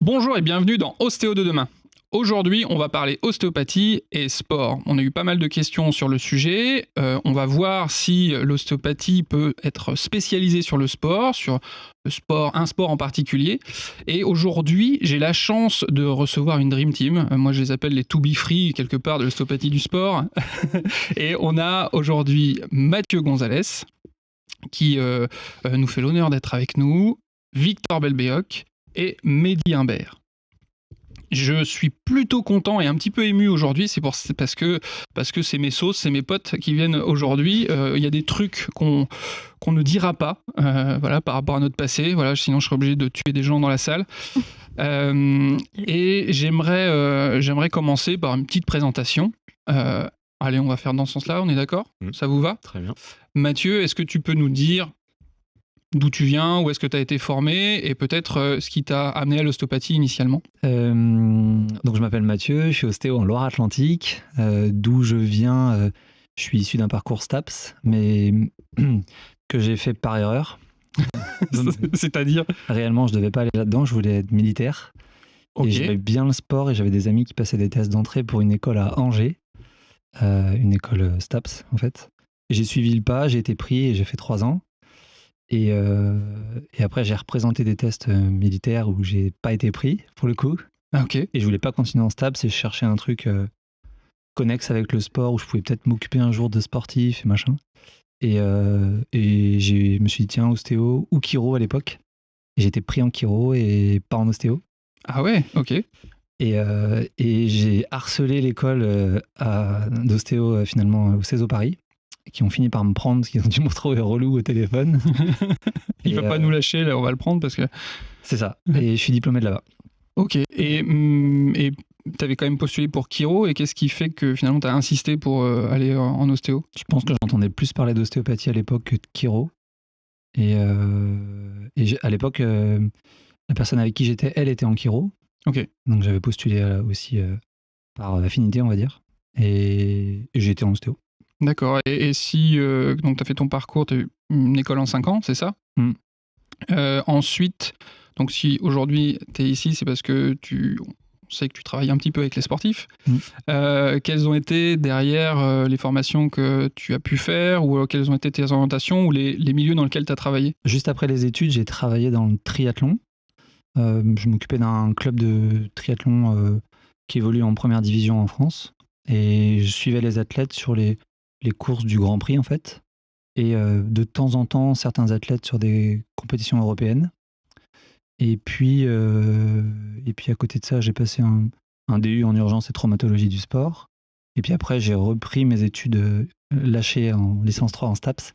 Bonjour et bienvenue dans Ostéo de demain. Aujourd'hui, on va parler ostéopathie et sport. On a eu pas mal de questions sur le sujet. On va voir si l'ostéopathie peut être spécialisée sur le sport, un sport en particulier. Et aujourd'hui, j'ai la chance de recevoir une Dream Team. Moi, je les appelle les to be free, quelque part, de l'ostéopathie du sport. Et on a aujourd'hui Mathieu Gonzalez, qui nous fait l'honneur d'être avec nous, Victor Belbéoc et Mehdi Imbert. Je suis plutôt content et un petit peu ému aujourd'hui, parce que c'est mes sauces, c'est mes potes qui viennent aujourd'hui. Il y a des trucs qu'on ne dira pas, voilà, par rapport à notre passé. Voilà, sinon je serais obligé de tuer des gens dans la salle. Et j'aimerais commencer par une petite présentation. Allez, on va faire dans ce sens-là, on est d'accord ? Ça vous va ? Très bien. Mathieu, est-ce que tu peux nous dire d'où tu viens, où est-ce que tu as été formé et peut-être ce qui t'a amené à l'ostéopathie initialement ? Donc je m'appelle Mathieu, je suis ostéo en Loire-Atlantique. D'où je viens, je suis issu d'un parcours STAPS, mais que j'ai fait par erreur. C'est-à-dire ? Réellement, je devais pas aller là-dedans, je voulais être militaire. Ok. Et j'aimais bien le sport et j'avais des amis qui passaient des tests d'entrée pour une école à Angers, une école STAPS en fait. Et j'ai suivi le pas, j'ai été pris et j'ai fait 3 ans. Et après, j'ai représenté des tests militaires où j'ai pas été pris, pour le coup. Ah, ok. Et je voulais pas continuer en STAPS et je cherchais un truc connexe avec le sport où je pouvais peut-être m'occuper un jour de sportif et machin. Et je me suis dit, tiens, ostéo ou chiro à l'époque. Et j'étais pris en chiro et pas en ostéo. Ah ouais, ok. Et j'ai harcelé l'école d'ostéo finalement au CESO Paris, qui ont fini par me prendre, qui ont dû me retrouver relou au téléphone. Il va pas nous lâcher, là, on va le prendre parce que... C'est ça. Et je suis diplômé de là-bas. Ok. Et t'avais quand même postulé pour chiro, et qu'est-ce qui fait que finalement t'as insisté pour aller en ostéo ? Je pense que j'entendais plus parler d'ostéopathie à l'époque que de chiro. Et à l'époque, la personne avec qui j'étais, elle était en chiro. Ok. Donc j'avais postulé aussi par affinité, on va dire. Et j'étais en ostéo. D'accord. Et si donc tu as fait ton parcours, tu as eu une école en 5 ans, c'est ça ? Ensuite, donc si aujourd'hui tu es ici, c'est parce que on sait que tu travailles un petit peu avec les sportifs. Quelles ont été derrière les formations que tu as pu faire, ou quelles ont été tes orientations ou les milieux dans lesquels tu as travaillé ? Juste après les études, j'ai travaillé dans le triathlon. Je m'occupais d'un club de triathlon qui évolue en première division en France. Et je suivais les athlètes sur les courses du Grand Prix, en fait. Et de temps en temps, certains athlètes sur des compétitions européennes. Et puis à côté de ça, j'ai passé un DU en urgence et traumatologie du sport. Et puis après, j'ai repris mes études lâchées en licence 3 en STAPS.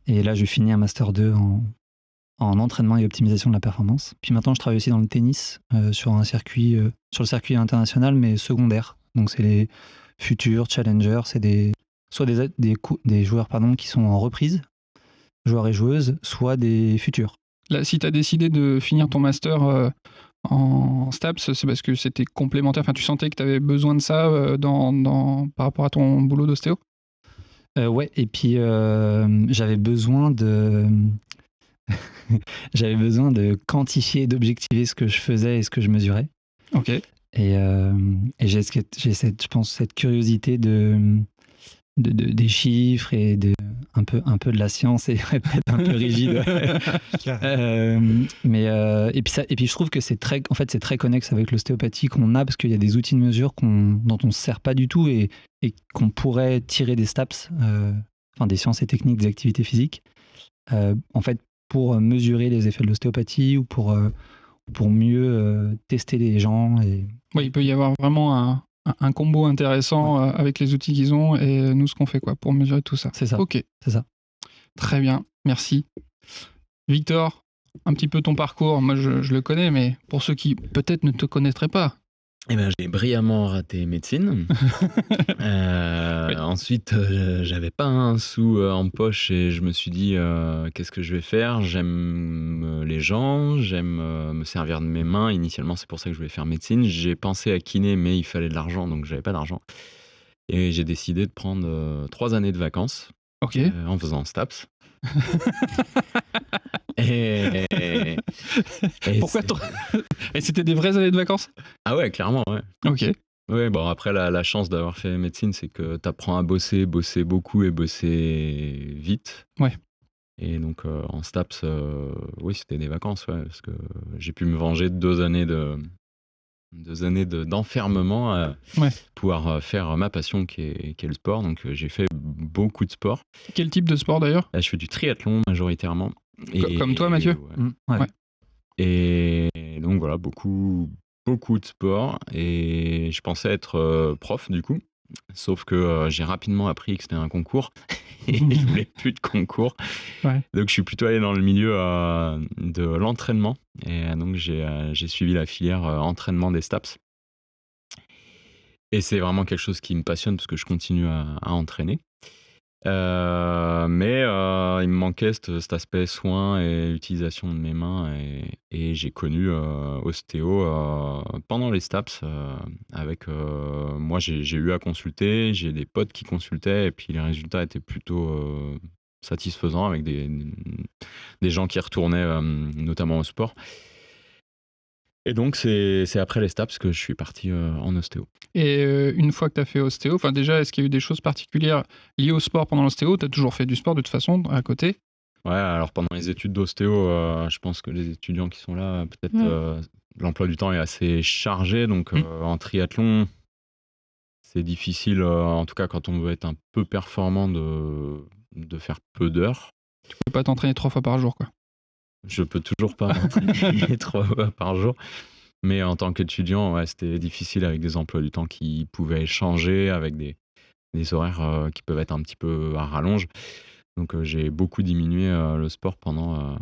Et là, je finis un master 2 en entraînement et optimisation de la performance. Puis maintenant, je travaille aussi dans le tennis sur le circuit international, mais secondaire. Donc, c'est les futurs challengers, c'est soit des joueurs qui sont en reprise, joueurs et joueuses, soit des futurs. Là, si tu as décidé de finir ton master en STAPS, c'est parce que c'était complémentaire, enfin tu sentais que tu avais besoin de ça par rapport à ton boulot d'ostéo ? Ouais, et puis j'avais besoin de quantifier et d'objectiver ce que je faisais et ce que je mesurais. Ok. Et j'ai cette curiosité des chiffres et un peu de la science et peut-être un peu rigide. Et puis je trouve que c'est très connexe avec l'ostéopathie qu'on a, parce qu'il y a des outils de mesure dont on ne se sert pas du tout et qu'on pourrait tirer des STAPS, des sciences et techniques des activités physiques, en fait, pour mesurer les effets de l'ostéopathie ou pour mieux tester les gens. Oui, il peut y avoir vraiment un combo intéressant avec les outils qu'ils ont et nous ce qu'on fait pour mesurer tout ça. C'est ça. Ok. C'est ça. Très bien, merci. Victor, un petit peu ton parcours. Moi je le connais, mais pour ceux qui peut-être ne te connaîtraient pas. Eh ben, j'ai brillamment raté médecine. Ensuite, j'avais pas un sou en poche et je me suis dit qu'est-ce que je vais faire ? J'aime les gens, j'aime me servir de mes mains. Initialement, c'est pour ça que je voulais faire médecine. J'ai pensé à kiné, mais il fallait de l'argent, donc j'avais pas d'argent. Et j'ai décidé de prendre 3 années de vacances en faisant STAPS. Et, et Pourquoi Et c'était des vraies années de vacances? Ah ouais, clairement, ouais. Ok. Ouais, bon, après, la chance d'avoir fait médecine, c'est que tu apprends à bosser beaucoup et bosser vite. Ouais. Et donc, en STAPS, oui, c'était des vacances, ouais, parce que j'ai pu me venger de 2 années d'enfermement à Ouais. pouvoir faire ma passion qui est le sport. Donc, j'ai fait beaucoup de sport. Quel type de sport d'ailleurs? Là, je fais du triathlon majoritairement. Comme toi, Mathieu? Ouais. Ouais. Ouais. Et donc voilà, beaucoup de sport et je pensais être prof du coup. Sauf que j'ai rapidement appris que c'était un concours et je voulais plus de concours. Ouais. Donc je suis plutôt allé dans le milieu de l'entraînement et donc j'ai suivi la filière entraînement des STAPS. Et c'est vraiment quelque chose qui me passionne parce que je continue à entraîner. Mais il me manquait cet aspect soin et utilisation de mes mains et j'ai connu ostéo pendant les STAPS avec moi j'ai eu à consulter, j'ai des potes qui consultaient et puis les résultats étaient plutôt satisfaisants avec des gens qui retournaient notamment au sport. Et donc c'est après les STAPS que je suis parti en ostéo. Et une fois que tu as fait ostéo, enfin déjà, est-ce qu'il y a eu des choses particulières liées au sport pendant l'ostéo? Tu as toujours fait du sport de toute façon à côté? Ouais, alors pendant les études d'ostéo, je pense que les étudiants qui sont là, peut-être l'emploi du temps est assez chargé. Donc en triathlon, c'est difficile, en tout cas quand on veut être un peu performant, de faire peu d'heures. Tu peux pas t'entraîner 3 fois par jour, quoi. Je peux toujours pas m'entraîner 3 fois par jour. Mais en tant qu'étudiant, ouais, c'était difficile avec des emplois du temps qui pouvaient changer, avec des horaires qui peuvent être un petit peu à rallonge. Donc j'ai beaucoup diminué le sport pendant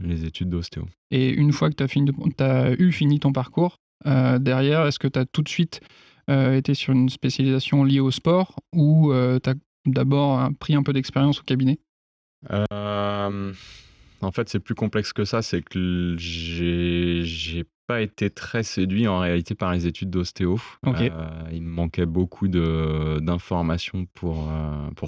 les études d'ostéo. Et une fois que tu as fini ton parcours, derrière, est-ce que tu as tout de suite été sur une spécialisation liée au sport ou tu as d'abord pris un peu d'expérience au cabinet? En fait, c'est plus complexe que ça. C'est que j'ai pas été très séduit en réalité par les études d'ostéo. Ok. Il me manquait beaucoup d'informations pour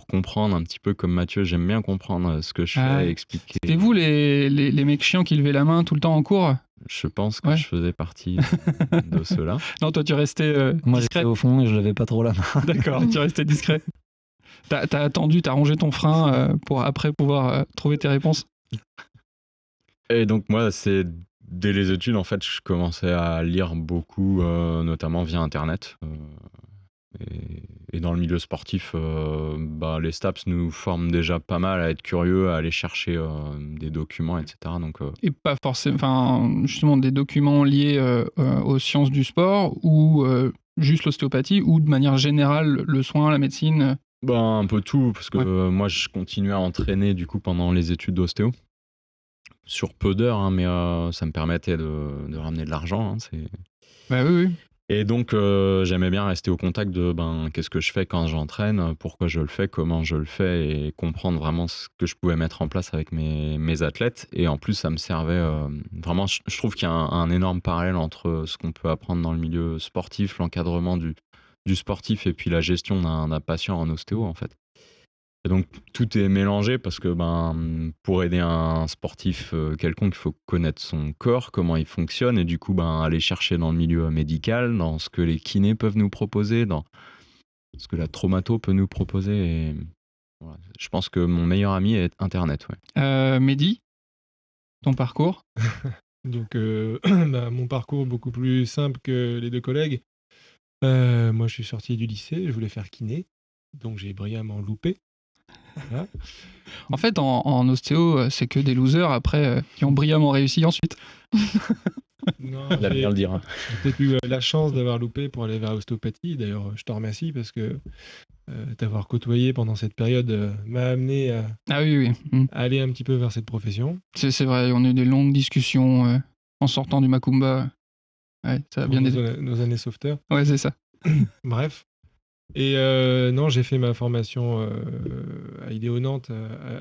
comprendre un petit peu comme Mathieu. J'aime bien comprendre ce que je fais, expliquer. C'était vous les mecs chiants qui levaient la main tout le temps en cours? Je pense que Ouais. je faisais partie de ceux-là. Non, toi tu restais Moi, discret. j'étais au fond et je levais pas trop la main. D'accord, tu restais discret. T'as attendu, t'as rangé ton frein pour après pouvoir trouver tes réponses. Et donc moi, c'est dès les études, en fait, je commençais à lire beaucoup, notamment via Internet. Et dans le milieu sportif, les STAPS nous forment déjà pas mal à être curieux, à aller chercher des documents, etc. Donc, Et pas forcément, enfin, justement, des documents liés aux sciences du sport ou juste l'ostéopathie ou de manière générale le soin, la médecine. un peu tout, parce que Ouais. moi, je continuais à entraîner du coup pendant les études d'ostéo. Sur peu d'heures, hein, mais ça me permettait de ramener de l'argent. Hein, Bah oui, oui. Et donc, j'aimais bien rester au contact de qu'est-ce que je fais quand j'entraîne, pourquoi je le fais, comment je le fais et comprendre vraiment ce que je pouvais mettre en place avec mes athlètes. Et en plus, ça me servait vraiment. Je trouve qu'il y a un énorme parallèle entre ce qu'on peut apprendre dans le milieu sportif, l'encadrement du sportif et puis la gestion d'un patient en ostéo, en fait. Et donc tout est mélangé parce que pour aider un sportif quelconque, il faut connaître son corps, comment il fonctionne et du coup aller chercher dans le milieu médical, dans ce que les kinés peuvent nous proposer, dans ce que la traumato peut nous proposer. Et voilà. Je pense que mon meilleur ami est Internet. Ouais. Mehdi, ton parcours? Donc, mon parcours beaucoup plus simple que les deux collègues. Moi, je suis sorti du lycée, je voulais faire kiné, donc j'ai brillamment loupé. Voilà. En fait, en ostéo, c'est que des losers après qui ont brillamment réussi ensuite. Non, L'avenir j'ai le dira. peut-être eu la chance d'avoir loupé pour aller vers l'ostéopathie. D'ailleurs, je te remercie parce que t'avoir côtoyé pendant cette période m'a amené Ah oui, oui. Mm. à aller un petit peu vers cette profession. C'est vrai, on a eu des longues discussions en sortant du Macumba. Ouais, ça a Pour bien aidé. nos années sauveteurs. Ouais, c'est ça. Bref. Et non, j'ai fait ma formation à Idéo Nantes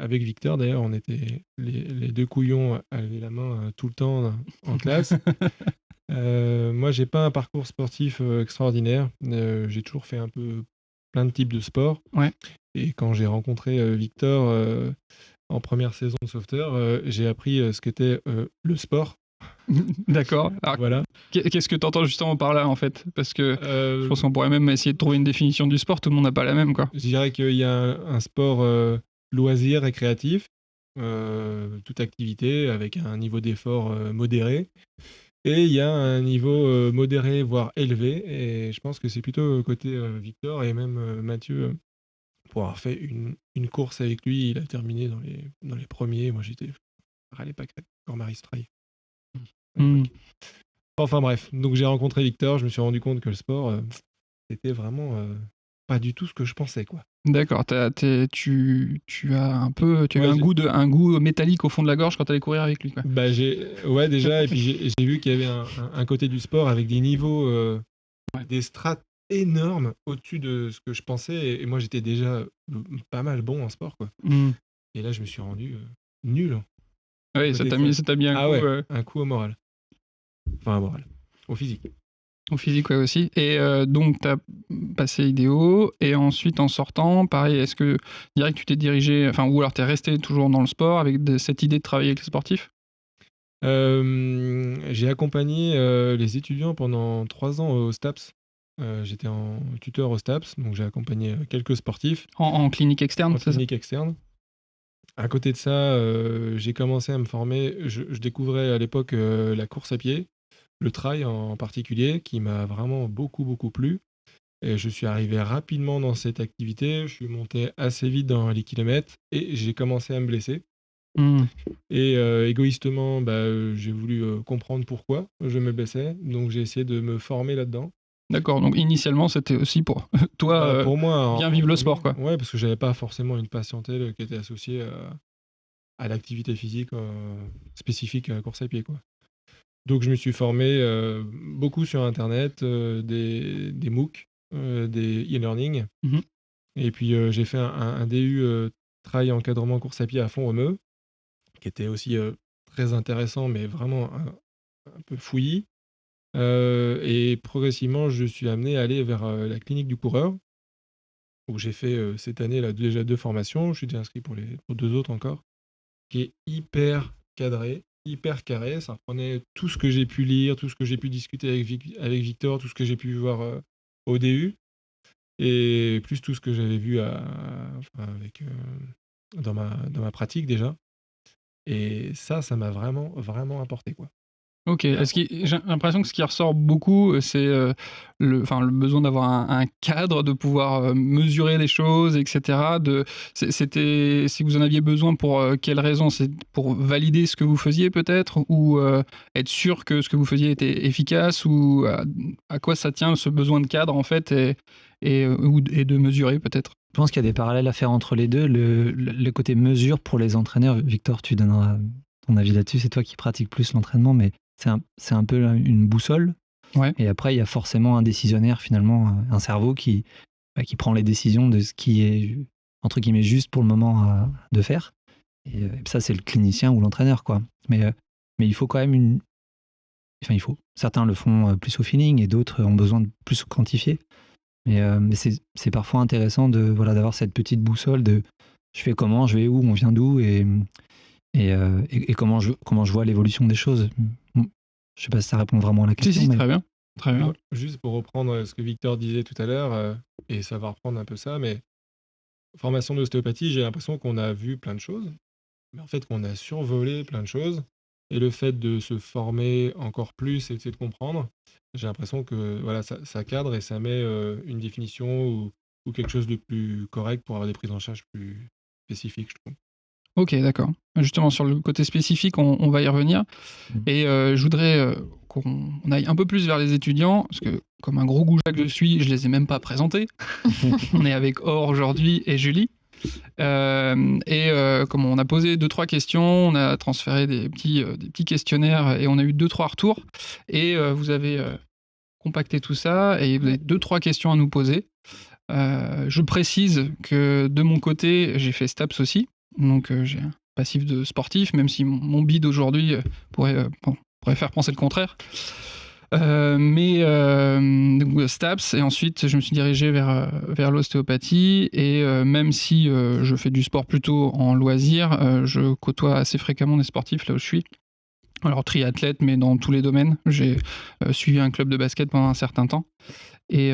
avec Victor. D'ailleurs, on était les deux couillons à lever la main tout le temps en classe. Moi, j'ai pas un parcours sportif extraordinaire. J'ai toujours fait un peu plein de types de sports. Ouais. Et quand j'ai rencontré Victor, en première saison de sauveteur, j'ai appris ce qu'était le sport. D'accord. Alors, Voilà. qu'est-ce que tu entends justement par là, en fait? Parce que je Euh, pense qu'on pourrait même essayer de trouver une définition du sport, tout le monde n'a pas la même, quoi. je dirais qu'il y a un sport loisir, récréatif, toute activité avec un niveau d'effort modéré. Et il y a un niveau modéré, voire élevé. Et je pense que c'est plutôt côté Victor et même Mathieu. Pour avoir fait une course avec lui, il a terminé dans les premiers. Moi, j'étais à l'époque encore Marie Strife. Hmm. Enfin bref, donc j'ai rencontré Victor, je me suis rendu compte que le sport, c'était vraiment pas du tout ce que je pensais, quoi. D'accord. Tu as un peu, tu as eu Ouais, un goût métallique au fond de la gorge quand tu allais courir avec lui, quoi. bah ouais déjà, et puis j'ai vu qu'il y avait un côté du sport avec des niveaux, des strates énormes au-dessus de ce que je pensais, et moi j'étais déjà pas mal bon en sport, quoi. Hmm. Et là je me suis rendu nul. Oui, ça t'a mis un Ah coup ouais, un coup au moral. Enfin, au moral. Au physique. au physique, ouais, aussi. Et donc, tu as passé idéo, et ensuite, en sortant, pareil, est-ce que direct tu t'es dirigé, enfin, ou alors tu es resté toujours dans le sport avec cette idée de travailler avec les sportifs? J'ai accompagné les étudiants pendant 3 ans au STAPS. J'étais en tuteur au STAPS, donc j'ai accompagné quelques sportifs En clinique externe, en c'est ça? clinique externe. À côté de ça, j'ai commencé à me former. Je découvrais à l'époque la course à pied, le trail en particulier, qui m'a vraiment beaucoup, beaucoup plu. Et je suis arrivé rapidement dans cette activité. Je suis monté assez vite dans les kilomètres et j'ai commencé à me blesser. Hmm. Et égoïstement, j'ai voulu comprendre pourquoi je me blessais. Donc j'ai essayé de me former là-dedans. D'accord, donc initialement, c'était aussi pour toi, Pour moi, bien vivre le sport, quoi. ouais, parce que j'avais pas forcément une patientèle qui était associée à l'activité physique spécifique à la course à pied, quoi. Donc je me suis formé beaucoup sur Internet, des MOOC, des e-learning. Mhm. Et puis j'ai fait un DU trail encadrement course à pied à Font-Romeu, qui était aussi très intéressant, mais vraiment un peu fouillis. Et progressivement, je suis amené à aller vers la clinique du coureur, où j'ai fait cette année là, déjà 2 formations. Je suis déjà inscrit pour 2 autres encore, qui est hyper cadré, hyper carré. Ça reprenait tout ce que j'ai pu lire, tout ce que j'ai pu discuter avec Victor, tout ce que j'ai pu voir au DU, et plus tout ce que j'avais vu dans ma pratique déjà. Et ça m'a vraiment, vraiment apporté, quoi. Ok, j'ai l'impression que ce qui ressort beaucoup, c'est le besoin d'avoir un cadre, de pouvoir mesurer les choses, etc. C'était, si vous en aviez besoin, pour quelle raison? C'est pour valider ce que vous faisiez peut-être, ou être sûr que ce que vous faisiez était efficace, ou à quoi ça tient ce besoin de cadre en fait, et de mesurer peut-être? Je pense qu'il y a des parallèles à faire entre les deux. Le côté mesure pour les entraîneurs, Victor, tu donneras ton avis là-dessus, c'est toi qui pratiques plus l'entraînement, mais c'est un peu une boussole. Ouais. Et après, il y a forcément un décisionnaire, finalement, un cerveau qui prend les décisions de ce qui est, entre guillemets, juste pour le moment de faire. Et ça, c'est le clinicien ou l'entraîneur, quoi. Mais il faut quand même Enfin, il faut. Certains le font plus au feeling et d'autres ont besoin de plus quantifier. Mais c'est parfois intéressant d'avoir cette petite boussole de je fais comment, je vais où, on vient d'où, et comment je vois l'évolution des choses. Je sais pas si ça répond vraiment à la question. Si, mais... très bien. Très bien. Moi, juste pour reprendre ce que Victor disait tout à l'heure, et ça va reprendre un peu ça, mais formation d'ostéopathie, j'ai l'impression qu'on a vu plein de choses, mais en fait qu'on a survolé plein de choses. Et le fait de se former encore plus et d'essayer de comprendre, j'ai l'impression que voilà, ça cadre et ça met une définition ou quelque chose de plus correct pour avoir des prises en charge plus spécifiques, je trouve. Ok, d'accord. Justement, sur le côté spécifique, on va y revenir. Et je voudrais qu'on aille un peu plus vers les étudiants, parce que comme un gros goujat que je suis, je les ai même pas présentés. On est avec Or aujourd'hui et Julie. Comme on a posé 2-3 questions, on a transféré des petits questionnaires et on a eu 2-3 retours. Et vous avez compacté tout ça et vous avez 2-3 questions à nous poser. Je précise que de mon côté, j'ai fait STAPS aussi. Donc j'ai un passif de sportif, même si mon bide aujourd'hui pourrait faire penser le contraire. Donc, STAPS, et ensuite je me suis dirigé vers l'ostéopathie, et même si je fais du sport plutôt en loisir, je côtoie assez fréquemment des sportifs là où je suis. Alors triathlète, mais dans tous les domaines. J'ai suivi un club de basket pendant un certain temps. Et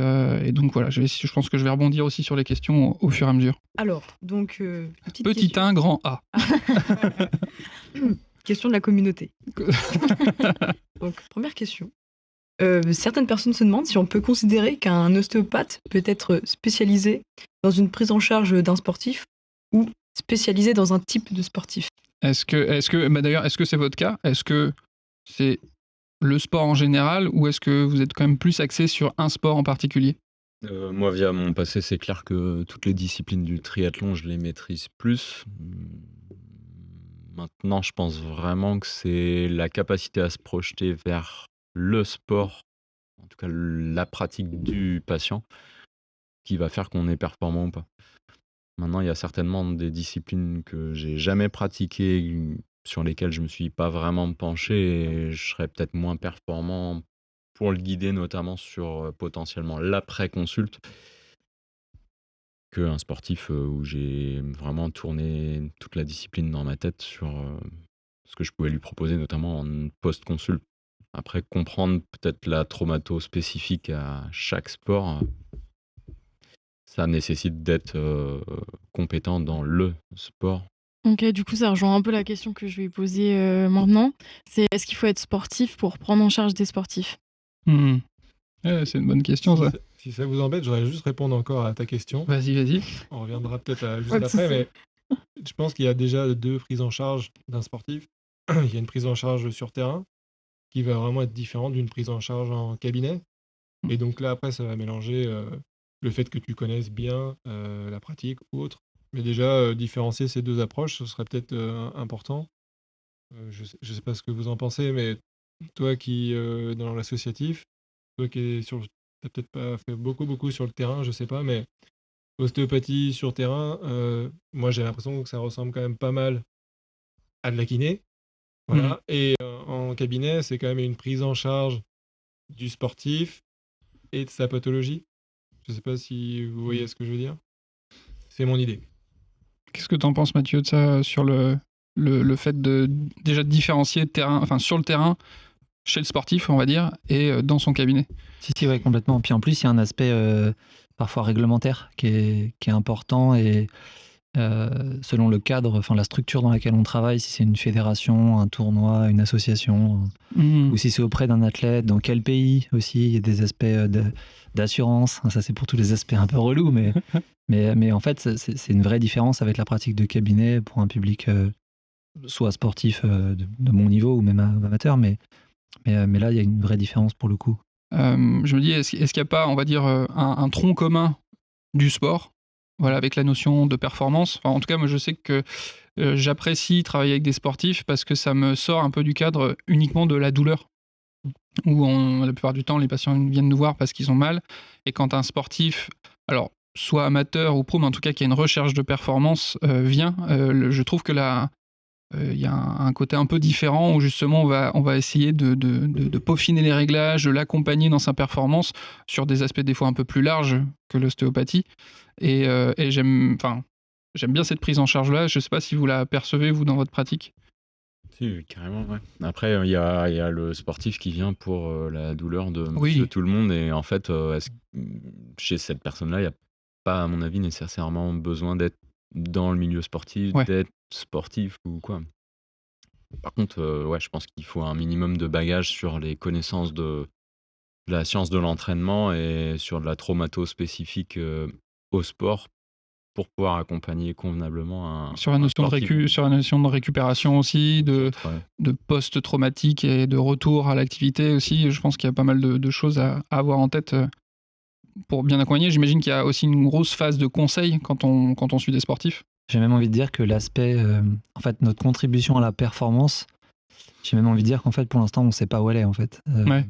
donc voilà, je pense que je vais rebondir aussi sur les questions au fur et à mesure. Alors, donc, petite Petit question. 1, grand A. Question de la communauté. Donc, première question. Certaines personnes se demandent si on peut considérer qu'un ostéopathe peut être spécialisé dans une prise en charge d'un sportif ou spécialisé dans un type de sportif. D'ailleurs, est-ce que c'est votre cas? Est-ce que c'est le sport en général, ou est-ce que vous êtes quand même plus axé sur un sport en particulier? Moi, via mon passé, c'est clair que toutes les disciplines du triathlon, je les maîtrise plus. Maintenant, je pense vraiment que c'est la capacité à se projeter vers le sport, en tout cas la pratique du patient, qui va faire qu'on est performant ou pas. Maintenant, il y a certainement des disciplines que j'ai jamais pratiquées, sur lesquelles je me suis pas vraiment penché, et je serais peut-être moins performant pour le guider, notamment sur potentiellement l'après-consulte, qu'un sportif où j'ai vraiment tourné toute la discipline dans ma tête sur ce que je pouvais lui proposer, notamment en post-consulte. Après, comprendre peut-être la traumato spécifique à chaque sport, ça nécessite d'être compétent dans le sport. Ok, du coup, ça rejoint un peu la question que je vais poser maintenant. C'est est-ce qu'il faut être sportif pour prendre en charge des sportifs? Ouais, c'est une bonne question, ça. Si ça vous embête, j'aurais juste répondre encore à ta question. Vas-y. On reviendra peut-être juste Pas de après, souci. mais je pense qu'il y a déjà 2 prises en charge d'un sportif. Il y a une prise en charge sur terrain qui va vraiment être différente d'une prise en charge en cabinet. Et donc là, après, ça va mélanger le fait que tu connaisses bien la pratique ou autre. Mais déjà, différencier ces 2 approches, ce serait peut-être important. Je sais pas ce que vous en pensez, mais toi qui dans l'associatif, toi qui es sur, t'as peut-être pas fait beaucoup sur le terrain, je sais pas, mais ostéopathie sur terrain, moi j'ai l'impression que ça ressemble quand même pas mal à de la kiné. Voilà. Et en cabinet, c'est quand même une prise en charge du sportif et de sa pathologie. Je sais pas si vous voyez ce que je veux dire. C'est mon idée. Qu'est-ce que t'en penses, Mathieu, de ça, sur le fait de déjà de différencier sur le terrain, chez le sportif, on va dire, et dans son cabinet? Si, ouais, complètement. Puis en plus, il y a un aspect parfois réglementaire qui est important, et selon le cadre, enfin la structure dans laquelle on travaille, si c'est une fédération, un tournoi, une association, ou si c'est auprès d'un athlète, dans quel pays aussi, il y a des aspects d'assurance. Ça, c'est pour tous les aspects un peu relous, mais en fait, c'est une vraie différence avec la pratique de cabinet pour un public soit sportif de mon niveau ou même amateur, mais là, il y a une vraie différence pour le coup. Je me dis, est-ce qu'il n'y a pas, on va dire, un tronc commun du sport, voilà, avec la notion de performance? Enfin, en tout cas, moi, je sais que j'apprécie travailler avec des sportifs parce que ça me sort un peu du cadre uniquement de la douleur, où la plupart du temps, les patients viennent nous voir parce qu'ils ont mal. Et quand un sportif, alors, soit amateur ou pro, mais en tout cas qui a une recherche de performance, vient, je trouve que il y a un côté un peu différent où justement on va essayer de peaufiner les réglages, de l'accompagner dans sa performance sur des aspects des fois un peu plus larges que l'ostéopathie. Et j'aime bien cette prise en charge-là. Je ne sais pas si vous la percevez, vous, dans votre pratique. Si, carrément, ouais. Après, il y a le sportif qui vient pour la douleur de Oui. monsieur tout le monde, et en fait, chez cette personne-là, il n'y a pas, à mon avis, nécessairement besoin d'être dans le milieu sportif, Ouais. d'être sportif ou quoi. Par contre, ouais, je pense qu'il faut un minimum de bagage sur les connaissances de la science de l'entraînement et sur de la traumato spécifique au sport, pour pouvoir accompagner convenablement Sur la un notion sportif. sur la notion de récupération aussi, Ouais. de post-traumatique et de retour à l'activité aussi. Je pense qu'il y a pas mal de choses à avoir en tête pour bien accompagner. J'imagine qu'il y a aussi une grosse phase de conseil quand on suit des sportifs. J'ai même envie de dire que l'aspect, en fait, notre contribution à la performance, j'ai même envie de dire qu'en fait, pour l'instant, on ne sait pas où elle est, en fait. Ouais.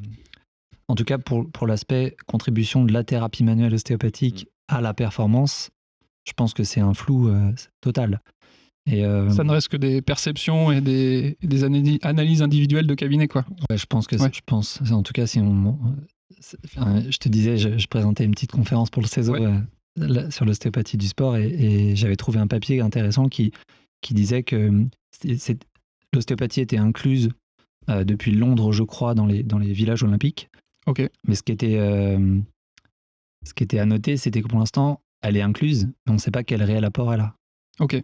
En tout cas, pour l'aspect contribution de la thérapie manuelle ostéopathique à la performance, je pense que c'est un flou total. Et Ça ne reste que des perceptions et des analyses individuelles de cabinet, quoi. ouais, je pense que Ouais. en tout cas, si je te disais, je présentais une petite conférence pour le CESO Ouais. sur l'ostéopathie du sport et j'avais trouvé un papier intéressant qui disait que l'ostéopathie était incluse depuis Londres, je crois, dans les villages olympiques. Ok. Mais ce qui était à noter, c'était que pour l'instant, elle est incluse, mais on ne sait pas quel réel apport elle a Ok.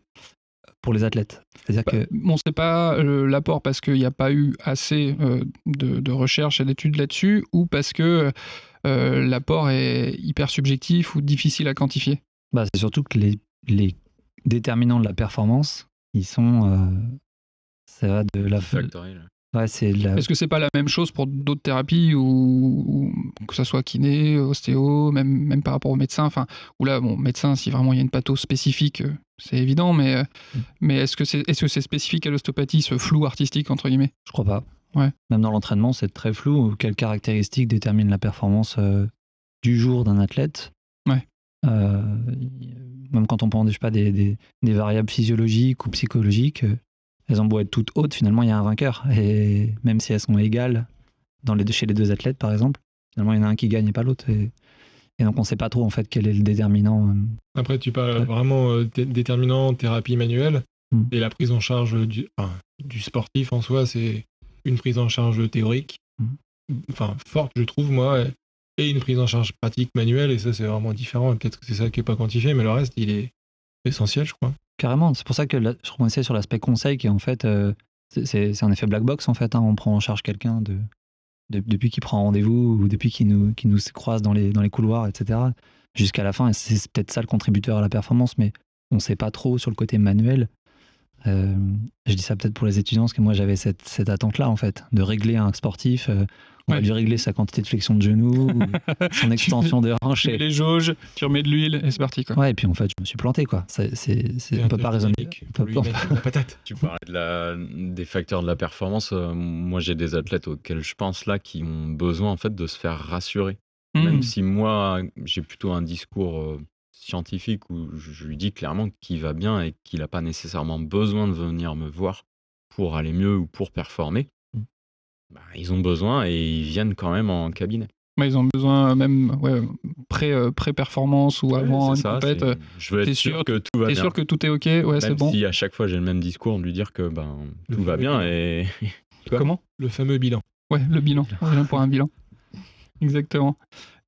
pour les athlètes. C'est-à-dire que On ne sait pas l'apport parce qu'il n'y a pas eu assez de recherche et d'études là-dessus, ou parce que l'apport est hyper subjectif ou difficile à quantifier. c'est surtout que les déterminants de la performance, ils sont... ça va de la... Factoriel. Ouais, c'est la... Est-ce que c'est pas la même chose pour d'autres thérapies, ou que ça soit kiné, ostéo, même par rapport au médecin, enfin, ou là, bon, médecin, si vraiment il y a une patho spécifique, c'est évident, mais est-ce que c'est spécifique à l'ostéopathie, ce flou artistique, entre guillemets? Je crois pas. Ouais. Même dans l'entraînement, c'est très flou. Quelles caractéristiques déterminent la performance du jour d'un athlète? Ouais. Même quand on prend, je sais pas, des variables physiologiques ou psychologiques, elles ont beau être toutes hautes, finalement, il y a un vainqueur. Et même si elles sont égales chez les deux athlètes, par exemple, finalement, il y en a un qui gagne et pas l'autre. Et donc, on ne sait pas trop, en fait, quel est le déterminant. Après, tu parles vraiment déterminant thérapie manuelle. Et la prise en charge du sportif en soi, c'est une prise en charge théorique, forte, je trouve, moi, et une prise en charge pratique manuelle. Et ça, c'est vraiment différent. Et peut-être que c'est ça qui n'est pas quantifié, mais le reste, il est essentiel, je crois. Carrément, c'est pour ça que je rebondissais sur l'aspect conseil, qui est en fait, c'est un effet black box en fait. On prend en charge quelqu'un depuis qu'il prend rendez-vous ou depuis qu'il nous croise dans les couloirs, etc. Jusqu'à la fin, et c'est peut-être ça le contributeur à la performance, mais on ne sait pas trop sur le côté manuel. Je dis ça peut-être pour les étudiants, parce que moi j'avais cette attente-là en fait, de régler un sportif. On va lui régler sa quantité de flexion de genoux, son extension de hanche. Tu mets les jauges, tu remets de l'huile et c'est parti, quoi. Ouais, et puis en fait, je me suis planté, quoi. On ne peut pas raisonner. La patate. Tu parlais des facteurs de la performance. Moi, j'ai des athlètes auxquels je pense là qui ont besoin en fait de se faire rassurer. Même si moi, j'ai plutôt un discours scientifique où je lui dis clairement qu'il va bien et qu'il n'a pas nécessairement besoin de venir me voir pour aller mieux ou pour performer. Ils ont besoin et ils viennent quand même en cabinet. Ils ont besoin même pré-performance ou avant une compète. Je veux être sûr que tout va bien. T'es sûr que tout est ok? Ouais, c'est bon. Même si à chaque fois j'ai le même discours, de lui dire que tout va bien et... Comment? Le fameux bilan. Ouais, le bilan. On vient pour un bilan. Exactement.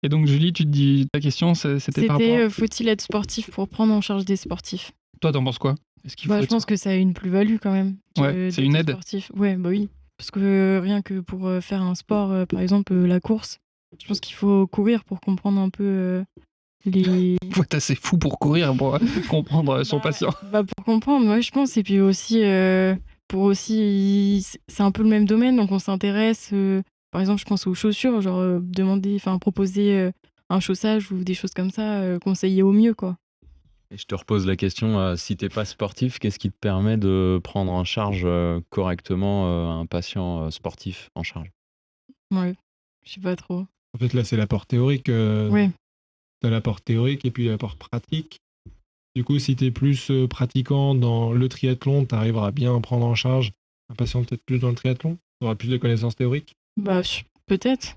Et donc Julie, tu te dis, ta question, c'était par rapport à... faut-il être sportif pour prendre en charge des sportifs? Toi, t'en penses quoi? Est-ce qu'il faut je pense que ça a une plus-value quand même. Ouais, c'est une aide. Sportif. Ouais, oui. Parce que rien que pour faire un sport, par exemple la course, je pense qu'il faut courir pour comprendre un peu les... Faut être assez fou pour courir, pour comprendre son patient. Pour comprendre, ouais, je pense. Et puis aussi, c'est un peu le même domaine, donc on s'intéresse... par exemple, je pense aux chaussures, genre proposer un chaussage ou des choses comme ça, conseiller au mieux, quoi. Et je te repose la question, si t'es pas sportif, qu'est-ce qui te permet de prendre en charge correctement un patient sportif en charge? Ouais, je sais pas trop. En fait, là, c'est l'apport théorique. Ouais. T'as l'apport théorique et puis l'apport pratique. Du coup, si t'es plus pratiquant dans le triathlon, t'arriveras bien à prendre en charge un patient peut-être plus dans le triathlon. T'auras plus de connaissances théoriques. Peut-être.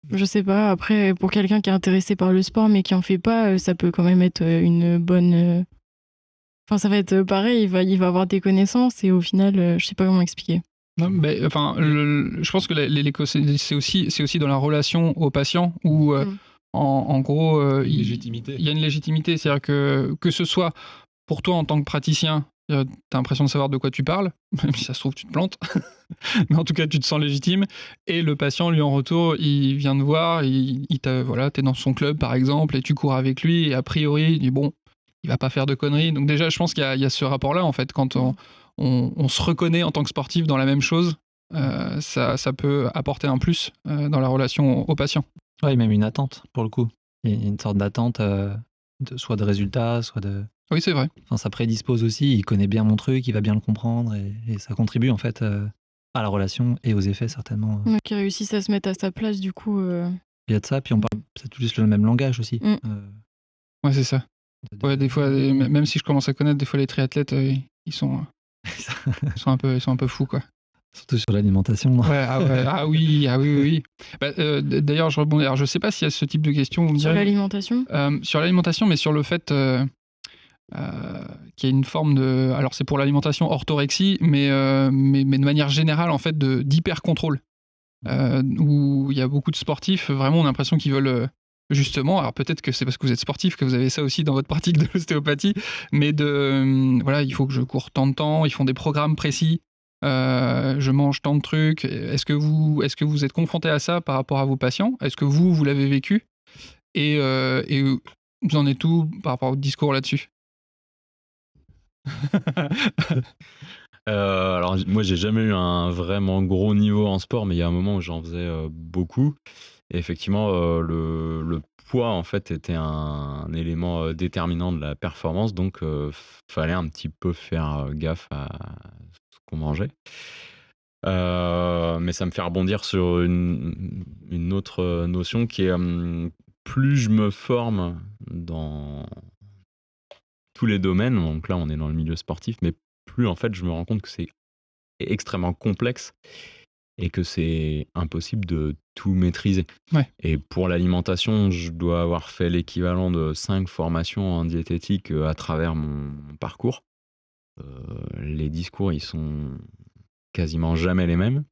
Je sais pas. Après, pour quelqu'un qui est intéressé par le sport mais qui en fait pas, ça peut quand même être une bonne... Enfin, ça va être pareil, il va avoir des connaissances et au final, je sais pas comment expliquer. Non, je pense que c'est aussi dans la relation au patient où, en gros, il y a une légitimité. C'est-à-dire que ce soit pour toi en tant que praticien, t'as l'impression de savoir de quoi tu parles, même si ça se trouve tu te plantes, mais en tout cas tu te sens légitime, et le patient lui en retour il vient te voir, t'es dans son club par exemple et tu cours avec lui et a priori il dit bon, il va pas faire de conneries. Donc déjà je pense qu'il y a ce rapport là en fait, quand on se reconnaît en tant que sportif dans la même chose, ça peut apporter un plus dans la relation au patient. Ouais, même une attente pour le coup. Il y a une sorte d'attente soit de résultats, soit de... Oui, c'est vrai. Enfin, ça prédispose aussi, il connaît bien mon truc, il va bien le comprendre et ça contribue en fait à la relation et aux effets certainement. Qui réussissent à se mettre à sa place du coup. Il y a de ça, puis on parle peut-être tous le même langage aussi. Ouais, c'est ça. Ouais, des fois, même si je commence à connaître des fois les triathlètes, ils sont un peu fous, quoi. Surtout sur l'alimentation. Ouais, ah oui. Bah, d'ailleurs, je rebondis. Alors, je sais pas s'il y a ce type de questions. Vous me Sur direz. l'alimentation? Sur l'alimentation, mais sur le fait qu'il y a une forme de. Alors, c'est pour l'alimentation orthorexie, mais de manière générale, en fait, d'hyper-contrôle. Où il y a beaucoup de sportifs, vraiment, on a l'impression qu'ils veulent. Justement, alors peut-être que c'est parce que vous êtes sportif que vous avez ça aussi dans votre pratique de l'ostéopathie, mais voilà, il faut que je cours tant de temps, ils font des programmes précis, je mange tant de trucs. Est-ce que vous êtes confronté à ça par rapport à vos patients? Est-ce que vous l'avez vécu? Et vous en êtes où par rapport au discours là-dessus? Alors moi j'ai jamais eu un vraiment gros niveau en sport, mais il y a un moment où j'en faisais beaucoup. Et effectivement, le poids en fait était un élément déterminant de la performance, donc fallait un petit peu faire gaffe à ce qu'on mangeait. Mais ça me fait rebondir sur une autre notion qui est plus je me forme dans tous les domaines, donc là on est dans le milieu sportif, mais plus en fait je me rends compte que c'est extrêmement complexe et que c'est impossible de tout maîtriser. Ouais. Et pour l'alimentation, je dois avoir fait l'équivalent de 5 formations en diététique à travers mon parcours. Les discours, ils sont quasiment jamais les mêmes.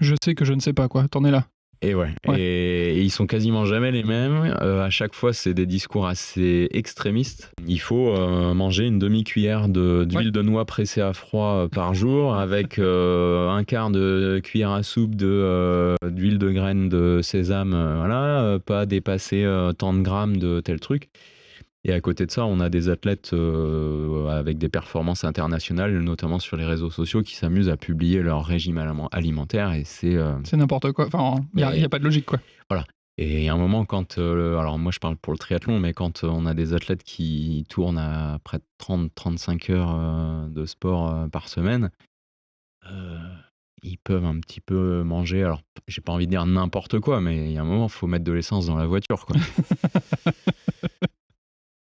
Je sais que je ne sais pas, quoi. T'en es là. Et ouais. Et ils sont quasiment jamais les mêmes. À chaque fois, c'est des discours assez extrémistes. Il faut manger une demi-cuillère d'huile de noix pressée à froid par jour, avec un quart de cuillère à soupe d'huile de graines de sésame. Voilà, pas dépasser tant de grammes de tel truc. Et à côté de ça, on a des athlètes avec des performances internationales, notamment sur les réseaux sociaux, qui s'amusent à publier leur régime alimentaire. Et c'est n'importe quoi. Enfin, il n'y a pas de logique, quoi. Voilà. Et il y a un moment, quand. Alors, moi, je parle pour le triathlon, mais quand on a des athlètes qui tournent à près de 30-35 heures de sport par semaine, ils peuvent un petit peu manger. Alors, j'ai pas envie de dire n'importe quoi, mais il y a un moment, il faut mettre de l'essence dans la voiture, quoi.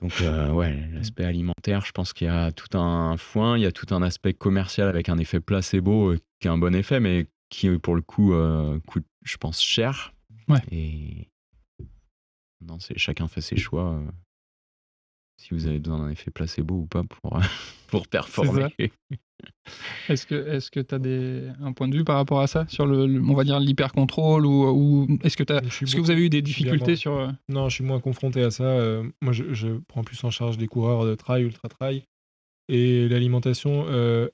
Donc, ouais, l'aspect alimentaire, je pense qu'il y a tout un foin, il y a tout un aspect commercial avec un effet placebo qui a un bon effet, mais qui, pour le coup, coûte, je pense, cher. Ouais. Et non, chacun fait ses choix. Si vous avez besoin d'un effet placebo ou pas pour performer. Est-ce que tu as un point de vue par rapport à ça, sur on va dire l'hyper-contrôle, ou est-ce que vous avez eu des difficultés sur... Non, je suis moins confronté à ça. Moi, je prends plus en charge des coureurs de trail, ultra-trail. Et l'alimentation,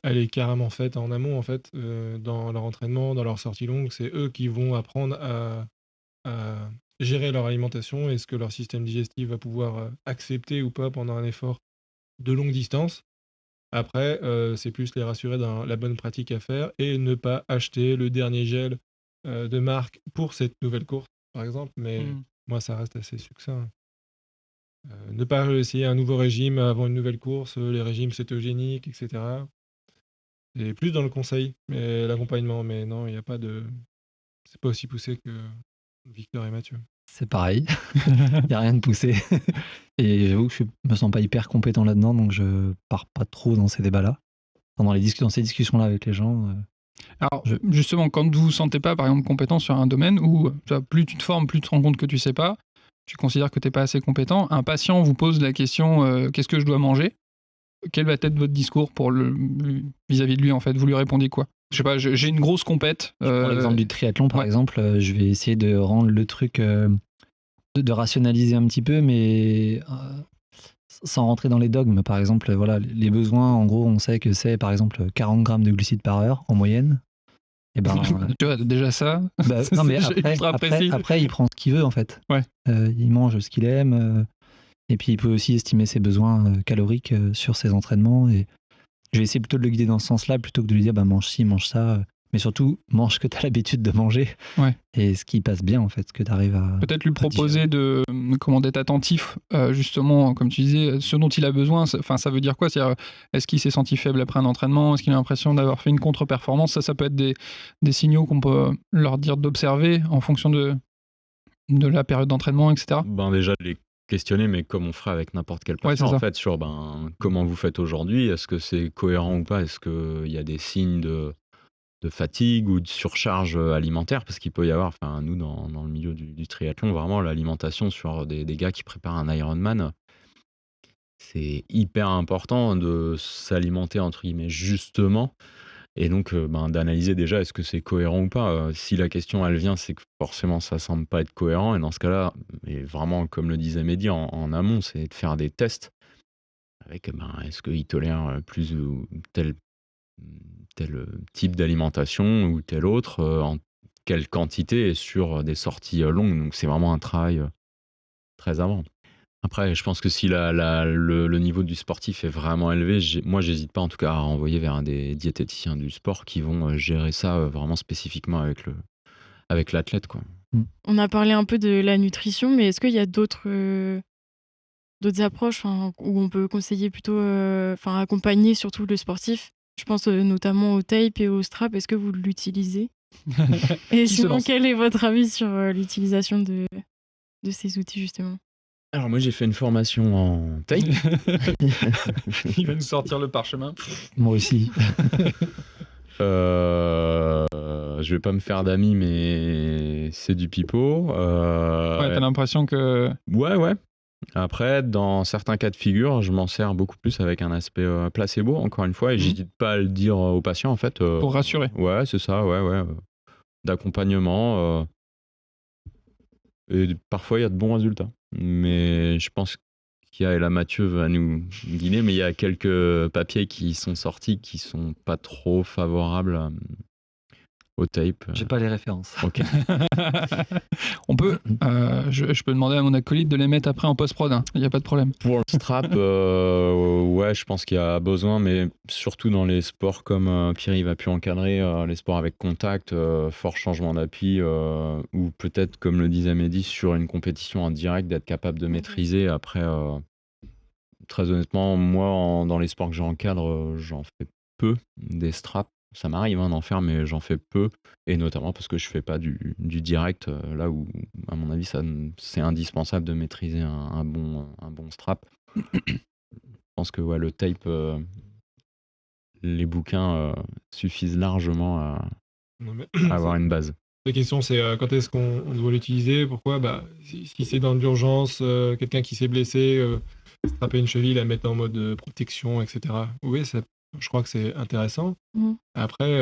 elle est carrément faite en amont, en fait, dans leur entraînement, dans leur sortie longue. C'est eux qui vont apprendre à gérer leur alimentation et ce que leur système digestif va pouvoir accepter ou pas pendant un effort de longue distance. Après, c'est plus les rassurer dans la bonne pratique à faire et ne pas acheter le dernier gel de marque pour cette nouvelle course, par exemple. Mais moi, ça reste assez succinct. Ne pas essayer un nouveau régime avant une nouvelle course, les régimes cétogéniques, etc. Et plus dans le conseil, mais l'accompagnement. Mais non, il n'y a pas de... C'est pas aussi poussé que Victor et Mathieu. C'est pareil, il n'y a rien de poussé. Et j'avoue que je me sens pas hyper compétent là-dedans, donc je pars pas trop dans ces débats-là. Dans ces discussions-là avec les gens. Alors, justement, quand vous ne vous sentez pas, par exemple, compétent sur un domaine où plus tu te formes, plus tu te rends compte que tu sais pas, tu considères que tu n'es pas assez compétent, un patient vous pose la question qu'est-ce que je dois manger? Quel va être votre discours vis-à-vis de lui, en fait? Vous lui répondez quoi? Je sais pas, j'ai une grosse compète. Je prends l'exemple du triathlon, par exemple. Je vais essayer de rendre le truc, de rationaliser un petit peu, mais sans rentrer dans les dogmes. Par exemple, voilà, les besoins, en gros, on sait que c'est, par exemple, 40 grammes de glucides par heure, en moyenne. Et ben, tu vois, déjà ça. Non, mais après, il prend ce qu'il veut, en fait. Ouais. Il mange ce qu'il aime. Et puis, il peut aussi estimer ses besoins caloriques sur ses entraînements. Et je vais essayer plutôt de le guider dans ce sens-là, plutôt que de lui dire mange ci, mange ça. Mais surtout, mange ce que tu as l'habitude de manger. Ouais. Et ce qui passe bien, en fait, ce que tu arrives à... Peut-être lui proposer d'être attentif, justement, comme tu disais, ce dont il a besoin. Ça veut dire quoi? C'est-à-dire, est-ce qu'il s'est senti faible après un entraînement? Est-ce qu'il a l'impression d'avoir fait une contre-performance? Ça peut être des signaux qu'on peut leur dire d'observer en fonction de la période d'entraînement, etc. Déjà, de les questionner, mais comme on ferait avec n'importe quel Ouais, patient, c'est ça. en fait, sur comment vous faites aujourd'hui, est-ce que c'est cohérent ou pas, est-ce qu'il y a des signes de fatigue ou de surcharge alimentaire, parce qu'il peut y avoir, enfin nous dans le milieu du triathlon, vraiment l'alimentation sur des gars qui préparent un Ironman, c'est hyper important de s'alimenter entre guillemets justement, et donc d'analyser déjà est-ce que c'est cohérent ou pas. Si la question elle vient, c'est que forcément ça semble pas être cohérent, et dans ce cas-là, et vraiment comme le disait Mehdi en amont, c'est de faire des tests avec est-ce qu'il tolère plus ou tel type d'alimentation ou tel autre, en quelle quantité et sur des sorties longues. Donc c'est vraiment un travail très avant. Après, je pense que si le niveau du sportif est vraiment élevé, moi j'hésite pas en tout cas à renvoyer vers des diététiciens du sport qui vont gérer ça vraiment spécifiquement avec l'athlète, quoi. On a parlé un peu de la nutrition, mais est-ce qu'il y a d'autres approches où on peut conseiller plutôt, accompagner surtout le sportif? Je pense notamment au tape et au strap. Est-ce que vous l'utilisez? Et Qui se sinon, lance? quel est votre avis sur l'utilisation de ces outils, justement? Alors moi j'ai fait une formation en tape. Il va nous sortir le parchemin. Moi aussi. Je vais pas me faire d'amis, mais c'est du pipeau. Ouais, t'as l'impression que... Ouais. Après, dans certains cas de figure, je m'en sers beaucoup plus avec un aspect placebo, encore une fois, et j'hésite pas à le dire aux patients, en fait. Pour rassurer. Ouais, c'est ça, ouais. D'accompagnement. Et parfois, il y a de bons résultats. Mais je pense qu'Ila Mathieu va nous guider, mais il y a quelques papiers qui sont sortis qui sont pas trop favorables au tape. J'ai pas les références. Ok. On peut... je peux demander à mon acolyte de les mettre après en post-prod. Il n'y a pas de problème. Pour le strap, ouais, je pense qu'il y a besoin, mais surtout dans les sports comme Pierre-Yves a pu encadrer, les sports avec contact, fort changement d'appui, ou peut-être, comme le disait Mehdi, sur une compétition en direct, d'être capable de maîtriser. Après, très honnêtement, moi, dans les sports que j'encadre, j'en fais peu des straps. Ça m'arrive d'en faire, mais j'en fais peu, et notamment parce que je fais pas du direct, là où, à mon avis, c'est indispensable de maîtriser un bon strap. Je pense que ouais, le tape, les bouquins suffisent largement à Non, mais avoir une base. la question, c'est quand est-ce qu'on doit l'utiliser? Pourquoi? Si c'est dans l'urgence, quelqu'un qui s'est blessé, strapper une cheville, la mettre en mode protection, etc. Oui, je crois que c'est intéressant. Après,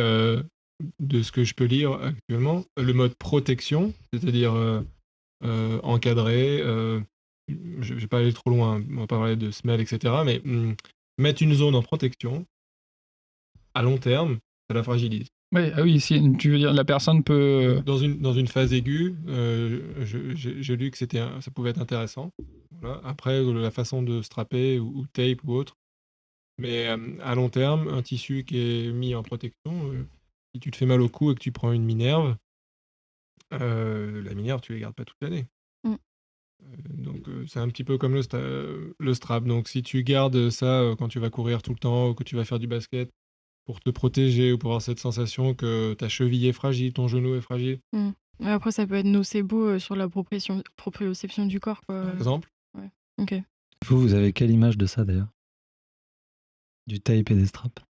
de ce que je peux lire actuellement, le mode protection, c'est-à-dire encadré, je ne vais pas aller trop loin, on va pas parler de semelle, etc. Mais mettre une zone en protection, à long terme, ça la fragilise. Ouais, ah oui, si tu veux dire la personne peut... Dans une phase aiguë, j'ai lu que ça pouvait être intéressant. Voilà. Après, la façon de strapper ou tape ou autre. Mais à long terme, un tissu qui est mis en protection, si tu te fais mal au cou et que tu prends une minerve, la minerve, tu ne les gardes pas toute l'année. Donc c'est un petit peu comme le strap. Donc si tu gardes ça quand tu vas courir tout le temps ou que tu vas faire du basket pour te protéger ou pour avoir cette sensation que ta cheville est fragile, ton genou est fragile. Ouais, après, ça peut être nocebo sur la proprioception du corps, quoi. Par exemple. Ouais. Ok. Vous avez quelle image de ça d'ailleurs? Du tape et des straps?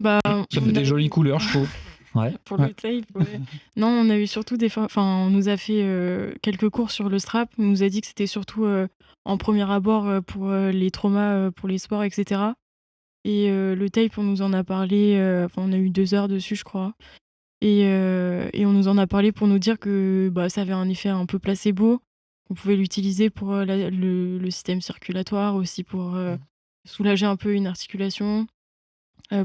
Ça fait des jolies couleurs, je trouve. Ouais. Pour le tape, ouais. Non, on a eu surtout on nous a fait quelques cours sur le strap. On nous a dit que c'était surtout en premier abord pour les traumas, pour les sports, etc. Et le tape, on nous en a parlé, on a eu 2 heures dessus, je crois. Et on nous en a parlé pour nous dire que ça avait un effet un peu placebo, qu'on pouvait l'utiliser pour le système circulatoire, aussi pour soulager un peu une articulation,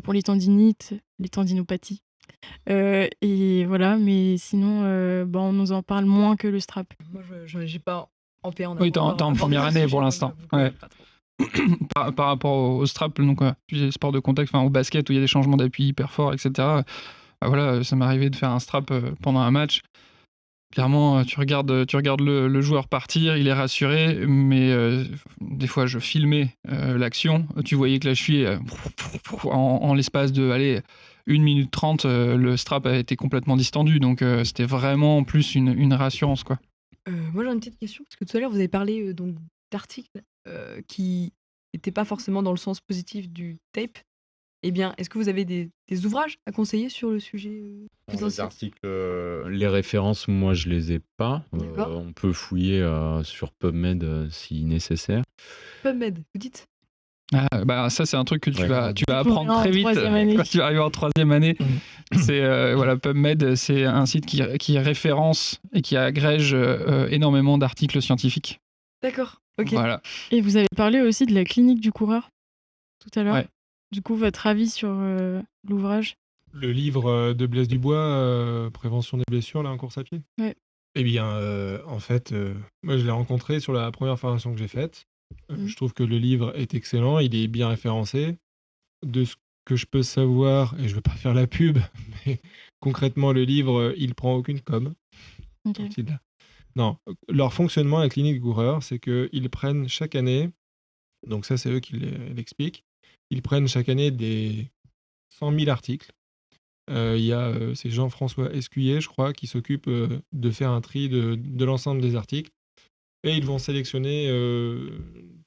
pour les tendinites, les tendinopathies. Et voilà, mais sinon, on nous en parle moins que le strap. Moi, je n'ai pas en paix en Oui, t'es en première année pour l'instant. Ouais. Par rapport au strap, donc les sports de contact, au basket où il y a des changements d'appui hyper forts, etc. Voilà, ça m'est arrivé de faire un strap pendant un match. Clairement, tu regardes le joueur partir, il est rassuré, mais des fois je filmais l'action, tu voyais que la cheville, en l'espace de 1 minute 30, le strap a été complètement distendu, donc c'était vraiment plus une rassurance, quoi. Moi j'ai une petite question, parce que tout à l'heure vous avez parlé donc d'articles qui n'étaient pas forcément dans le sens positif du tape, eh bien, est-ce que vous avez des ouvrages à conseiller sur le sujet plus Les ancien? articles, les références, moi je les ai pas. D'accord. On peut fouiller sur PubMed si nécessaire. PubMed, vous dites? Ah, bah ça c'est un truc que tu Ouais. vas Faut apprendre en très vite troisième année. quand tu vas arriver en troisième année. C'est voilà, PubMed, c'est un site qui référence et qui agrège énormément d'articles scientifiques. D'accord, ok. Voilà. Et vous avez parlé aussi de la clinique du coureur tout à l'heure. Ouais. Du coup, votre avis sur l'ouvrage? Le livre de Blaise Dubois, Prévention des blessures, là, en course à pied. Ouais. Eh bien, en fait, moi, je l'ai rencontré sur la première formation que j'ai faite. Je trouve que le livre est excellent, il est bien référencé. De ce que je peux savoir, et je veux pas faire la pub, mais concrètement, le livre, il prend aucune com. Ok. Quand il- Non, leur fonctionnement à la clinique du coureur, c'est qu'ils prennent chaque année, donc ça, c'est eux qui l'expliquent, ils prennent chaque année des 100 000 articles. Il y a c'est Jean-François Escuyer, je crois, qui s'occupe de faire un tri de l'ensemble des articles. Et ils vont sélectionner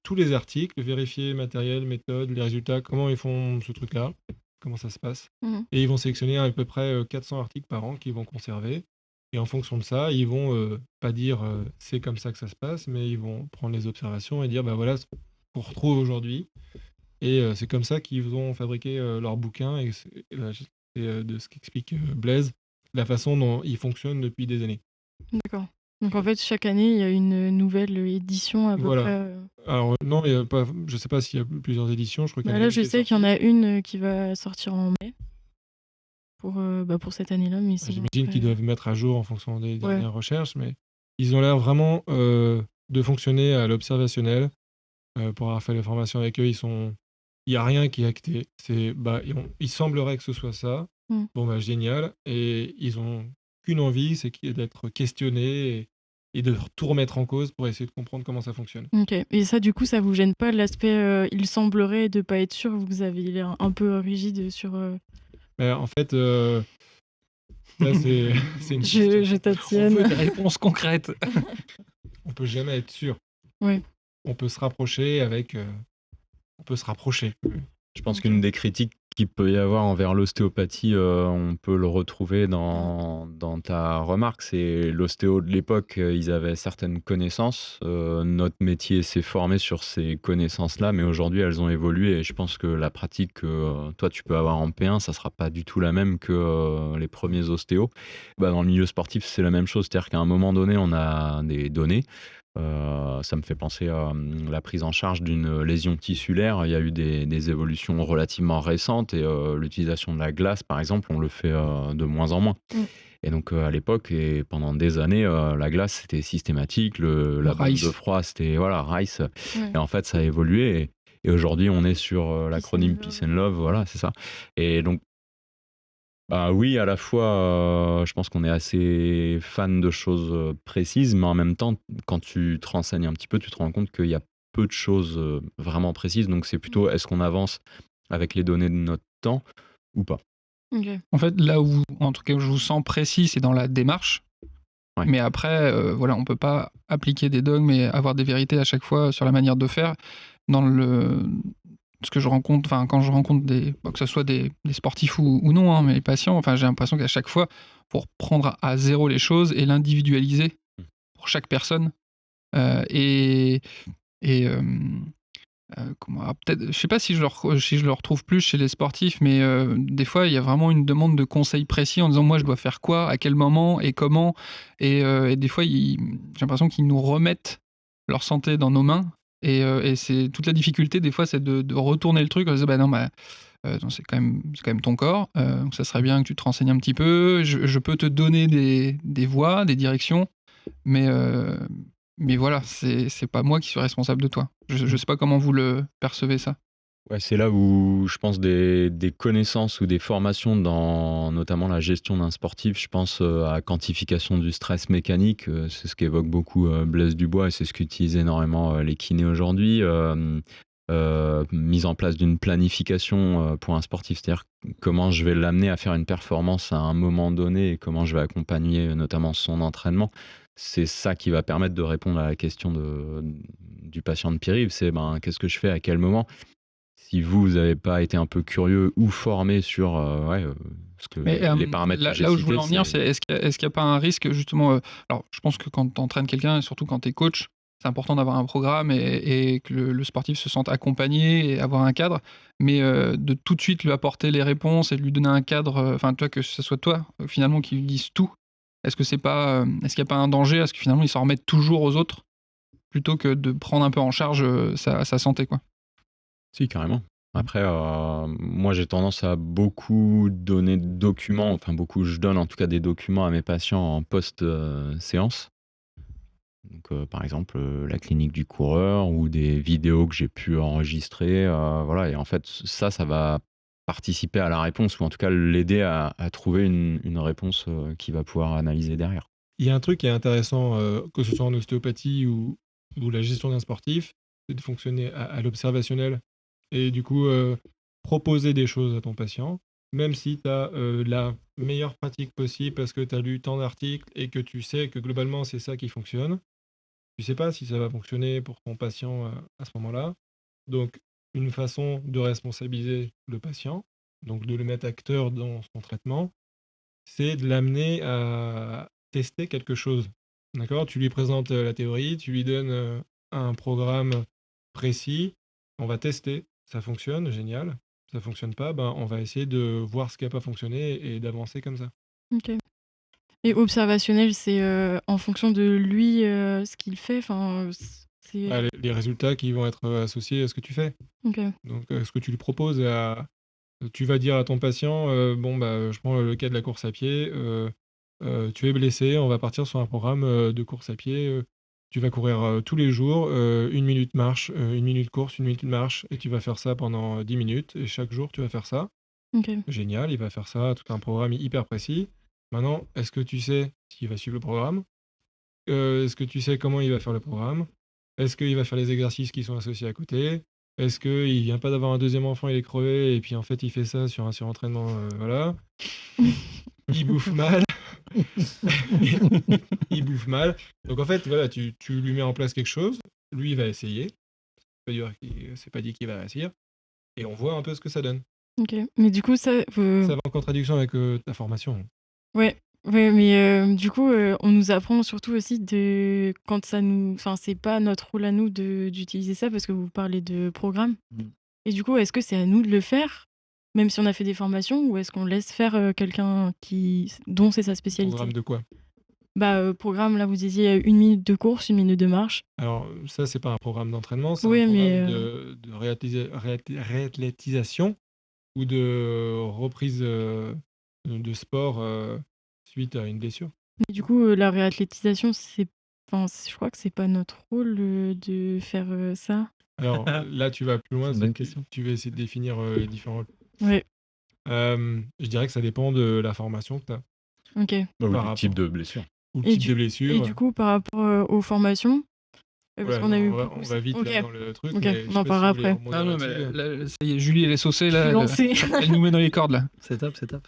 tous les articles, vérifier matériel, méthode, les résultats, comment ils font ce truc-là, comment ça se passe. Mhm. Et ils vont sélectionner à peu près 400 articles par an qu'ils vont conserver. Et en fonction de ça, ils vont pas dire c'est comme ça que ça se passe, mais ils vont prendre les observations et dire bah voilà ce qu'on retrouve aujourd'hui. Et c'est comme ça qu'ils vont fabriquer leur bouquin. Et c'est de ce qu'explique Blaise, la façon dont ils fonctionnent depuis des années. D'accord. Donc en fait, chaque année, il y a une nouvelle édition à peu Voilà. près. Alors non, il y a pas, je sais pas s'il y a plusieurs éditions. Je crois qu'il y en a Là, une je qui est sais qu'il y en sortie. a une qui va sortir en mai pour cette année-là, mais sinon J'imagine après, qu'ils doivent mettre à jour en fonction des dernières recherches, mais ils ont l'air vraiment de fonctionner à l'observationnel. Pour avoir fait les formations avec eux, il n'y a rien qui est acté. Il semblerait que ce soit ça. Mm. Bon bah génial. Et ils ont qu'une envie, c'est d'être questionnés et de tout remettre en cause pour essayer de comprendre comment ça fonctionne. Ok. Et ça, du coup, ça vous gêne pas l'aspect il semblerait de pas être sûr, vous avez l'air un peu rigide sur. Mais en fait, là c'est une question. Je On t'attienne. veut des réponses concrètes. On peut jamais être sûr. Ouais. On peut se rapprocher avec. On peut se rapprocher. Je pense qu'une des critiques qu'il peut y avoir envers l'ostéopathie, on peut le retrouver dans ta remarque, c'est l'ostéo de l'époque, ils avaient certaines connaissances. Notre métier s'est formé sur ces connaissances-là, mais aujourd'hui elles ont évolué et je pense que la pratique que toi tu peux avoir en P1, ça sera pas du tout la même que les premiers ostéos. Dans le milieu sportif, c'est la même chose, c'est-à-dire qu'à un moment donné, on a des données. Ça me fait penser à la prise en charge d'une lésion tissulaire. Il y a eu des évolutions relativement récentes et l'utilisation de la glace, par exemple, on le fait de moins en moins. Mm. Et donc à l'époque et pendant des années, la glace c'était systématique, la bombe Rice. de froid c'était voilà Rice. Ouais. Et en fait ça a évolué et aujourd'hui on est sur l'acronyme Peace Peace and Love, voilà c'est ça. Et donc oui, à la fois, je pense qu'on est assez fan de choses précises, mais en même temps, quand tu te renseignes un petit peu, tu te rends compte qu'il y a peu de choses vraiment précises. Donc c'est plutôt est-ce qu'on avance avec les données de notre temps ou pas? Ok. En fait, là où, en tout cas, où je vous sens précis, c'est dans la démarche. Ouais. Mais après, voilà, on peut pas appliquer des dogmes et avoir des vérités à chaque fois sur la manière de faire. Dans ce que je rencontre, enfin, quand je rencontre que ce soit des sportifs ou non, hein, mais les patients, enfin, j'ai l'impression qu'à chaque fois, pour prendre à zéro les choses et l'individualiser pour chaque personne, et peut-être, je sais pas si je le retrouve plus chez les sportifs, mais des fois, il y a vraiment une demande de conseils précis en disant moi, je dois faire quoi, à quel moment et comment. Et des fois, j'ai l'impression qu'ils nous remettent leur santé dans nos mains. Et c'est toute la difficulté, des fois, c'est de retourner le truc en disant non, c'est quand même ton corps. Donc ça serait bien que tu te renseignes un petit peu. Je peux te donner des voies, des directions, mais voilà, c'est pas moi qui suis responsable de toi. Je sais pas comment vous le percevez ça. Ouais, c'est là où je pense des connaissances ou des formations dans notamment la gestion d'un sportif. Je pense à la quantification du stress mécanique. C'est ce qu'évoque beaucoup Blaise Dubois et c'est ce qu'utilisent énormément les kinés aujourd'hui. Mise en place d'une planification pour un sportif, c'est-à-dire comment je vais l'amener à faire une performance à un moment donné et comment je vais accompagner notamment son entraînement. c'est ça qui va permettre de répondre à la question du patient de Pierre-Yves, c'est qu'est-ce que je fais à quel moment? Si vous n'avez pas été un peu curieux ou formé sur ce que Mais les paramètres que j'ai là où je voulais cités, en venir, c'est est-ce qu'il y a pas un risque justement alors je pense que quand tu entraînes quelqu'un et surtout quand tu es coach, c'est important d'avoir un programme et que le sportif se sente accompagné et avoir un cadre, mais de tout de suite lui apporter les réponses et de lui donner un cadre, enfin, tu vois, que ce soit toi, finalement, qui lui dise tout. Est-ce que c'est pas, est-ce qu'il y a pas un danger à ce que finalement il s'en remette toujours aux autres, plutôt que de prendre un peu en charge, sa santé, quoi? Si, carrément. Après, moi, j'ai tendance à beaucoup donner de documents, enfin beaucoup, je donne en tout cas des documents à mes patients en post-séance. Donc, par exemple, la clinique du coureur ou des vidéos que j'ai pu enregistrer, voilà. Et en fait, ça va participer à la réponse ou en tout cas l'aider à trouver une réponse qu'il va pouvoir analyser derrière. Il y a un truc qui est intéressant, que ce soit en ostéopathie ou la gestion d'un sportif, c'est de fonctionner à l'observationnel et du coup, proposer des choses à ton patient, même si tu as la meilleure pratique possible parce que tu as lu tant d'articles et que tu sais que globalement c'est ça qui fonctionne. Tu sais pas si ça va fonctionner pour ton patient à ce moment-là. Donc, une façon de responsabiliser le patient, donc de le mettre acteur dans son traitement, c'est de l'amener à tester quelque chose. D'accord? Tu lui présentes la théorie, tu lui donnes un programme précis, on va tester, ça fonctionne, génial. Ça fonctionne pas, ben, on va essayer de voir ce qui n'a pas fonctionné et d'avancer comme ça. Ok. Et observationnel, c'est en fonction de lui, ce qu'il fait. Enfin, c'est. Ah, les résultats qui vont être associés à ce que tu fais. Ok. Donc, ce que tu lui proposes tu vas dire à ton patient, bon, bah, je prends le cas de la course à pied, tu es blessé, on va partir sur un programme de course à pied. Tu vas courir tous les jours, 1 minute marche, 1 minute course, 1 minute marche, et tu vas faire ça pendant 10 minutes, et chaque jour, tu vas faire ça. Ok. Génial, il va faire ça, tout un programme hyper précis. Maintenant, est-ce que tu sais s'il va suivre le programme? Est-ce que tu sais comment il va faire le programme? Est-ce qu'il va faire les exercices qui sont associés à côté? Est-ce qu'il vient pas d'avoir un deuxième enfant, il est crevé, et puis en fait il fait ça sur un surentraînement, voilà. Il bouffe mal. Il bouffe mal. Donc en fait, voilà, tu lui mets en place quelque chose, lui il va essayer. C'est pas dit qu'il va réussir. Et on voit un peu ce que ça donne. Ok. Mais du coup, ça. Ça va en contradiction avec ta formation. Ouais. Ouais, mais du coup, on nous apprend surtout aussi de quand ça nous. Enfin, c'est pas notre rôle à nous d'utiliser ça parce que vous parlez de programme. Et du coup, est-ce que c'est à nous de le faire, même si on a fait des formations, ou est-ce qu'on laisse faire quelqu'un dont c'est sa spécialité? Programme de quoi? Bah, programme, là, vous disiez 1 minute de course, 1 minute de marche. Alors, ça, c'est pas un programme d'entraînement, c'est Oui, un mais programme de réathlétisation ou de reprise de sport suite à une blessure. mais du coup, la réathlétisation, enfin, je crois que c'est pas notre rôle de faire ça. Alors là, tu vas plus loin, C'est une c'est bonne que question. tu vas essayer de définir les différents. Ouais, Je dirais que ça dépend de la formation que tu as, ok. Ou Par du type rapport- de blessure. ou le Et type de Et blessure. du coup, par rapport aux formations, parce Voilà, qu'on a eu on beaucoup. va vite Ok, là, dans le truc, ok, mais je on sais en pas parlera si vous voulez après. rebondir Ah non, mais là-dessus. là, ça y est, Julie, elle est saucée, Je là, suis lancée. elle nous met dans les cordes, là. C'est top, c'est top.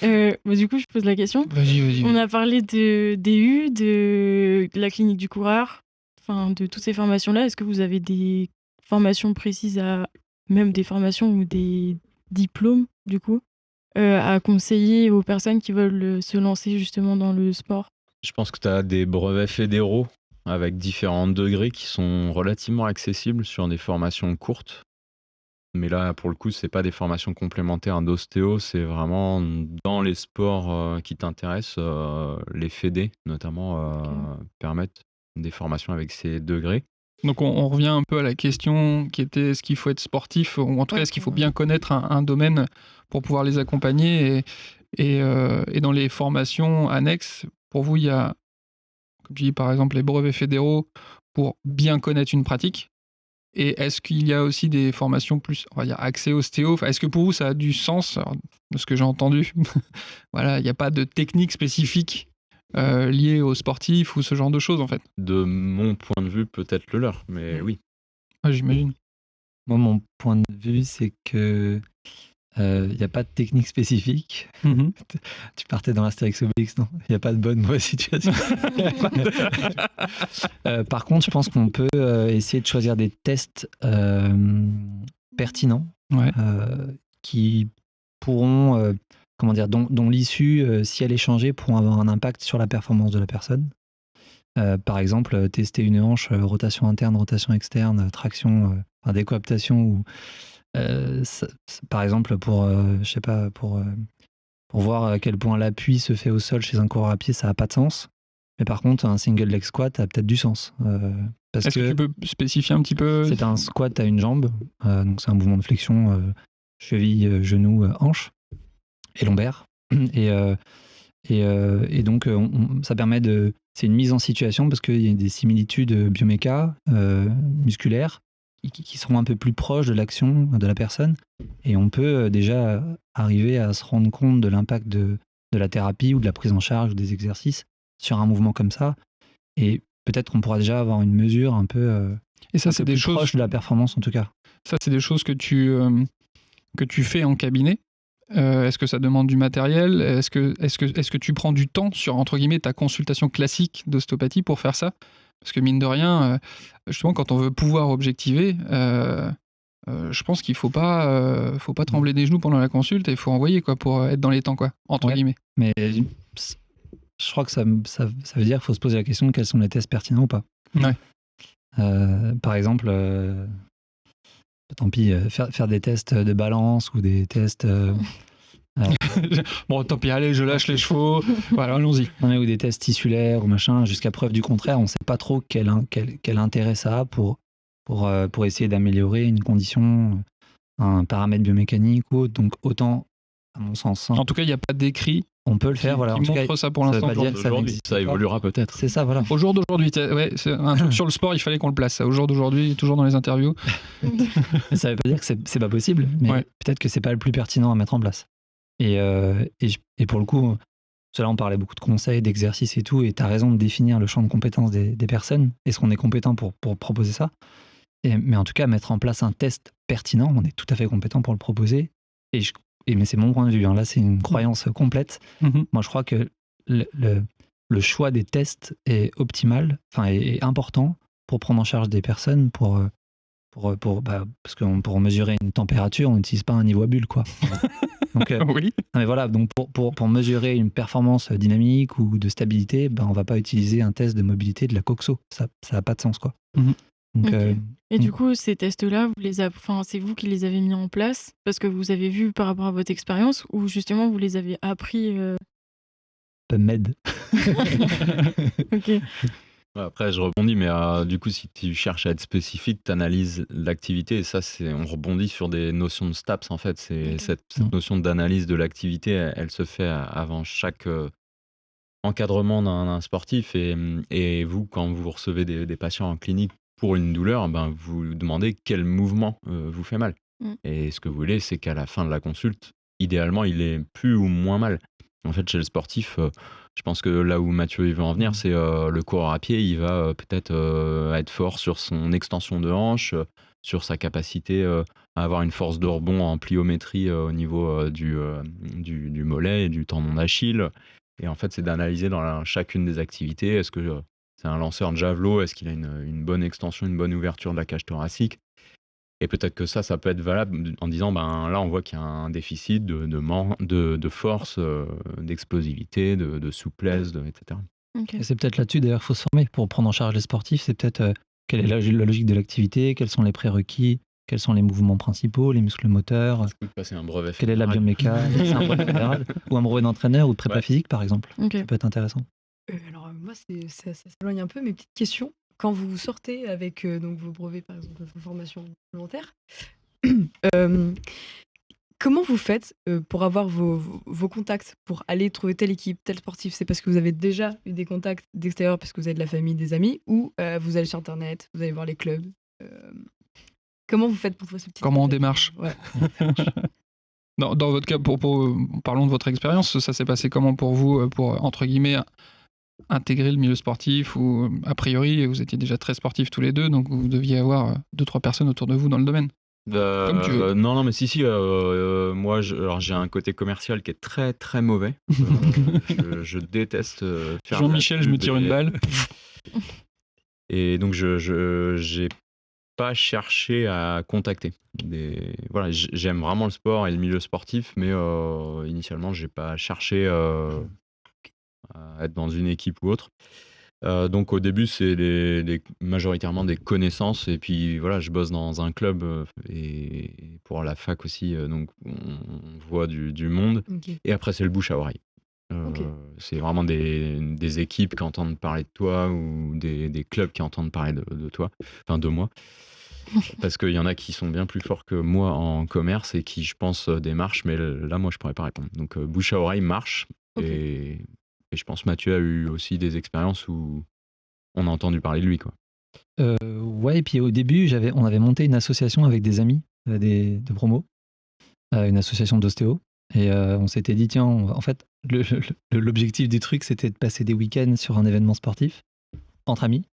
Bah, du coup, je pose la question. Vas-y. On a parlé de DU, de la clinique du coureur, enfin de toutes ces formations-là. Est-ce que vous avez des formations précises même des formations ou des diplômes, du coup, à conseiller aux personnes qui veulent se lancer justement dans le sport? Je pense que tu as des brevets fédéraux avec différents degrés qui sont relativement accessibles sur des formations courtes. Mais là, pour le coup, c'est pas des formations complémentaires d'ostéo, c'est vraiment dans les sports qui t'intéressent, les fédés notamment permettent des formations avec ces degrés. Donc on revient un peu à la question qui était est-ce qu'il faut être sportif, ou en tout cas est-ce qu'il faut bien connaître un domaine pour pouvoir les accompagner, et dans les formations annexes, pour vous, il y a, comme tu dis, par exemple, les brevets fédéraux pour bien connaître une pratique. Et est-ce qu'il y a aussi des formations plus, on va dire, accès ostéo? Enfin, est-ce que pour vous ça a du sens? Alors, de ce que j'ai entendu, voilà, il n'y a pas de technique spécifique liée aux sportifs ou ce genre de choses, en fait. De mon point de vue, peut-être le leur, mais oui. Ah, j'imagine. Moi, mon point de vue, c'est que Il n'y a pas de technique spécifique. Mhm. Tu partais dans l'Astérix Obélix, non? Il n'y a pas de bonne mauvaise situation. Par contre, je pense qu'on peut essayer de choisir des tests pertinents Ouais. qui pourront, comment dire, dont l'issue, si elle est changée, pourront avoir un impact sur la performance de la personne. Par exemple, tester une hanche, rotation interne, rotation externe, traction, décoaptation ou par exemple je sais pas, pour voir à quel point l'appui se fait au sol chez un coureur à pied, ça n'a pas de sens. Mais par contre, un single leg squat a peut-être du sens. Parce Est-ce que tu peux spécifier un petit peu? c'est un squat à une jambe, donc c'est un mouvement de flexion, cheville, genou, hanche et lombaire. Et donc, ça permet de... C'est une mise en situation parce qu'il y a des similitudes bioméca, musculaires, qui seront un peu plus proches de l'action de la personne. Et on peut déjà arriver à se rendre compte de l'impact de la thérapie ou de la prise en charge ou des exercices sur un mouvement comme ça. Et peut-être qu'on pourra déjà avoir une mesure un peu, Et ça, un c'est peu des plus choses. proche de la performance en tout cas. Ça, c'est des choses que tu fais en cabinet. Est-ce que ça demande du matériel? Est-ce que tu prends du temps sur, entre guillemets, ta consultation classique d'ostéopathie pour faire ça? Parce que mine de rien, justement, quand on veut pouvoir objectiver, je pense qu'il faut pas trembler des genoux pendant la consulte et il faut envoyer quoi, pour être dans les temps, quoi, entre Ouais. guillemets. Mais je crois que ça veut dire qu'il faut se poser la question de quels sont les tests pertinents ou pas. Ouais. Par exemple, tant pis, faire des tests de balance ou des tests... Bon, tant pis, allez, je lâche les chevaux. Voilà, allons-y. non, mais ou des tests tissulaires ou machin, jusqu'à preuve du contraire, on ne sait pas trop quel intérêt ça a pour essayer d'améliorer une condition, un paramètre biomécanique ou autre. Donc autant, à mon sens, En tout cas, il n'y a pas d'écrit on peut le qui, faire. Voilà. qui En tout cas, montre ça pour ça veut l'instant. pas dire que ça Aujourd'hui, n'existe ça pas. évoluera peut-être. C'est ça, voilà. Au jour d'aujourd'hui, ouais, c'est un truc sur le sport, il fallait qu'on le place. Ça. Au jour d'aujourd'hui, toujours dans les interviews. Mais ça veut pas dire que c'est pas possible, mais Ouais. peut-être que c'est pas le plus pertinent à mettre en place. Et pour le coup, là on parlait beaucoup de conseils, d'exercices et tout, et tu as raison de définir le champ de compétences des personnes. Est-ce qu'on est compétent pour proposer ça? Mais en tout cas, mettre en place un test pertinent, on est tout à fait compétent pour le proposer. Mais c'est mon point de vue, hein. Là c'est une croyance complète. Mhm. Moi je crois que le choix des tests est optimal, est important pour prendre en charge des personnes, parce que pour mesurer une température, on n'utilise pas un niveau à bulle, quoi. Donc, Oui. non, mais voilà, donc pour mesurer une performance dynamique ou de stabilité, on va pas utiliser un test de mobilité de la coxo. Ça n'a pas de sens, quoi. Mhm. Donc, Ok. Et du coup, ces tests-là, c'est vous qui les avez mis en place parce que vous avez vu par rapport à votre expérience ou justement vous les avez appris PubMed. Ok. Après, je rebondis, mais du coup, si tu cherches à être spécifique, tu analyses l'activité, et ça, on rebondit sur des notions de STAPS, en fait. C'est Ok. cette notion d'analyse de l'activité, elle se fait avant chaque encadrement d'un sportif, et vous, quand vous recevez des patients en clinique pour une douleur, vous demandez quel mouvement vous fait mal. Mm. Et ce que vous voulez, c'est qu'à la fin de la consulte, idéalement, il est plus ou moins mal. En fait, chez le sportif, je pense que là où Mathieu il veut en venir, c'est le coureur à pied, il va peut-être être fort sur son extension de hanche, sur sa capacité à avoir une force de rebond en pliométrie au niveau du mollet et du tendon d'Achille. Et en fait, c'est d'analyser dans chacune des activités. Est-ce que c'est un lanceur de javelot? Est-ce qu'il a une bonne extension, une bonne ouverture de la cage thoracique? Et peut-être que ça peut être valable en disant, là, on voit qu'il y a un déficit de force, d'explosivité, de souplesse, etc. Ok. Et c'est peut-être là-dessus, d'ailleurs, qu'il faut se former pour prendre en charge les sportifs. C'est peut-être quelle est la logique de l'activité, quels sont les prérequis, quels sont les mouvements principaux, les muscles moteurs, Je peux te passer un brevet quelle est la fédéral. bioméca, c'est un brevet fédéral, ou un brevet d'entraîneur ou de prépa Ouais. physique, par exemple. Ok. Ça peut être intéressant. Alors moi, ça s'éloigne un peu, mes petites questions. Quand vous sortez avec donc vos brevets, par exemple, vos formations complémentaires, comment vous faites pour avoir vos contacts, pour aller trouver telle équipe, tel sportif? C'est parce que vous avez déjà eu des contacts d'extérieur, parce que vous avez de la famille, des amis, ou vous allez sur Internet, vous allez voir les clubs? Comment vous faites pour trouver ce petit Comment on contact? démarche? Ouais. Dans votre cas, parlons de votre expérience. Ça s'est passé comment pour vous, pour, entre guillemets, intégrer le milieu sportif? Ou a priori, vous étiez déjà très sportifs tous les deux, donc vous deviez avoir 2-3 personnes autour de vous dans le domaine. Comme tu veux. Non, mais si. Moi, alors, j'ai un côté commercial qui est très, très mauvais. Je déteste faire de la Jean-Michel, je me pub tire une balle. Et donc, j'ai pas cherché à contacter. Voilà, j'aime vraiment le sport et le milieu sportif, mais initialement, j'ai pas cherché à être dans une équipe ou autre. Donc au début, c'est majoritairement des connaissances, et puis voilà, je bosse dans un club et pour la fac aussi, donc on voit du monde. Ok. Et après, c'est le bouche à oreille. Ok. C'est vraiment des équipes qui entendent parler de toi, ou des clubs qui entendent parler de toi, enfin de moi. Parce qu'il y en a qui sont bien plus forts que moi en commerce et qui, je pense, démarchent, mais là, moi, je pourrais pas répondre. Donc bouche à oreille marche. Ok. Et je pense Mathieu a eu aussi des expériences où on a entendu parler de lui, quoi. Ouais, et puis au début, on avait monté une association avec des amis de promo, une association d'ostéo. Et on s'était dit, tiens, en fait, l'objectif du truc, c'était de passer des week-ends sur un événement sportif, entre amis.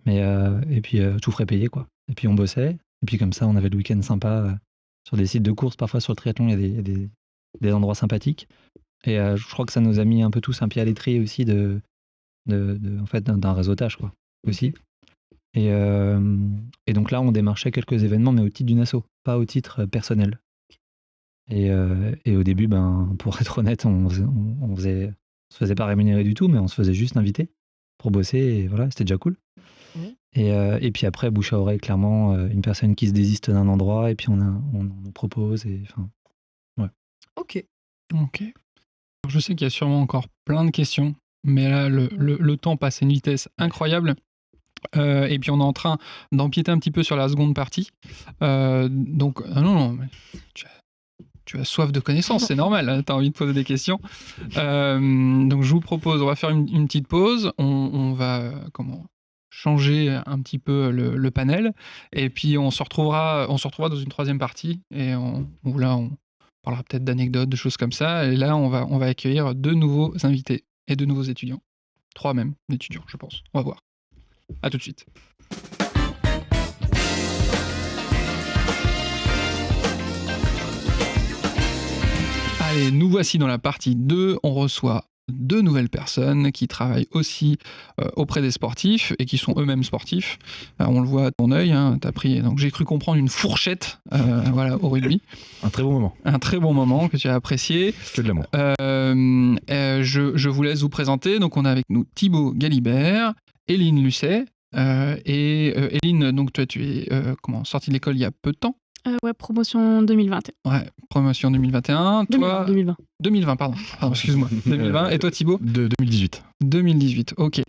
Et puis tout frais payé, quoi. Et puis on bossait. Et puis comme ça, on avait le week-end sympa sur des sites de course. Parfois, sur le triathlon, il y a des endroits sympathiques. Et je crois que ça nous a mis un peu tous un pied à l'étrier aussi en fait, d'un réseautage, quoi, aussi. Et donc là, on démarchait quelques événements, mais au titre d'une asso, pas au titre personnel. Et au début, pour être honnête, on se faisait pas rémunérer du tout, mais on se faisait juste inviter pour bosser, et voilà, c'était déjà cool. Et puis après, bouche à oreille, clairement, une personne qui se désiste d'un endroit, et puis on nous propose, et enfin, ouais. Ok. Je sais qu'il y a sûrement encore plein de questions, mais là, le temps passe à une vitesse incroyable. Et puis on est en train d'empiéter un petit peu sur la seconde partie. Donc, non, mais tu as soif de connaissances, c'est normal, hein, tu as envie de poser des questions. Donc je vous propose, on va faire une petite pause, on va changer un petit peu le panel, et puis on se retrouvera dans une troisième partie, et où là on parlera peut-être d'anecdotes, de choses comme ça, et là on va accueillir 2 nouveaux invités et 2 nouveaux étudiants. 3 même d'étudiants, je pense. On va voir. À tout de suite. Allez, nous voici dans la partie 2. On reçoit 2 nouvelles personnes qui travaillent aussi auprès des sportifs et qui sont eux-mêmes sportifs. On le voit à ton œil, hein, t'as pris, donc j'ai cru comprendre, une fourchette voilà, au rugby. Un très bon moment. Un très bon moment que tu as apprécié. Que de l'amour. Je vous laisse vous présenter. Donc on a avec nous Thibaut Galibert, Éline Lucet. Et Éline, donc toi tu es sortie de l'école il y a peu de temps. Ouais, promotion 2021. Ouais, promotion 2021. Toi, 2020, pardon, excuse-moi. 2020. Et toi, Thibaut? De 2018. 2018, ok.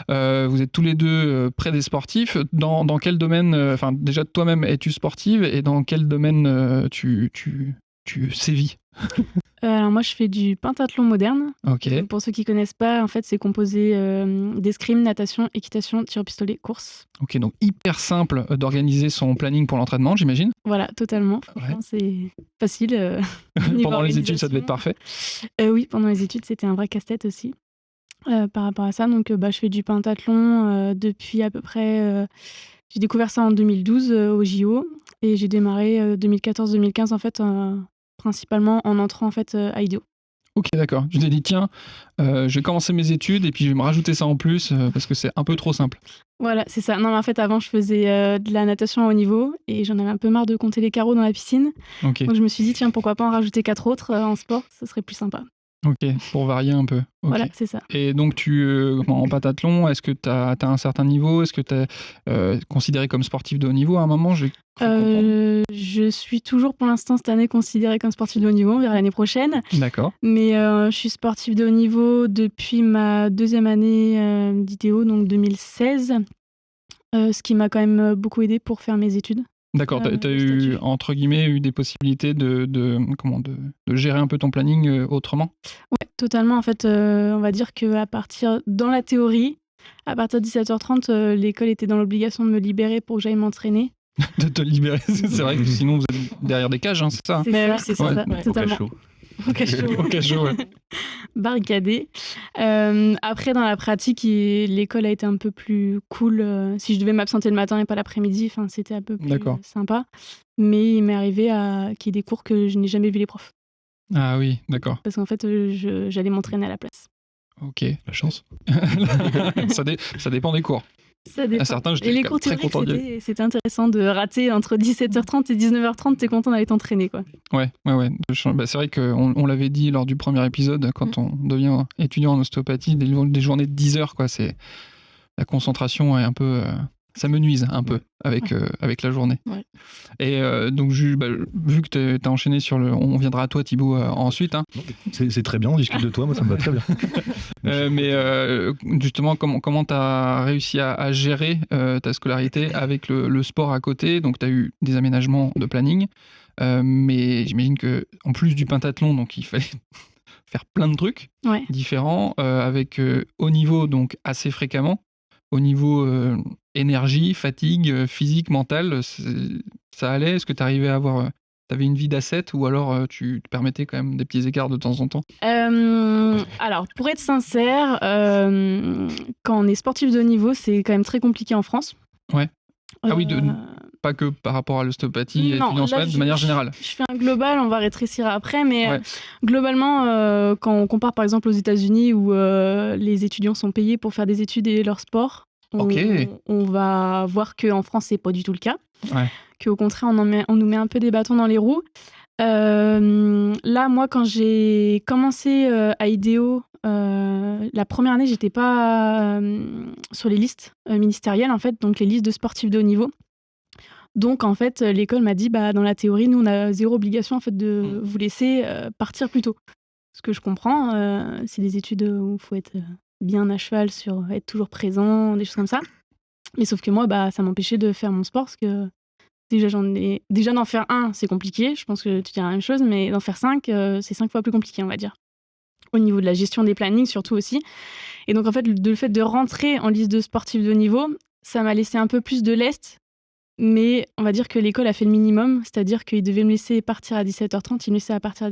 Vous êtes tous les deux près des sportifs. Dans quel domaine, déjà toi-même, es-tu sportive, et dans quel domaine tu sévis? Alors moi, je fais du pentathlon moderne. Ok. Pour ceux qui connaissent pas, en fait, c'est composé d'escrime, natation, équitation, tir au pistolet, course. Ok, donc hyper simple d'organiser son planning pour l'entraînement, j'imagine. Voilà, totalement. Ouais. C'est facile. Pendant les études, ça devait être parfait. Oui, pendant les études, c'était un vrai casse-tête aussi par rapport à ça. Donc, je fais du pentathlon depuis à peu près... j'ai découvert ça en 2012 au JO, et j'ai démarré 2014-2015 en fait, principalement en entrant en fait à IDEO. Ok, d'accord. Je t'ai dit, tiens, je vais commencer mes études et puis je vais me rajouter ça en plus parce que c'est un peu trop simple. Voilà, c'est ça. Non, mais en fait, avant, je faisais de la natation à haut niveau et j'en avais un peu marre de compter les carreaux dans la piscine. Ok. Donc, je me suis dit, tiens, pourquoi pas en rajouter 4 autres en sport, ce serait plus sympa. Ok, pour varier un peu. Okay. Voilà, c'est ça. Et donc, en pentathlon, est-ce que tu as un certain niveau? Est-ce que tu es considéré comme sportif de haut niveau à un moment? Je suis toujours pour l'instant cette année considérée comme sportif de haut niveau, on verra l'année prochaine. D'accord. Mais je suis sportif de haut niveau depuis ma 2e année d'IDEO, donc 2016, ce qui m'a quand même beaucoup aidé pour faire mes études. D'accord, tu as eu, entre guillemets, des possibilités de gérer un peu ton planning autrement? Ouais, totalement. En fait, on va dire qu'à partir, dans la théorie, à partir de 17h30, l'école était dans l'obligation de me libérer pour que j'aille m'entraîner. De te libérer, c'est vrai que sinon vous êtes derrière des cages, hein, c'est ça? C'est ça, ouais, totalement. Au cachot. Au cachot. Au cachot, ouais. barricadé. Après, dans la pratique, l'école a été un peu plus cool. Si je devais m'absenter le matin et pas l'après-midi, c'était un peu plus sympa. Mais il m'est arrivé qu'il y ait des cours que je n'ai jamais vu les profs. Ah oui, d'accord. Parce qu'en fait, j'allais m'entraîner à la place. Ok. La chance. Ça dépend des cours. Ça dépend. À certains, et les cours théoriques, c'était intéressant de rater entre 17h30 et 19h30. T'es content d'aller t'entraîner, quoi. Ouais. C'est vrai qu'on l'avait dit lors du premier épisode, quand on devient étudiant en ostéopathie, des journées de 10 heures, quoi. La concentration est un peu... ça me nuise un peu avec la journée. Ouais. Et donc, vu que tu as enchaîné sur le... On viendra à toi, Thibaut, ensuite. Hein. C'est très bien, on discute de toi, moi ça me va très bien. Mais justement, comment tu as réussi à gérer ta scolarité avec le sport à côté? Donc, tu as eu des aménagements de planning, mais j'imagine qu'en plus du pentathlon, donc il fallait faire plein de trucs différents, avec haut niveau, donc assez fréquemment. Au niveau énergie, fatigue, physique, mentale, ça allait? Est-ce que tu arrivais à avoir... T'avais une vie d'ascète ou alors tu te permettais quand même des petits écarts de temps en temps? Alors, pour être sincère, quand on est sportif de haut niveau, c'est quand même très compliqué en France. Ouais. Ah oui, pas que par rapport à l'ostéopathie et de manière générale. Je fais un global, on va rétrécir après, mais globalement, quand on compare par exemple aux États-Unis où les étudiants sont payés pour faire des études et leur sport, on va voir qu'en France, c'est pas du tout le cas. Ouais. Qu'au contraire, on nous met un peu des bâtons dans les roues. Là, moi, quand j'ai commencé à IDEO, la première année, j'étais pas sur les listes ministérielles, en fait, donc les listes de sportifs de haut niveau. Donc, en fait, l'école m'a dit, dans la théorie, nous, on a zéro obligation en fait, de vous laisser partir plus tôt. Ce que je comprends, c'est des études où il faut être bien à cheval sur être toujours présent, des choses comme ça. Mais sauf que moi, ça m'empêchait de faire mon sport parce que déjà d'en faire un, c'est compliqué. Je pense que tu diras la même chose, mais d'en faire 5, c'est 5 fois plus compliqué, on va dire. Au niveau de la gestion des plannings, surtout aussi. Et donc, en fait, le fait de rentrer en liste de sportifs de haut niveau, ça m'a laissé un peu plus de lest. Mais on va dire que l'école a fait le minimum, c'est-à-dire qu'ils devaient me laisser partir à 17h30, ils me laissaient partir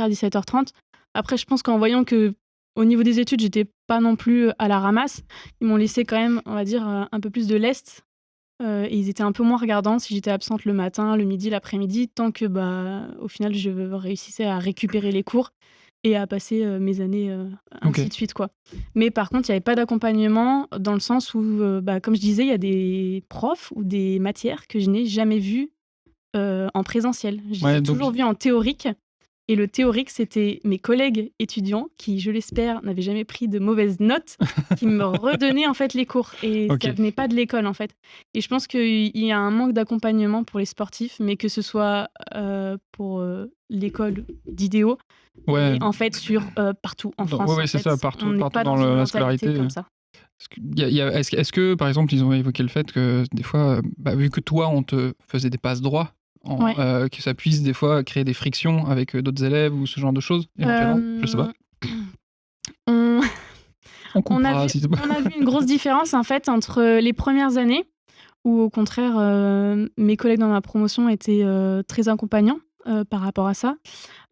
à 17h30. Après, je pense qu'en voyant que au niveau des études, j'étais pas non plus à la ramasse, ils m'ont laissé quand même, on va dire, un peu plus de lest. Et ils étaient un peu moins regardants si j'étais absente le matin, le midi, l'après-midi, tant que, au final, je réussissais à récupérer les cours et à passer mes années ainsi de suite, quoi. Mais par contre, il n'y avait pas d'accompagnement dans le sens où, comme je disais, il y a des profs ou des matières que je n'ai jamais vues en présentiel. J'ai toujours vu en théorique. Et le théorique, c'était mes collègues étudiants qui, je l'espère, n'avaient jamais pris de mauvaises notes, qui me redonnaient en fait les cours. Et ça venait pas de l'école en fait. Et je pense qu'il y a un manque d'accompagnement pour les sportifs, mais que ce soit pour l'école d'IDEO, et en fait sur partout en France. Oui, c'est ça, partout dans la scolarité. Comme ça. Est-ce que, par exemple, ils ont évoqué le fait que des fois, vu que toi, on te faisait des passes droits, que ça puisse des fois créer des frictions avec d'autres élèves ou ce genre de choses, éventuellement, je sais pas. On a vu une grosse différence en fait entre les premières années où au contraire mes collègues dans ma promotion étaient très accompagnants par rapport à ça.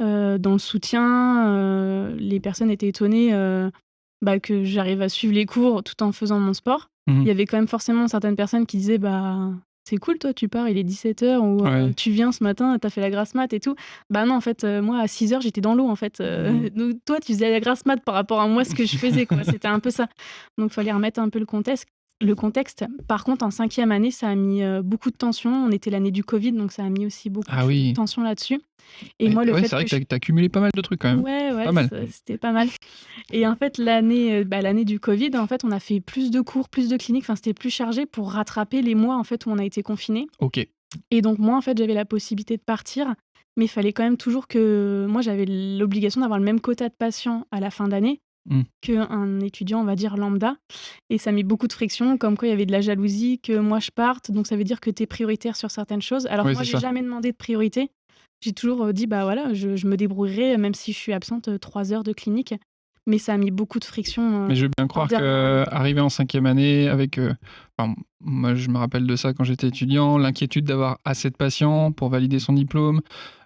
Dans le soutien, les personnes étaient étonnées que j'arrive à suivre les cours tout en faisant mon sport. Il y avait quand même forcément certaines personnes qui disaient c'est cool, toi, tu pars, il est 17h, ou tu viens ce matin, t'as fait la grasse mat et tout. Non, en fait, moi, à 6h, j'étais dans l'eau, en fait. Donc, toi, tu faisais la grasse mat par rapport à moi, ce que je faisais, quoi. C'était un peu ça. Donc, il fallait remettre un peu le contexte. Par contre, en 5e année, ça a mis beaucoup de tension. On était l'année du Covid, donc ça a mis aussi beaucoup de tension là-dessus. Et moi, le fait c'est vrai que t'as accumulé pas mal de trucs, quand même. Ouais, pas mal. C'était pas mal. Et en fait, l'année du Covid, en fait, on a fait plus de cours, plus de cliniques. Enfin, c'était plus chargé pour rattraper les mois, en fait, où on a été confinés. Ok. Et donc, moi, en fait, j'avais la possibilité de partir, mais il fallait quand même toujours que... Moi, j'avais l'obligation d'avoir le même quota de patients à la fin d'année qu'un étudiant, on va dire, lambda. Et ça a mis beaucoup de friction, comme quoi il y avait de la jalousie, que moi, je parte. Donc, ça veut dire que tu es prioritaire sur certaines choses. Alors, moi, j'ai jamais demandé de priorité. J'ai toujours dit, je me débrouillerai, même si je suis absente 3 heures de clinique. mais ça a mis beaucoup de friction. Mais je veux bien croire qu'arriver en 5e année avec... moi, je me rappelle de ça quand j'étais étudiant, l'inquiétude d'avoir assez de patients pour valider son diplôme.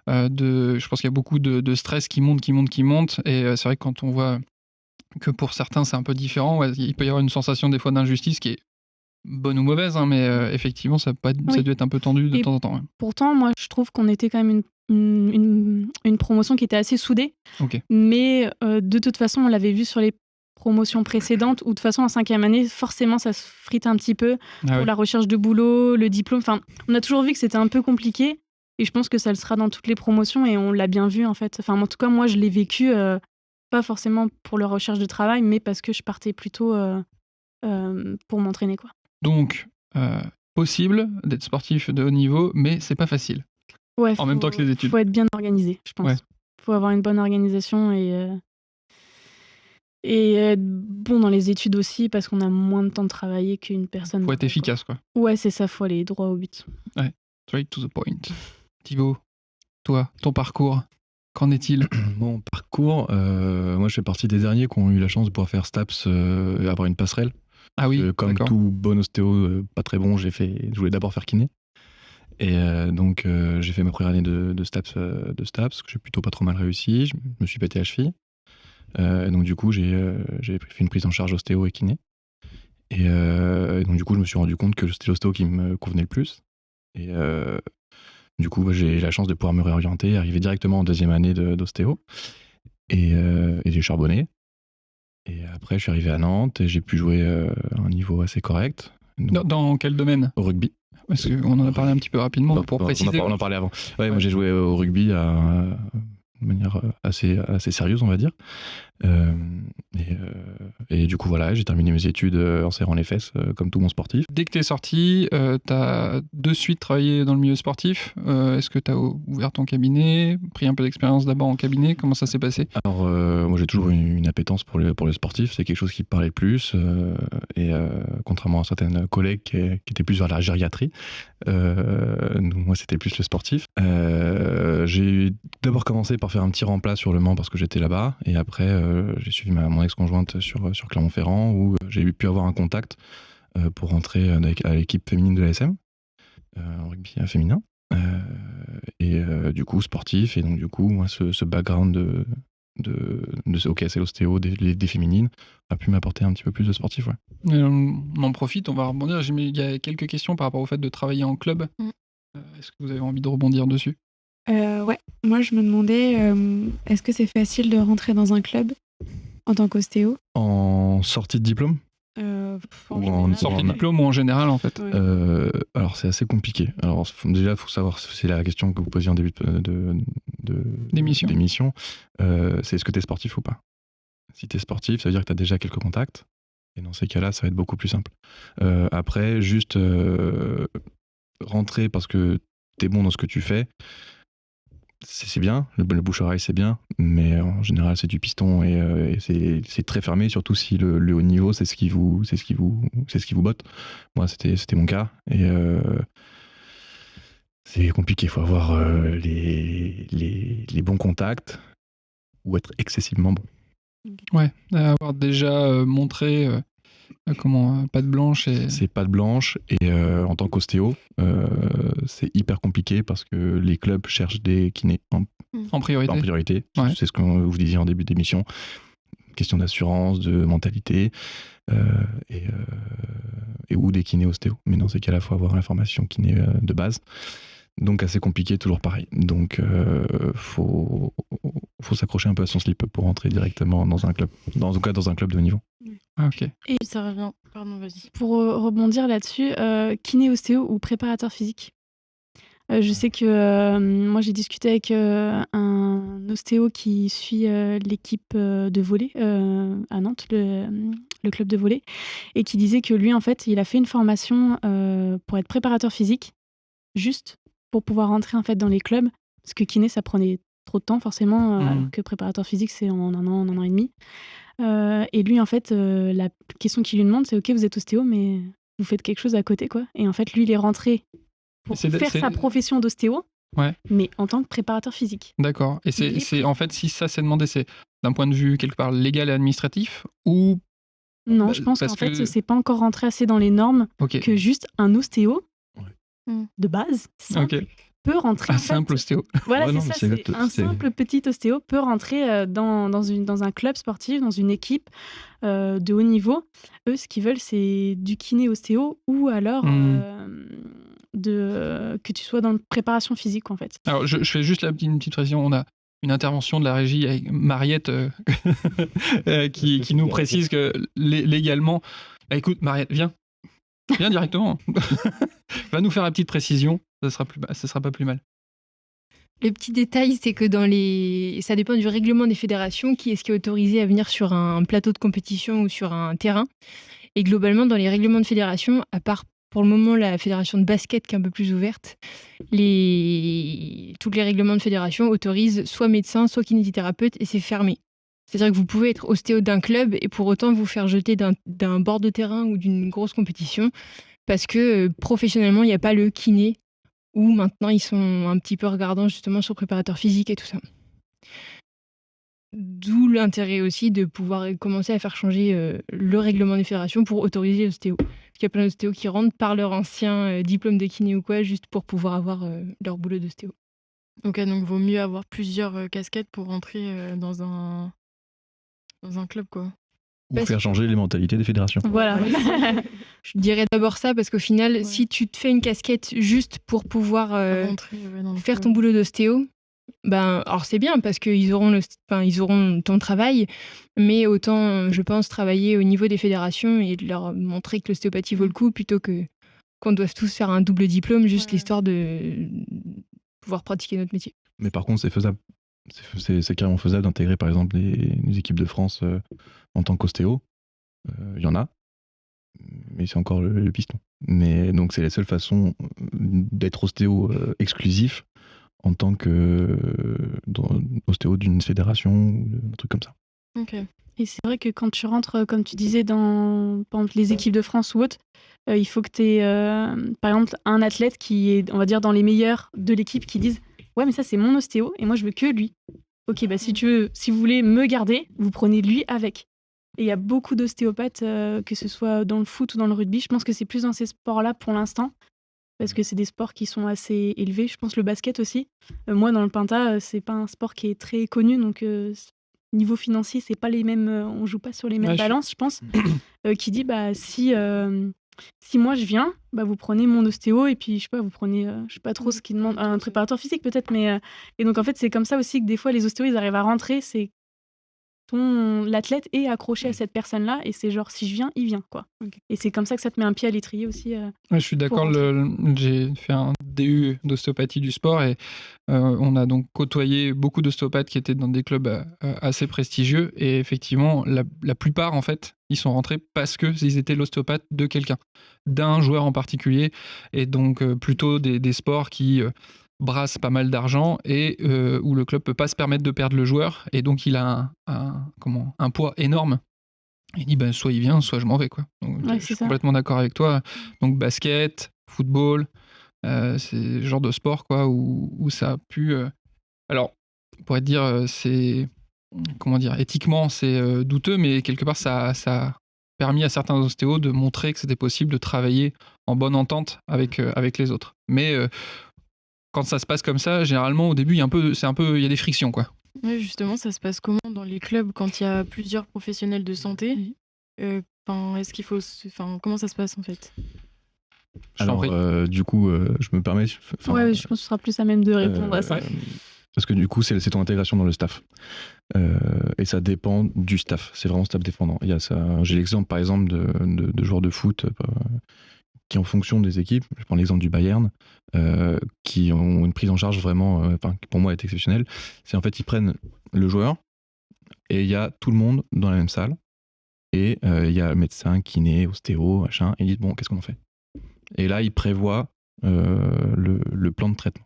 Je pense qu'il y a beaucoup de stress qui monte. Et c'est vrai que quand on voit que pour certains, c'est un peu différent, il peut y avoir une sensation des fois d'injustice qui est bonne ou mauvaise, hein, mais effectivement, ça doit être un peu tendu de temps en temps. Ouais. Pourtant, moi, je trouve qu'on était quand même une promotion qui était assez soudée. Okay. Mais de toute façon, on l'avait vu sur les promotions précédentes, où de toute façon, en 5e année, forcément, ça se frite un petit peu pour la recherche de boulot, le diplôme. Enfin, on a toujours vu que c'était un peu compliqué. Et je pense que ça le sera dans toutes les promotions. Et on l'a bien vu, en fait. Enfin, en tout cas, moi, je l'ai vécu, pas forcément pour la recherche de travail, mais parce que je partais plutôt pour m'entraîner, quoi. Donc, possible d'être sportif de haut niveau, mais c'est pas facile. Ouais, en même temps que les études. Il faut être bien organisé, je pense. Il faut avoir une bonne organisation et être bon dans les études aussi, parce qu'on a moins de temps de travailler qu'une personne. Il faut être efficace, quoi. Ouais, c'est ça, il faut aller droit au but. Ouais, straight to the point. Thibaut, toi, ton parcours, qu'en est-il? Mon parcours, moi je fais partie des derniers qui ont eu la chance de pouvoir faire STAPS et avoir une passerelle. Ah oui, comme tout bon ostéo, pas très bon, je voulais d'abord faire kiné. Et donc j'ai fait ma première année de STAPS, que j'ai plutôt pas trop mal réussi. Je me suis pété la cheville. Donc du coup j'ai fait une prise en charge ostéo et kiné. Et donc du coup je me suis rendu compte que c'était l'ostéo qui me convenait le plus. Et du coup j'ai eu la chance de pouvoir me réorienter, arriver directement en 2e année d'ostéo. Et j'ai charbonné. Et après, je suis arrivé à Nantes et j'ai pu jouer à un niveau assez correct. Donc, dans quel domaine? Au rugby. Parce qu'on en a parlé un petit peu rapidement pour préciser. On en parlait avant. Ouais. Moi, j'ai joué au rugby de manière assez sérieuse, on va dire. Et du coup, voilà, j'ai terminé mes études en serrant les fesses, comme tout bon sportif. Dès que tu es sorti, tu as de suite travaillé dans le milieu sportif. Est-ce que tu as ouvert ton cabinet, pris un peu d'expérience d'abord en cabinet? Comment ça s'est passé? Alors, moi, j'ai toujours une appétence pour le sportif. C'est quelque chose qui me parlait le plus. Et contrairement à certaines collègues qui étaient plus vers la gériatrie, moi, c'était plus le sportif. J'ai d'abord commencé par faire un petit remplat sur Le Mans parce que j'étais là-bas. Et après, j'ai suivi mon ex-conjointe sur Clermont-Ferrand où j'ai pu avoir un contact pour rentrer à l'équipe féminine de l'ASM, en rugby féminin. Et du coup, sportif. Et donc, du coup, moi, ce background de OKS et l'ostéo des féminines a pu m'apporter un petit peu plus de sportif. Ouais. Et on en profite, on va rebondir. Il y a quelques questions par rapport au fait de travailler en club. Est-ce que vous avez envie de rebondir dessus? Ouais, moi je me demandais, est-ce que c'est facile de rentrer dans un club en tant qu'ostéo? En sortie de diplôme? En sortie de diplôme ou en général en fait? Alors c'est assez compliqué. Alors déjà il faut savoir, c'est la question que vous posiez en début d'émission. C'est est-ce que tu es sportif ou pas? Si tu es sportif, ça veut dire que tu as déjà quelques contacts. Et dans ces cas-là, ça va être beaucoup plus simple. Après, juste rentrer parce que tu es bon dans ce que tu fais, c'est bien, le bouche-oreille c'est bien, mais en général c'est du piston et c'est très fermé, surtout si le haut niveau c'est ce qui vous botte. Moi c'était mon cas et c'est compliqué, il faut avoir les bons contacts ou être excessivement bon. Ouais, avoir déjà montré patte blanche. C'est patte blanche et en tant qu'ostéo, c'est hyper compliqué parce que les clubs cherchent des kinés en priorité. Ouais. C'est ce que vous disiez en début d'émission. Question d'assurance, de mentalité et ou des kinés ostéo. Mais dans ces cas-là, il faut avoir l'information kiné de base. Donc assez compliqué, toujours pareil. Donc faut s'accrocher un peu à son slip pour rentrer directement dans un club. Dans un club de haut niveau. Ah, ok. Et ça revient. Pardon, vas-y. Pour rebondir là-dessus, kiné ostéo ou préparateur physique. Je sais que moi j'ai discuté avec un ostéo qui suit l'équipe de volley à Nantes, le club de volley, et qui disait que lui en fait il a fait une formation pour être préparateur physique, juste pour pouvoir rentrer en fait dans les clubs, parce que kiné ça prenait trop de temps forcément, alors que préparateur physique c'est en un an et demi. Et lui en fait la question qu'il lui demande c'est ok vous êtes ostéo mais vous faites quelque chose à côté quoi, et en fait lui il est rentré pour faire sa profession d'ostéo. mais en tant que préparateur physique. D'accord. Et c'est en fait, si ça c'est demandé, c'est d'un point de vue quelque part légal et administratif ou... Non, je pense qu'en fait, c'est pas encore rentré assez dans les normes que juste un ostéo de base simple peut rentrer. Un simple ostéo. Voilà, un simple petit ostéo peut rentrer dans un club sportif, dans une équipe de haut niveau. Eux, ce qu'ils veulent, c'est du kiné ostéo ou alors que tu sois dans la préparation physique, en fait. Alors, je fais juste une petite précision. On a une intervention de la régie avec Mariette qui nous précise que légalement... écoute, Mariette, viens directement. Va nous faire la petite précision, ça sera pas plus mal. Le petit détail, c'est que ça dépend du règlement des fédérations, qui est-ce qui est autorisé à venir sur un plateau de compétition ou sur un terrain. Et globalement, dans les règlements de fédération, à part pour le moment la fédération de basket qui est un peu plus ouverte, tous les règlements de fédération autorisent soit médecin, soit kinésithérapeute, et c'est fermé. C'est-à-dire que vous pouvez être ostéo d'un club et pour autant vous faire jeter d'un bord de terrain ou d'une grosse compétition parce que professionnellement, il n'y a pas le kiné où maintenant ils sont un petit peu regardants justement sur préparateur physique et tout ça. D'où l'intérêt aussi de pouvoir commencer à faire changer le règlement des fédérations pour autoriser l'ostéo. Parce qu'il y a plein d'ostéos qui rentrent par leur ancien diplôme de kiné ou quoi, juste pour pouvoir avoir leur boulot d'ostéo. Ok, donc vaut mieux avoir plusieurs casquettes pour rentrer dans un club, quoi. Ou faire changer les mentalités des fédérations. Voilà. Je dirais d'abord ça, parce qu'au final, si tu te fais une casquette juste pour pouvoir faire ton boulot d'ostéo, alors c'est bien, parce qu'ils auront, ils auront ton travail, mais autant, je pense, travailler au niveau des fédérations et leur montrer que l'ostéopathie vaut le coup, plutôt qu'on doive tous faire un double diplôme, juste l'histoire de pouvoir pratiquer notre métier. Mais par contre, c'est faisable. C'est carrément faisable d'intégrer par exemple les équipes de France en tant qu'ostéo. Il y en a, mais c'est encore le piston. Mais donc c'est la seule façon d'être ostéo exclusif en tant que ostéo d'une fédération ou un truc comme ça. Ok. Et c'est vrai que quand tu rentres, comme tu disais, dans par exemple, les équipes de France ou autres, il faut que tu aies par exemple un athlète qui est, on va dire, dans les meilleurs de l'équipe qui disent ouais, mais ça, c'est mon ostéo et moi, je veux que lui. Ok, si vous voulez me garder, vous prenez lui avec. Et il y a beaucoup d'ostéopathes, que ce soit dans le foot ou dans le rugby. Je pense que c'est plus dans ces sports-là pour l'instant, parce que c'est des sports qui sont assez élevés. Je pense le basket aussi. Moi, dans le Pinta, c'est pas un sport qui est très connu, donc niveau financier, c'est pas les mêmes. On joue pas sur les mêmes balances, je pense. Qui dit si moi je viens, vous prenez mon ostéo et puis je sais pas, vous prenez, je sais pas trop ce qu'ils demandent, un préparateur physique peut-être, mais et donc en fait c'est comme ça aussi que des fois les ostéos ils arrivent à rentrer, c'est l'athlète est accroché à cette personne-là et c'est genre si je viens, il vient quoi. Okay. Et c'est comme ça que ça te met un pied à l'étrier aussi. Je suis d'accord, j'ai fait un DU d'ostéopathie du sport et on a donc côtoyé beaucoup d'ostéopathes qui étaient dans des clubs assez prestigieux et effectivement la plupart en fait ils sont rentrés parce qu'ils étaient l'ostéopathe de quelqu'un, d'un joueur en particulier et donc plutôt des sports qui brasse pas mal d'argent et où le club peut pas se permettre de perdre le joueur et donc il a un poids énorme. Il dit soit il vient, soit je m'en vais quoi. Donc, je suis complètement d'accord avec toi. Donc basket, football, c'est le genre de sport quoi où ça a pu. Alors on pourrait dire c'est éthiquement c'est douteux, mais quelque part ça a permis à certains ostéos de montrer que c'était possible de travailler en bonne entente avec les autres. Mais quand ça se passe comme ça, généralement au début il y a des frictions quoi. Oui, justement, ça se passe comment dans les clubs quand il y a plusieurs professionnels de santé est-ce qu'il faut, comment ça se passe en fait? Alors du coup, je me permets. Je pense que ce sera plus à même de répondre à ça. Parce que du coup, c'est ton intégration dans le staff. Et ça dépend du staff. C'est vraiment staff défendant. J'ai l'exemple par exemple de joueurs de foot qui en fonction des équipes, je prends l'exemple du Bayern, qui ont une prise en charge vraiment, qui pour moi est exceptionnelle. C'est en fait, ils prennent le joueur et il y a tout le monde dans la même salle et il y a médecin, kiné, ostéo, machin, et ils disent bon, qu'est-ce qu'on en fait? Et là, ils prévoient le plan de traitement.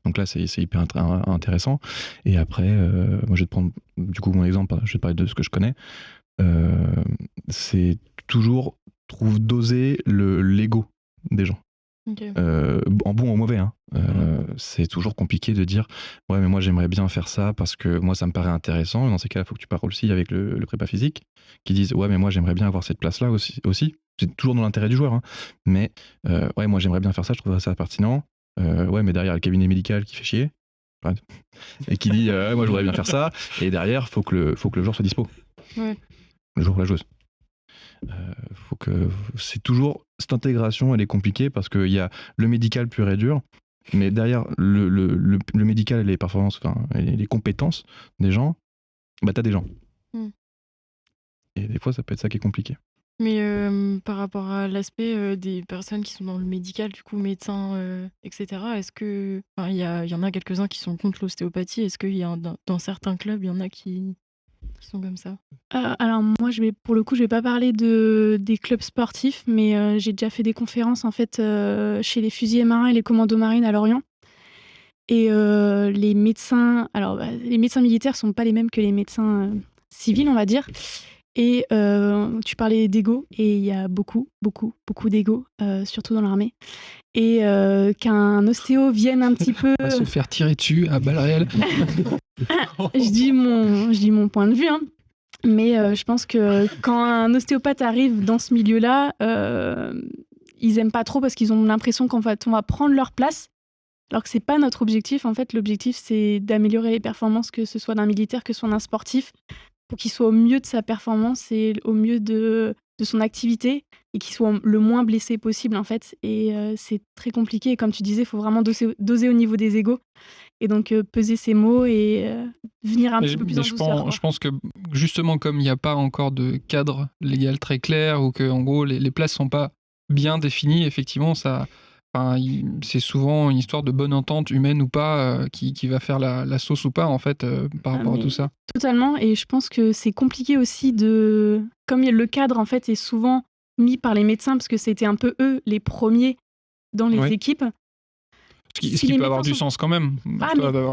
Donc là, c'est hyper intéressant. Et après, moi, je vais te prendre du coup mon exemple, je vais te parler de ce que je connais. C'est toujours doser l'ego des gens. En bon ou en mauvais. Hein. C'est toujours compliqué de dire ouais, mais moi j'aimerais bien faire ça parce que moi ça me paraît intéressant. Et dans ces cas-là, il faut que tu parles aussi avec le prépa physique qui disent ouais, mais moi j'aimerais bien avoir cette place-là aussi. C'est toujours dans l'intérêt du joueur. Hein. Mais ouais, moi j'aimerais bien faire ça, je trouverais ça pertinent. Ouais, mais derrière le cabinet médical qui fait chier. Ouais. Et qui dit moi je voudrais bien faire ça. Et derrière, faut que le joueur soit dispo. Ouais. Le joueur ou la joueuse. Faut que c'est toujours cette intégration, elle est compliquée parce qu'il y a le médical pur et dur, mais derrière le médical et les performances, enfin et les compétences des gens, bah t'as des gens. Et des fois ça peut être ça qui est compliqué. Mais par rapport à l'aspect des personnes qui sont dans le médical, du coup médecins, etc., est-ce que il y en a quelques-uns qui sont contre l'ostéopathie? Est-ce qu'il y a dans certains clubs, il y en a qui sont comme ça? Alors moi, pour le coup, je vais pas parler des clubs sportifs, mais j'ai déjà fait des conférences en fait chez les fusiliers marins et les commandos marines à Lorient. Et les médecins, alors les médecins militaires sont pas les mêmes que les médecins civils, on va dire. Et tu parlais d'ego, et il y a beaucoup d'ego, surtout dans l'armée. Et qu'un ostéo vienne un petit peu... On va se faire tirer dessus à balles réelles. je dis mon point de vue, hein. Mais je pense que quand un ostéopathe arrive dans ce milieu-là, ils aiment pas trop parce qu'ils ont l'impression qu'en fait, on va prendre leur place, alors que c'est pas notre objectif. En fait, l'objectif, c'est d'améliorer les performances, que ce soit d'un militaire, que ce soit d'un sportif, pour qu'il soit au mieux de sa performance et au mieux de son activité et qu'il soit le moins blessé possible, en fait. Et c'est très compliqué. Et comme tu disais, il faut vraiment doser au niveau des égos. Et donc, peser ses mots et venir un petit peu plus en douceur. Je pense que, justement, comme il n'y a pas encore de cadre légal très clair, ou que, en gros, les places sont pas bien définies, effectivement, c'est souvent une histoire de bonne entente, humaine ou pas, qui va faire la sauce ou pas, en fait, par rapport à tout ça. Totalement. Et je pense que c'est compliqué aussi comme le cadre, en fait, est souvent mis par les médecins, parce que c'était un peu eux les premiers dans les équipes. Ce qui peut avoir du sens quand même.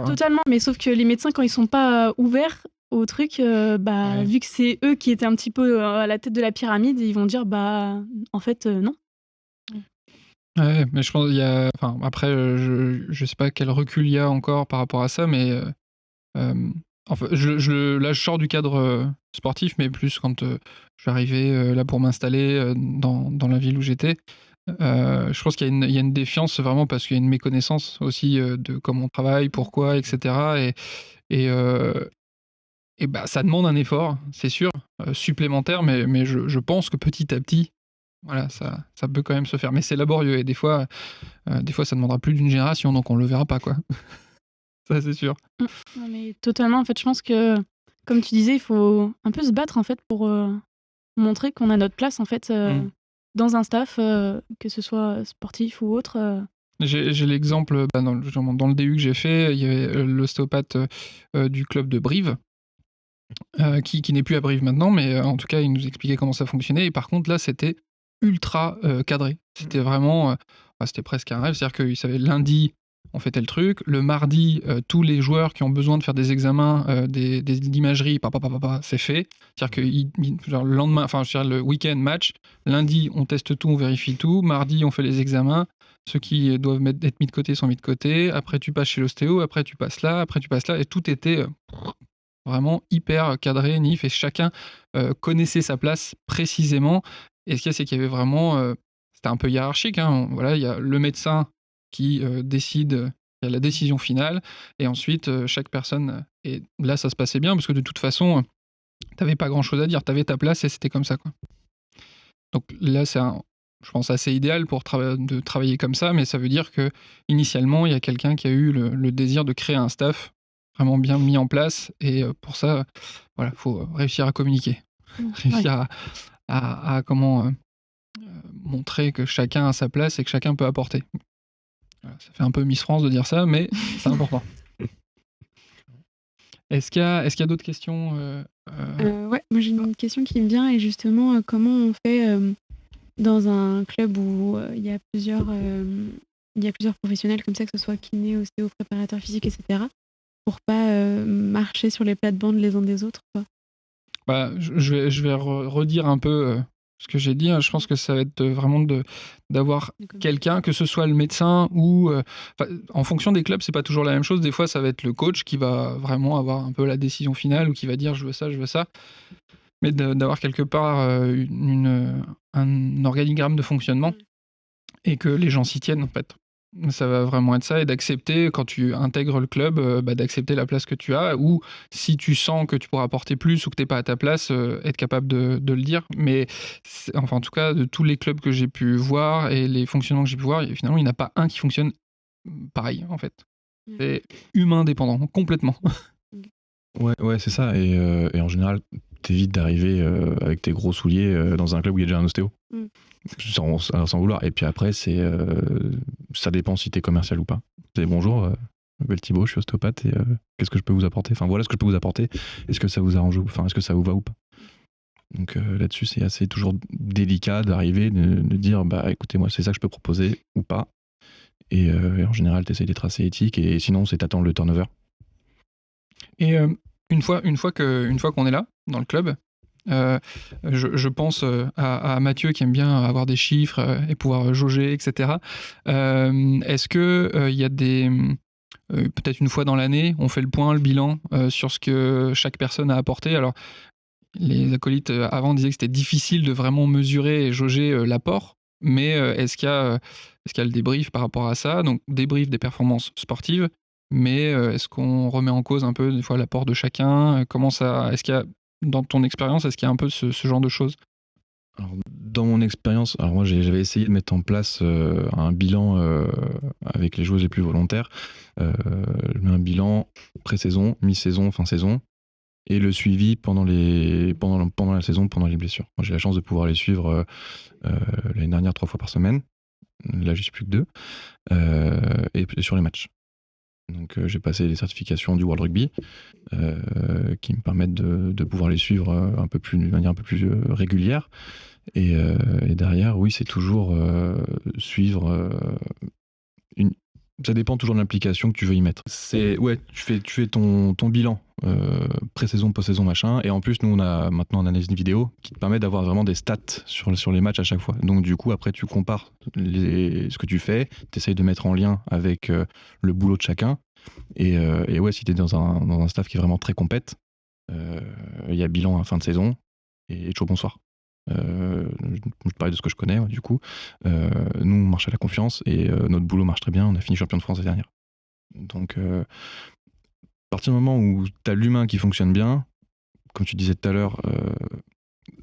Totalement, mais sauf que les médecins, quand ils sont pas ouverts au truc, vu que c'est eux qui étaient un petit peu à la tête de la pyramide, ils vont dire en fait non. Ouais, mais je pense après je sais pas quel recul il y a encore par rapport à ça, mais enfin là je sors du cadre sportif, mais plus quand je suis arrivé là pour m'installer dans la ville où j'étais. Je pense qu'il y a une défiance vraiment parce qu'il y a une méconnaissance aussi de comment on travaille, pourquoi, etc. Et ça demande un effort, c'est sûr, supplémentaire, mais je pense que petit à petit, voilà, ça peut quand même se faire. Mais c'est laborieux et des fois ça demandera plus d'une génération, donc on le verra pas, quoi. Ça, c'est sûr. Non, mais totalement, en fait, je pense que, comme tu disais, il faut un peu se battre, en fait, pour montrer qu'on a notre place, en fait, dans un staff, que ce soit sportif ou autre. J'ai l'exemple, dans le DU que j'ai fait, il y avait l'ostéopathe du club de Brive, qui n'est plus à Brive maintenant, mais en tout cas, il nous expliquait comment ça fonctionnait. Et par contre, là, c'était ultra cadré. C'était vraiment... c'était presque un rêve. C'est-à-dire qu'il savait lundi, on fait tel truc. Le mardi, tous les joueurs qui ont besoin de faire des examens d'imagerie, c'est fait. C'est-à-dire que le lendemain, le week-end match, lundi, on teste tout, on vérifie tout. Mardi, on fait les examens. Ceux qui doivent être mis de côté sont mis de côté. Après, tu passes chez l'ostéo. Après, tu passes là. Après, tu passes là. Et tout était vraiment hyper cadré, nif. Et chacun connaissait sa place précisément. Et ce qu'il y a, c'est qu'il y avait vraiment... c'était un peu hiérarchique. Hein. Voilà, il y a le médecin qui décide, il y a la décision finale, et ensuite chaque personne, et là ça se passait bien, parce que de toute façon, t'avais pas grand chose à dire, t'avais ta place et c'était comme ça, quoi. Donc là c'est je pense assez idéal pour de travailler comme ça, mais ça veut dire que initialement il y a quelqu'un qui a eu le désir de créer un staff vraiment bien mis en place, et pour ça, voilà, faut réussir à communiquer, réussir à comment montrer que chacun a sa place et que chacun peut apporter. Voilà, ça fait un peu Miss France de dire ça, mais c'est important. Est-ce qu'il y a d'autres questions Ouais, moi j'ai une question qui me vient, et justement, comment on fait dans un club où il y a plusieurs professionnels comme ça, que ce soit kiné, ostéo, préparateur physique, etc., pour pas marcher sur les plates-bandes les uns des autres, quoi. Je vais redire un peu ce que j'ai dit. Je pense que ça va être vraiment d'avoir quelqu'un, que ce soit le médecin ou... en fonction des clubs, c'est pas toujours la même chose. Des fois, ça va être le coach qui va vraiment avoir un peu la décision finale ou qui va dire je veux ça, je veux ça. Mais d'avoir quelque part un organigramme de fonctionnement et que les gens s'y tiennent, en fait. Ça va vraiment être ça, et d'accepter, quand tu intègres le club, d'accepter la place que tu as, ou si tu sens que tu pourras apporter plus ou que tu n'es pas à ta place, être capable de le dire. Mais enfin, en tout cas, de tous les clubs que j'ai pu voir et les fonctionnements que j'ai pu voir, finalement, il n'y en a pas un qui fonctionne pareil, en fait. C'est humain dépendant, complètement. Ouais, c'est ça. Et en général, t'évites d'arriver avec tes gros souliers dans un club où il y a déjà un ostéo. Sans vouloir. Et puis après, ça dépend si t'es commercial ou pas. C'est bonjour, je m'appelle Thibaut, je suis ostéopathe et qu'est-ce que je peux vous apporter ? Enfin voilà ce que je peux vous apporter. Est-ce que ça vous arrange ? Enfin, est-ce que ça vous va ou pas ? Donc là-dessus, c'est assez toujours délicat d'arriver, de dire écoutez, moi, c'est ça que je peux proposer ou pas. Et en général, t'essayes d'être assez éthique et sinon, c'est t'attendre le turnover. Et une fois qu'on est là, dans le club, je pense à Mathieu qui aime bien avoir des chiffres et pouvoir jauger, etc. Est-ce qu'il y a des... peut-être une fois dans l'année, on fait le point, le bilan sur ce que chaque personne a apporté. Alors, les acolytes avant disaient que c'était difficile de vraiment mesurer et jauger l'apport, mais est-ce qu'il y a le débrief par rapport à ça ? Donc, débrief des performances sportives, mais est-ce qu'on remet en cause un peu des fois l'apport de chacun ? Comment ça ? Est-ce qu'il y a, dans ton expérience, est-ce qu'il y a un peu ce genre de choses ? Alors, dans mon expérience, moi j'avais essayé de mettre en place un bilan avec les joueuses les plus volontaires. Je mets un bilan pré-saison, mi-saison, fin saison, et le suivi pendant la saison, pendant les blessures. Moi j'ai la chance de pouvoir les suivre l'année dernière 3 fois par semaine. Là j'y suis plus que 2. Et sur les matchs. Donc j'ai passé les certifications du World Rugby qui me permettent de pouvoir les suivre de manière un peu plus régulière. Et derrière, oui, c'est toujours suivre ça dépend toujours de l'implication que tu veux y mettre. Tu fais ton bilan pré-saison, post-saison, machin. Et en plus, nous, on a maintenant une analyse vidéo qui te permet d'avoir vraiment des stats sur les matchs à chaque fois. Donc du coup, après, tu compares ce que tu fais, tu essayes de mettre en lien avec le boulot de chacun. Et ouais, si tu es dans un staff qui est vraiment très compète, il y a bilan à fin de saison et ciao, bonsoir. Je parle de ce que je connais, du coup. Nous, on marche à la confiance et notre boulot marche très bien. On a fini champion de France l'année dernière. Donc, à partir du moment où tu as l'humain qui fonctionne bien, comme tu disais tout à l'heure,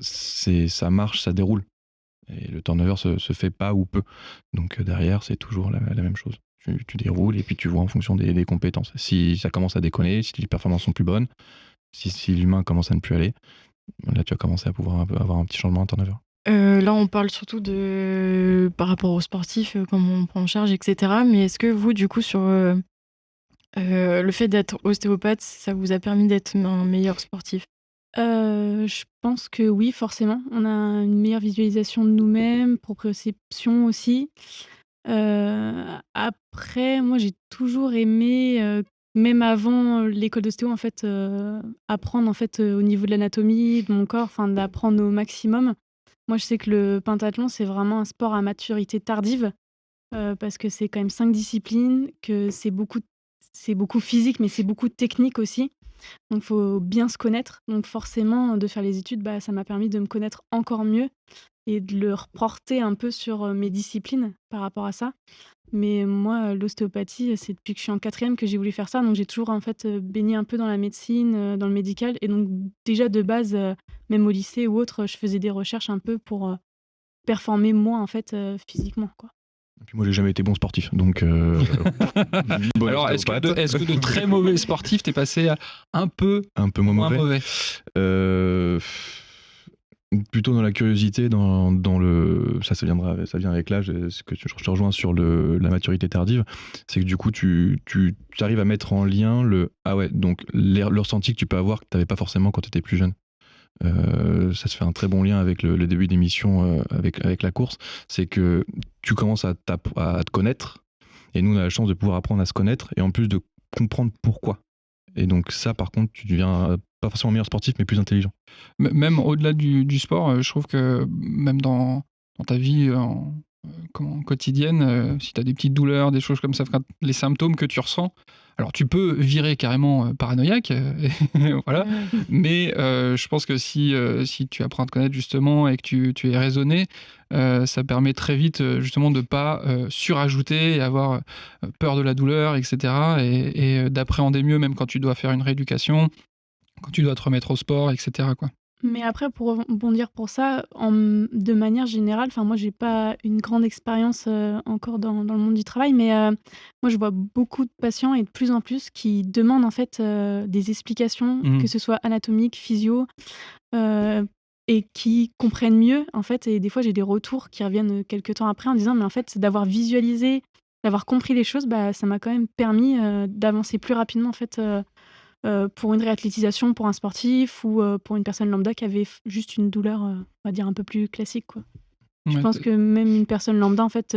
ça marche, ça déroule. Et le turnover se fait pas ou peu. Donc, derrière, c'est toujours la même chose. Tu déroules et puis tu vois en fonction des compétences. Si ça commence à déconner, si les performances sont plus bonnes, si l'humain commence à ne plus aller, là, tu vas commencer à pouvoir avoir un petit changement en turnover. Là, on parle surtout par rapport aux sportifs, comment on prend en charge, etc. Mais est-ce que vous, du coup, sur le fait d'être ostéopathe, ça vous a permis d'être un meilleur sportif ? Je pense que oui, forcément. On a une meilleure visualisation de nous-mêmes, proprioception aussi. Après, moi, j'ai toujours aimé... même avant l'école d'ostéo, en fait, apprendre en fait, au niveau de l'anatomie de mon corps, d'apprendre au maximum. Moi, je sais que le pentathlon, c'est vraiment un sport à maturité tardive, parce que c'est quand même 5 disciplines, que c'est beaucoup physique, mais c'est beaucoup technique aussi. Donc, il faut bien se connaître. Donc, forcément, de faire les études, ça m'a permis de me connaître encore mieux et de le reporter un peu sur mes disciplines par rapport à ça. Mais moi, l'ostéopathie, c'est depuis que je suis en 4e que j'ai voulu faire ça. Donc, j'ai toujours en fait baigné un peu dans la médecine, dans le médical. Et donc, déjà de base, même au lycée ou autre, je faisais des recherches un peu pour performer moi, en fait, physiquement, quoi. Et puis moi, j'ai jamais été bon sportif. Donc, alors, est-ce que de très mauvais sportif, t'es passé à un peu moins mauvais Plutôt dans la curiosité, dans le ça vient avec l'âge. Ce que je te rejoins sur la maturité tardive, c'est que du coup tu arrives à mettre en lien donc le ressenti que tu peux avoir que tu n'avais pas forcément quand tu étais plus jeune. Ça se fait un très bon lien avec le début d'émission avec la course, c'est que tu commences à te connaître, et nous on a la chance de pouvoir apprendre à se connaître et en plus de comprendre pourquoi. Et donc ça, par contre, tu deviens pas forcément meilleur sportif, mais plus intelligent. Même au-delà du sport, je trouve que même dans ta vie quotidienne, si tu as des petites douleurs, des choses comme ça, les symptômes que tu ressens, alors tu peux virer carrément paranoïaque, voilà, mais je pense que si tu apprends à te connaître justement et que tu es raisonné, ça permet très vite justement de ne pas surajouter et avoir peur de la douleur, etc. et d'appréhender mieux même quand tu dois faire une rééducation, quand tu dois te remettre au sport, etc. quoi. Mais après, pour rebondir pour ça, de manière générale, enfin moi j'ai pas une grande expérience encore dans le monde du travail, mais moi je vois beaucoup de patients et de plus en plus qui demandent en fait des explications, que ce soit anatomiques, physio, et qui comprennent mieux en fait. Et des fois j'ai des retours qui reviennent quelques temps après en disant mais en fait d'avoir visualisé, d'avoir compris les choses, bah, ça m'a quand même permis d'avancer plus rapidement en fait. Pour une réathlétisation, pour un sportif ou pour une personne lambda qui avait juste une douleur, on va dire, un peu plus classique, quoi. Je pense que même une personne lambda, en fait,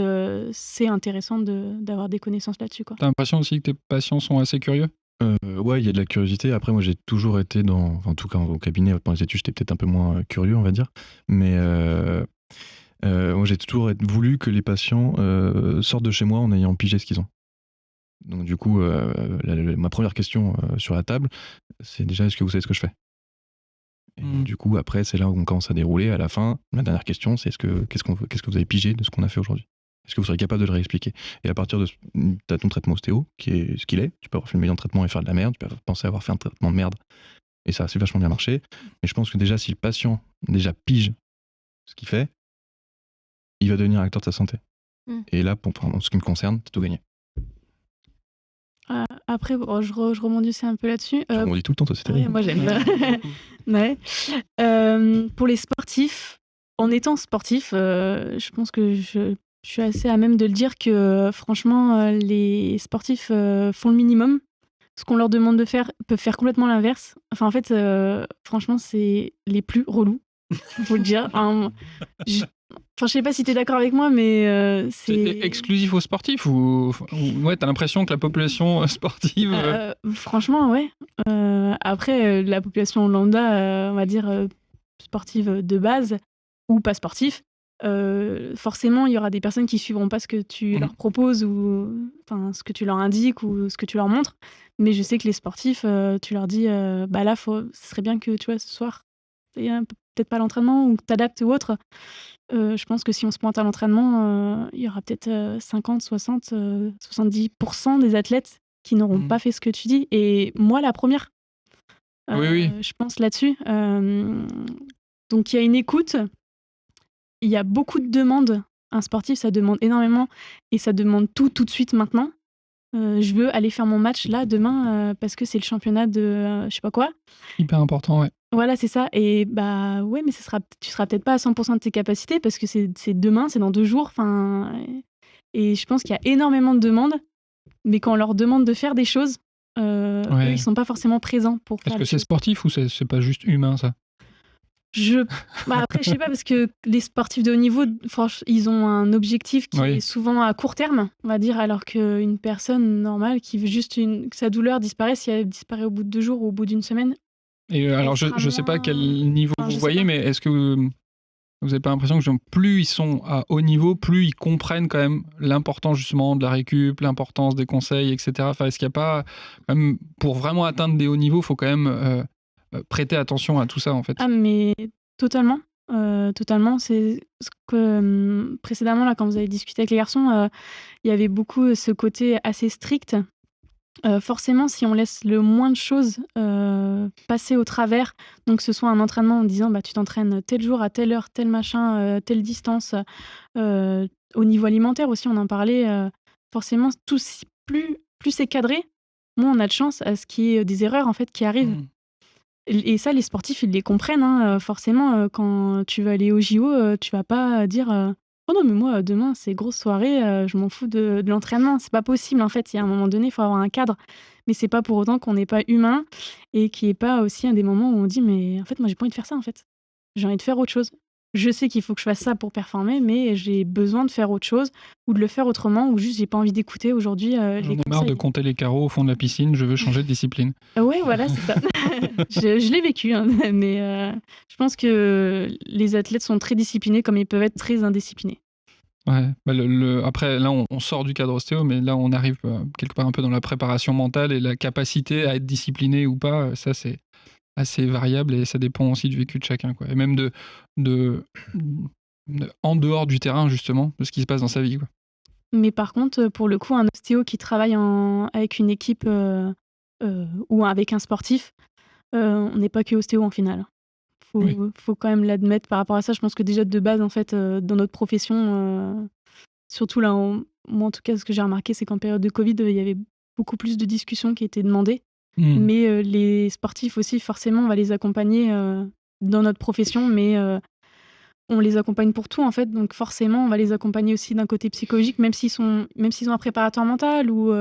c'est intéressant d'avoir des connaissances là-dessus, quoi. T'as l'impression aussi que tes patients sont assez curieux ? Ouais, il y a de la curiosité. Après, moi, j'ai toujours été en tout cas au cabinet, pendant les études, j'étais peut-être un peu moins curieux, on va dire. Mais moi, j'ai toujours voulu que les patients sortent de chez moi en ayant pigé ce qu'ils ont. Donc du coup, ma première question sur la table, c'est déjà est-ce que vous savez ce que je fais ? Et du coup, après, c'est là où on commence à dérouler. À la fin, ma dernière question, c'est qu'est-ce que vous avez pigé de ce qu'on a fait aujourd'hui ? Est-ce que vous serez capable de le réexpliquer ? Et à partir de t'as ton traitement ostéo, qui est ce qu'il est. Tu peux avoir fait le meilleur traitement et faire de la merde. Tu peux penser avoir fait un traitement de merde. Et ça a vachement bien marché. Mais je pense que déjà, si le patient déjà pige ce qu'il fait, il va devenir acteur de sa santé. Et là, en ce qui me concerne, t'as tout gagné. Après, je rebondissais un peu là-dessus. Je rebondis tout le temps, toi, c'est terrible. Moi, j'aime bien. Ouais. Pour les sportifs, en étant sportif, je pense que je suis assez à même de le dire que franchement, les sportifs font le minimum. Ce qu'on leur demande de faire peuvent faire complètement l'inverse. Enfin, en fait, franchement, c'est les plus relous, faut le dire. Je sais pas si tu es d'accord avec moi, mais c'est exclusif aux sportifs ou ouais, t'as l'impression que la population sportive. Franchement, ouais. Après, la population lambda, on va dire sportive de base ou pas sportif, forcément, il y aura des personnes qui suivront pas ce que tu leur proposes ou ce que tu leur indiques ou ce que tu leur montres. Mais je sais que les sportifs, tu leur dis, bah là, ce serait bien que tu vois ce soir, peut-être pas l'entraînement ou que t'adaptes ou autre. Je pense que si on se pointe à l'entraînement, il y aura peut-être 50, 60, 70% des athlètes qui n'auront pas fait ce que tu dis. Et moi, la première, oui. Je pense là-dessus. Donc, il y a une écoute. Il y a beaucoup de demandes. Un sportif, ça demande énormément et ça demande tout de suite maintenant. Je veux aller faire mon match là, demain, parce que c'est le championnat de je sais pas quoi. Hyper important, ouais. Voilà, c'est ça. Et bah ouais, mais tu seras peut-être pas à 100% de tes capacités parce que c'est demain, c'est dans 2 jours. Et je pense qu'il y a énormément de demandes, mais quand on leur demande de faire des choses, eux, ils sont pas forcément présents pour faire. Est-ce que c'est sportif ou c'est pas juste humain, ça ? Après, je sais pas, parce que les sportifs de haut niveau, ils ont un objectif qui est souvent à court terme, on va dire, alors qu'une personne normale qui veut juste que sa douleur disparaisse, si elle disparaît au bout de 2 jours ou au bout d'une semaine. Et alors, je sais pas quel niveau vous voyez, mais est-ce que vous n'avez pas l'impression que plus ils sont à haut niveau, plus ils comprennent quand même l'importance justement de la récup, l'importance des conseils, etc. Enfin, est-ce qu'il n'y a pas, même pour vraiment atteindre des hauts niveaux, il faut quand même prêter attention à tout ça en fait. Ah mais totalement, totalement. C'est ce que précédemment là, quand vous avez discuté avec les garçons, il y avait beaucoup ce côté assez strict. Forcément, si on laisse le moins de choses passer au travers, donc que ce soit un entraînement en disant bah tu t'entraînes tel jour à telle heure, tel machin, telle distance, au niveau alimentaire aussi on en parlait. Forcément, plus c'est cadré, moins on a de chance à ce qu'il y ait des erreurs en fait qui arrivent. Et ça, les sportifs, ils les comprennent. Hein. Forcément, quand tu vas aller au JO, tu vas pas dire oh non, mais moi, demain, c'est grosse soirée, je m'en fous de l'entraînement. C'est pas possible, en fait. Il y a un moment donné, il faut avoir un cadre. Mais c'est pas pour autant qu'on n'est pas humain et qu'il n'y ait pas aussi des moments où on dit mais en fait, moi, j'ai pas envie de faire ça, en fait. J'ai envie de faire autre chose. je sais qu'il faut que je fasse ça pour performer, mais j'ai besoin de faire autre chose ou de le faire autrement ou juste j'ai pas envie d'écouter aujourd'hui J'en les ai marre conseils. de compter les carreaux au fond de la piscine, je veux changer de discipline. Ouais, voilà, c'est ça. Je l'ai vécu, hein, mais je pense que les athlètes sont très disciplinés comme ils peuvent être très indisciplinés. Ouais, bah après, là, on sort du cadre ostéo, mais là, on arrive quelque part un peu dans la préparation mentale et la capacité à être discipliné ou pas, ça, c'est assez variable et ça dépend aussi du vécu de chacun, quoi. Et même en dehors du terrain, justement, de ce qui se passe dans sa vie, quoi. Mais par contre, pour le coup, un ostéo qui travaille avec une équipe ou avec un sportif, on n'est pas que ostéo en finale. Faut quand même l'admettre par rapport à ça. Je pense que déjà de base, en fait, dans notre profession, surtout là, moi en tout cas, ce que j'ai remarqué, c'est qu'en période de Covid, il y avait beaucoup plus de discussions qui étaient demandées. Mais les sportifs aussi, forcément, on va les accompagner dans notre profession, mais on les accompagne pour tout en fait. Donc forcément, on va les accompagner aussi d'un côté psychologique, même s'ils ont un préparateur mental ou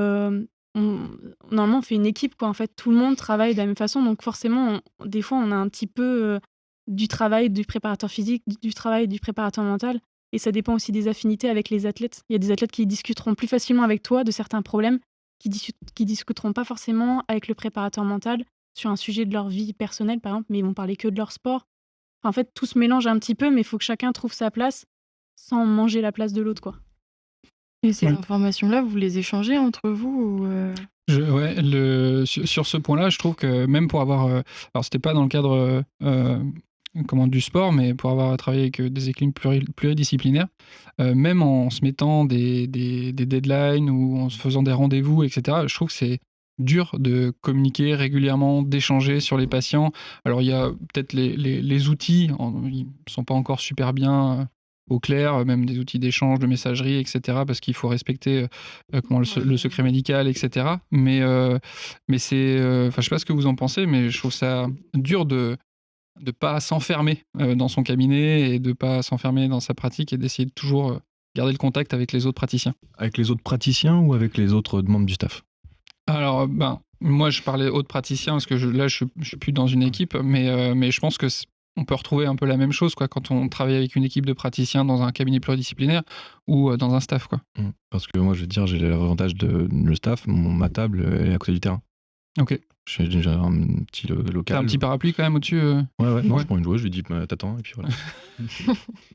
normalement on fait une équipe quoi. En fait, tout le monde travaille de la même façon. Donc forcément, des fois, on a un petit peu du travail du préparateur physique, du travail du préparateur mental. Et ça dépend aussi des affinités avec les athlètes. Il y a des athlètes qui discuteront plus facilement avec toi de certains problèmes, qui discuteront pas forcément avec le préparateur mental sur un sujet de leur vie personnelle, par exemple, mais ils vont parler que de leur sport. En fait, tout se mélange un petit peu, mais il faut que chacun trouve sa place sans manger la place de l'autre, quoi. Et ces informations-là, vous les échangez entre vous ou sur ce point-là, je trouve que même pour avoir... alors, c'était pas dans le cadre du sport, mais pour avoir travaillé avec des équipes pluridisciplinaires, même en se mettant des deadlines ou en se faisant des rendez-vous, etc., je trouve que c'est dur de communiquer régulièrement, d'échanger sur les patients. Alors, il y a peut-être les outils, ils ne sont pas encore super bien au clair, même des outils d'échange, de messagerie, etc., parce qu'il faut respecter le secret médical, etc. Mais c'est... je ne sais pas ce que vous en pensez, mais je trouve ça dur de ne pas s'enfermer dans son cabinet et de ne pas s'enfermer dans sa pratique et d'essayer de toujours garder le contact avec les autres praticiens. Avec les autres praticiens ou avec les autres membres du staff ? Alors, moi, je parlais autres praticiens parce que là, je suis plus dans une équipe, mais je pense que on peut retrouver un peu la même chose, quoi, quand on travaille avec une équipe de praticiens dans un cabinet pluridisciplinaire ou dans un staff, quoi. Parce que moi, je veux dire, j'ai l'avantage de le staff, ma table elle est à côté du terrain. Ok. J'ai déjà un petit local. T'as un petit parapluie quand même au-dessus Ouais. Non, je prends une joueuse, je lui dis t'attends, et puis voilà.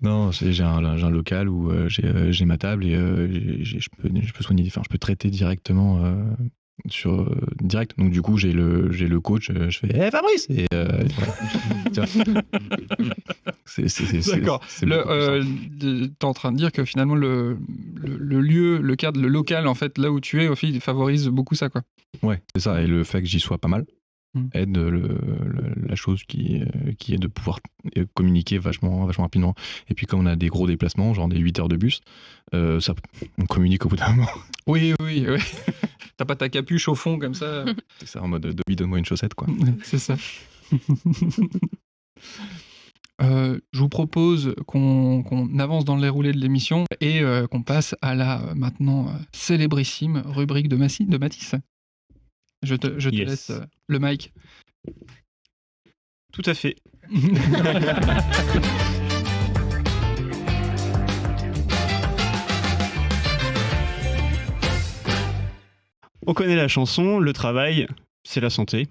Non, j'ai un local où j'ai ma table et je peux soigner, je peux traiter directement direct. Donc du coup, j'ai le coach, je fais Fabrice et voilà. D'accord. T'es en train de dire que finalement le lieu, le cadre, le local, en fait, là où tu es, au final, favorise beaucoup ça, quoi. Ouais, c'est ça. Et le fait que j'y sois pas mal aide la chose qui est de pouvoir communiquer vachement rapidement. Et puis, comme on a des gros déplacements, genre des 8 heures de bus, on communique au bout d'un moment. Oui. T'as pas ta capuche au fond comme ça. C'est ça, en mode Dobby, donne-moi une chaussette, quoi. C'est ça. Je vous propose qu'on avance dans le déroulé de l'émission et qu'on passe à la maintenant célébrissime rubrique de Mathis. Je te laisse le mic. Tout à fait. On connaît la chanson, le travail, c'est la santé.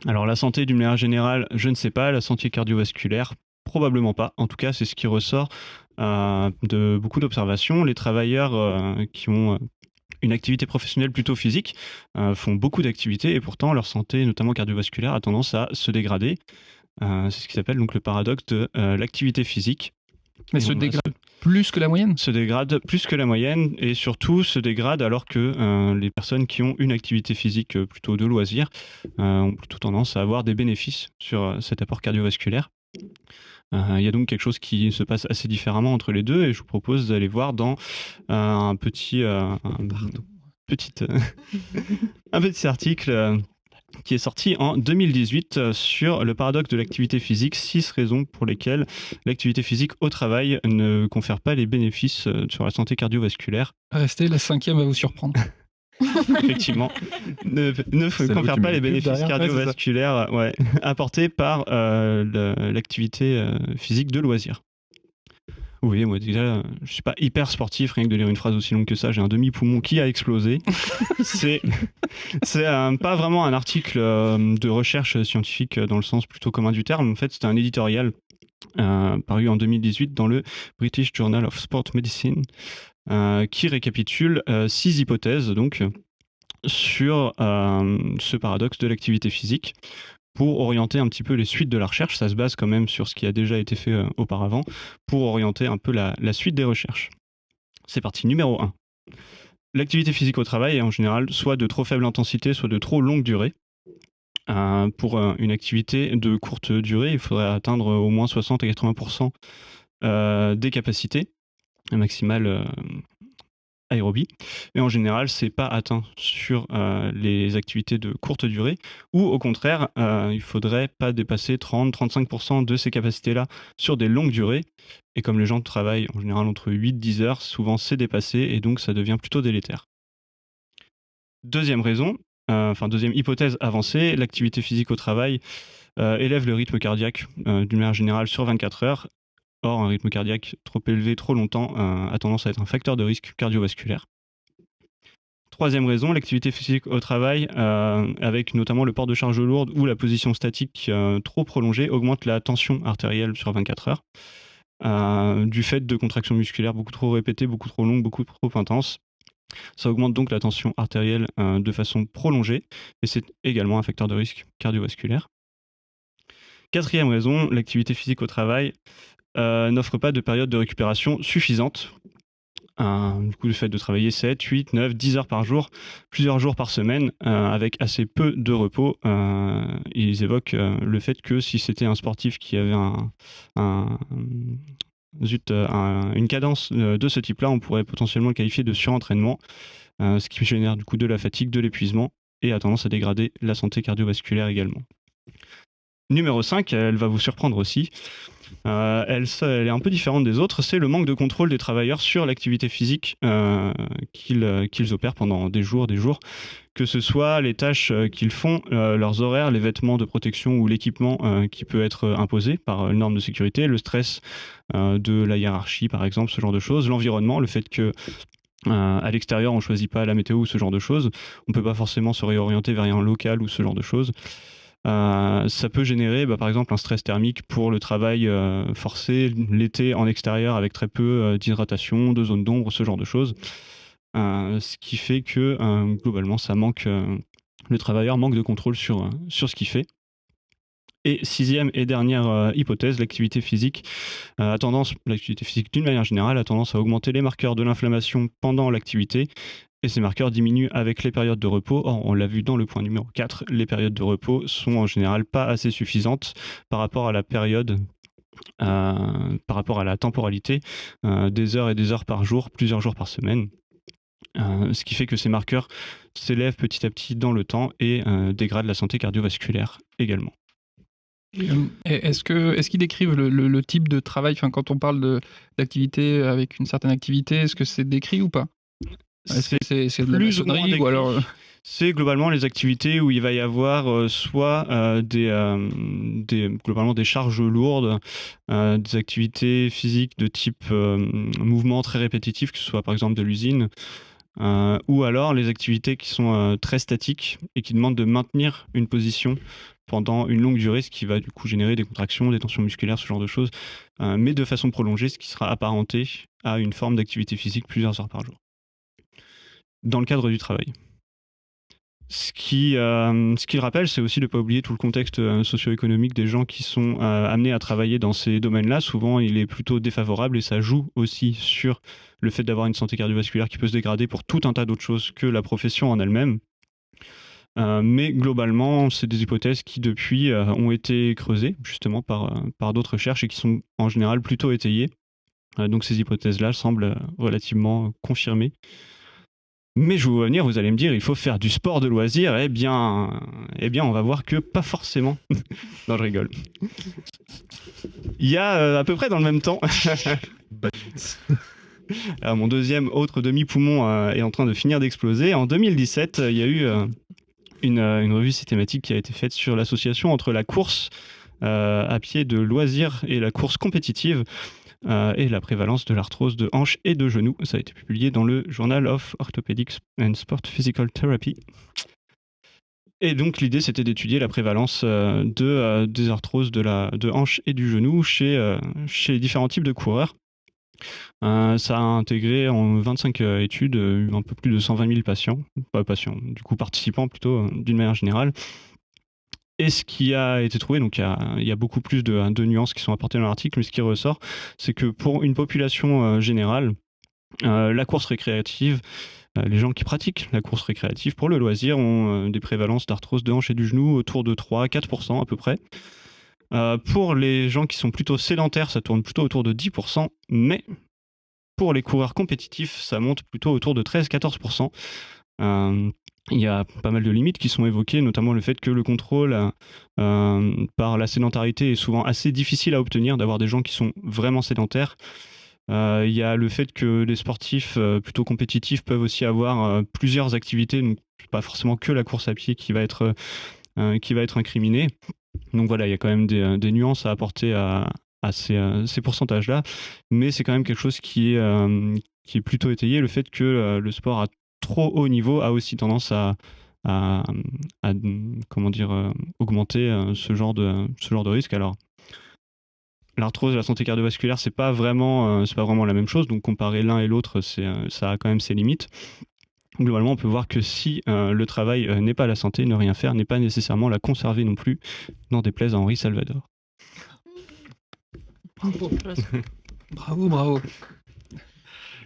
Alors la santé d'une manière générale, je ne sais pas, la santé cardiovasculaire, probablement pas. En tout cas, c'est ce qui ressort de beaucoup d'observations. Les travailleurs qui ont une activité professionnelle plutôt physique font beaucoup d'activités et pourtant leur santé, notamment cardiovasculaire, a tendance à se dégrader. C'est ce qui s'appelle donc le paradoxe de l'activité physique. Mais se dégrade plus que la moyenne ? Se dégrade plus que la moyenne et surtout se dégrade alors que les personnes qui ont une activité physique plutôt de loisir ont plutôt tendance à avoir des bénéfices sur cet apport cardiovasculaire. Il y a donc quelque chose qui se passe assez différemment entre les deux et je vous propose d'aller voir dans un petit article qui est sorti en 2018 sur le paradoxe de l'activité physique, 6 raisons pour lesquelles l'activité physique au travail ne confère pas les bénéfices sur la santé cardiovasculaire. Restez, la 5e va vous surprendre. Effectivement, ne confère pas les bénéfices cardiovasculaires apportés par l'activité physique de loisir. Oui, moi déjà, je suis pas hyper sportif, rien que de lire une phrase aussi longue que ça, j'ai un demi-poumon qui a explosé. c'est pas vraiment un article de recherche scientifique dans le sens plutôt commun du terme. En fait, c'était un éditorial paru en 2018 dans le British Journal of Sport Medicine qui récapitule 6 hypothèses donc sur ce paradoxe de l'activité physique pour orienter un petit peu les suites de la recherche. Ça se base quand même sur ce qui a déjà été fait auparavant pour orienter un peu la suite des recherches. C'est parti, numéro 1. L'activité physique au travail est en général soit de trop faible intensité, soit de trop longue durée. Pour une activité de courte durée, il faudrait atteindre au moins 60 à 80% des capacités maximales aérobie. Et en général, c'est pas atteint sur les activités de courte durée, ou au contraire, il faudrait pas dépasser 30-35% de ces capacités-là sur des longues durées. Et comme les gens travaillent en général entre 8-10 heures, souvent c'est dépassé et donc ça devient plutôt délétère. Deuxième hypothèse avancée, l'activité physique au travail élève le rythme cardiaque d'une manière générale sur 24 heures. Or, un rythme cardiaque trop élevé trop longtemps a tendance à être un facteur de risque cardiovasculaire. Troisième raison, l'activité physique au travail, avec notamment le port de charge lourde ou la position statique trop prolongée, augmente la tension artérielle sur 24 heures, du fait de contractions musculaires beaucoup trop répétées, beaucoup trop longues, beaucoup trop intenses. Ça augmente donc la tension artérielle de façon prolongée, et c'est également un facteur de risque cardiovasculaire. Quatrième raison, l'activité physique au travail n'offre pas de période de récupération suffisante. Du coup, le fait de travailler 7, 8, 9, 10 heures par jour, plusieurs jours par semaine, avec assez peu de repos, ils évoquent le fait que si c'était un sportif qui avait une cadence de ce type-là, on pourrait potentiellement le qualifier de surentraînement, ce qui génère du coup de la fatigue, de l'épuisement, et a tendance à dégrader la santé cardiovasculaire également. Numéro 5, elle va vous surprendre aussi. Elle est un peu différente des autres, c'est le manque de contrôle des travailleurs sur l'activité physique qu'ils opèrent pendant des jours, que ce soit les tâches qu'ils font, leurs horaires, les vêtements de protection ou l'équipement qui peut être imposé par une norme de sécurité, le stress de la hiérarchie par exemple, ce genre de choses, l'environnement, le fait que à l'extérieur on ne choisit pas la météo ou ce genre de choses, on ne peut pas forcément se réorienter vers un local ou ce genre de choses. Ça peut générer par exemple un stress thermique pour le travail forcé l'été en extérieur avec très peu d'hydratation, de zones d'ombre, ce genre de choses. Ce qui fait que globalement le travailleur manque de contrôle sur ce qu'il fait. Et sixième et dernière hypothèse, l'activité physique d'une manière générale a tendance à augmenter les marqueurs de l'inflammation pendant l'activité. Et ces marqueurs diminuent avec les périodes de repos. Or, on l'a vu dans le point numéro 4, les périodes de repos sont en général pas assez suffisantes par rapport à la période, par rapport à la temporalité, des heures et des heures par jour, plusieurs jours par semaine. Ce qui fait que ces marqueurs s'élèvent petit à petit dans le temps et dégradent la santé cardiovasculaire également. Est-ce qu'ils décrivent le type de travail, quand on parle d'activité avec une certaine activité, est-ce que c'est décrit ou pas ? Est-ce que c'est de la maçonnerie ou alors... C'est globalement les activités où il va y avoir soit globalement des charges lourdes, des activités physiques de type mouvement très répétitif, que ce soit par exemple de l'usine, ou alors les activités qui sont très statiques et qui demandent de maintenir une position pendant une longue durée, ce qui va du coup générer des contractions, des tensions musculaires, ce genre de choses, mais de façon prolongée, ce qui sera apparenté à une forme d'activité physique plusieurs heures par jour. Dans le cadre du travail. Ce qui rappelle, c'est aussi de ne pas oublier tout le contexte socio-économique des gens qui sont amenés à travailler dans ces domaines-là. Souvent, il est plutôt défavorable et ça joue aussi sur le fait d'avoir une santé cardiovasculaire qui peut se dégrader pour tout un tas d'autres choses que la profession en elle-même. Mais globalement, c'est des hypothèses qui depuis ont été creusées justement par d'autres recherches et qui sont en général plutôt étayées. Donc ces hypothèses-là semblent relativement confirmées. Mais je vais vous venir, vous allez me dire, il faut faire du sport de loisir. Eh bien, on va voir que pas forcément. Non, je rigole. Il y a à peu près dans le même temps. Alors, mon deuxième autre demi-poumon est en train de finir d'exploser. En 2017, il y a eu une revue systématique qui a été faite sur l'association entre la course à pied de loisirs et la course compétitive et la prévalence de l'arthrose de hanche et de genou. Ça a été publié dans le Journal of Orthopedics and Sport Physical Therapy. Et donc l'idée c'était d'étudier la prévalence des arthroses de hanche et du genou chez différents types de coureurs. Ça a intégré en 25 études un peu plus de 120 000 participants plutôt d'une manière générale. Et ce qui a été trouvé, donc il y a beaucoup plus de nuances qui sont apportées dans l'article, mais ce qui ressort, c'est que pour une population générale, la course récréative, les gens qui pratiquent la course récréative pour le loisir ont des prévalences d'arthrose de hanche et du genou autour de 3-4% à peu près. Pour les gens qui sont plutôt sédentaires, ça tourne plutôt autour de 10%, mais pour les coureurs compétitifs, ça monte plutôt autour de 13-14%. Il y a pas mal de limites qui sont évoquées, notamment le fait que le contrôle par la sédentarité est souvent assez difficile à obtenir, d'avoir des gens qui sont vraiment sédentaires. Il y a le fait que les sportifs plutôt compétitifs peuvent aussi avoir plusieurs activités, donc pas forcément que la course à pied qui va être incriminée. Donc voilà, il y a quand même des nuances à apporter à ces pourcentages-là, mais c'est quand même quelque chose qui est plutôt étayé. Le fait que le sport à trop haut niveau a aussi tendance à augmenter ce genre de risque. Alors, l'arthrose et la santé cardiovasculaire, c'est pas vraiment la même chose, donc comparer l'un et l'autre, ça a quand même ses limites. Globalement, on peut voir que si le travail n'est pas la santé, ne rien faire n'est pas nécessairement la conserver non plus, n'en déplaise à Henri Salvador. Bravo.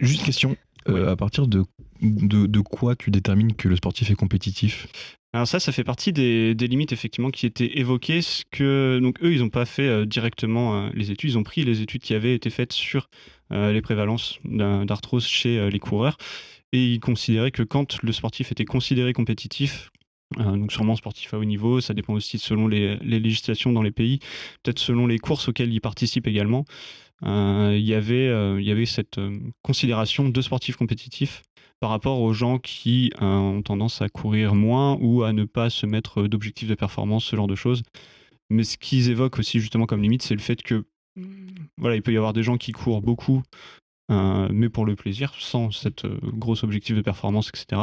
Juste question, à partir de quoi tu détermines que le sportif est compétitif ? Alors ça fait partie des limites effectivement qui étaient évoquées. Donc eux, ils n'ont pas fait directement les études, ils ont pris les études qui avaient été faites sur les prévalences d'arthrose chez les coureurs, et ils considéraient que quand le sportif était considéré compétitif, donc sûrement sportif à haut niveau, ça dépend aussi selon les législations dans les pays, peut-être selon les courses auxquelles il participe également, il y avait cette considération de sportif compétitif par rapport aux gens qui ont tendance à courir moins ou à ne pas se mettre d'objectifs de performance, ce genre de choses. Mais ce qu'ils évoquent aussi justement comme limite, c'est le fait que voilà, il peut y avoir des gens qui courent beaucoup, mais pour le plaisir, sans cette gros objectif de performance, etc.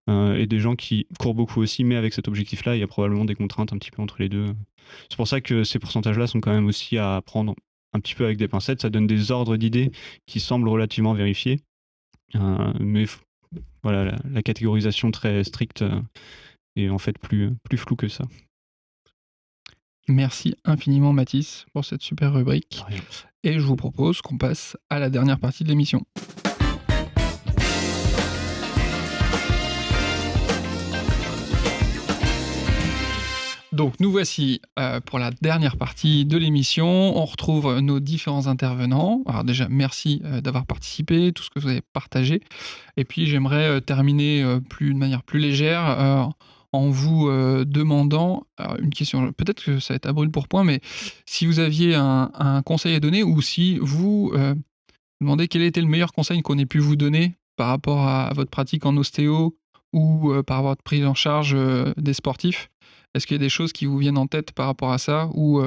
Et des gens qui courent beaucoup aussi, mais avec cet objectif-là, il y a probablement des contraintes un petit peu entre les deux. C'est pour ça que ces pourcentages-là sont quand même aussi à prendre un petit peu avec des pincettes. Ça donne des ordres d'idées qui semblent relativement vérifiés. Mais voilà, la catégorisation très stricte est en fait plus floue que ça. Merci infiniment Mathis pour cette super rubrique. Et je vous propose qu'on passe à la dernière partie de l'émission. Donc nous voici pour la dernière partie de l'émission. On retrouve nos différents intervenants. Alors déjà, merci d'avoir participé, tout ce que vous avez partagé. Et puis j'aimerais terminer de manière plus légère en vous demandant une question. Peut-être que ça va être à brûle pour point, mais si vous aviez un conseil à donner, ou si vous demandez quel était le meilleur conseil qu'on ait pu vous donner par rapport à votre pratique en ostéo ou par rapport à votre prise en charge des sportifs. Est-ce qu'il y a des choses qui vous viennent en tête par rapport à ça, ou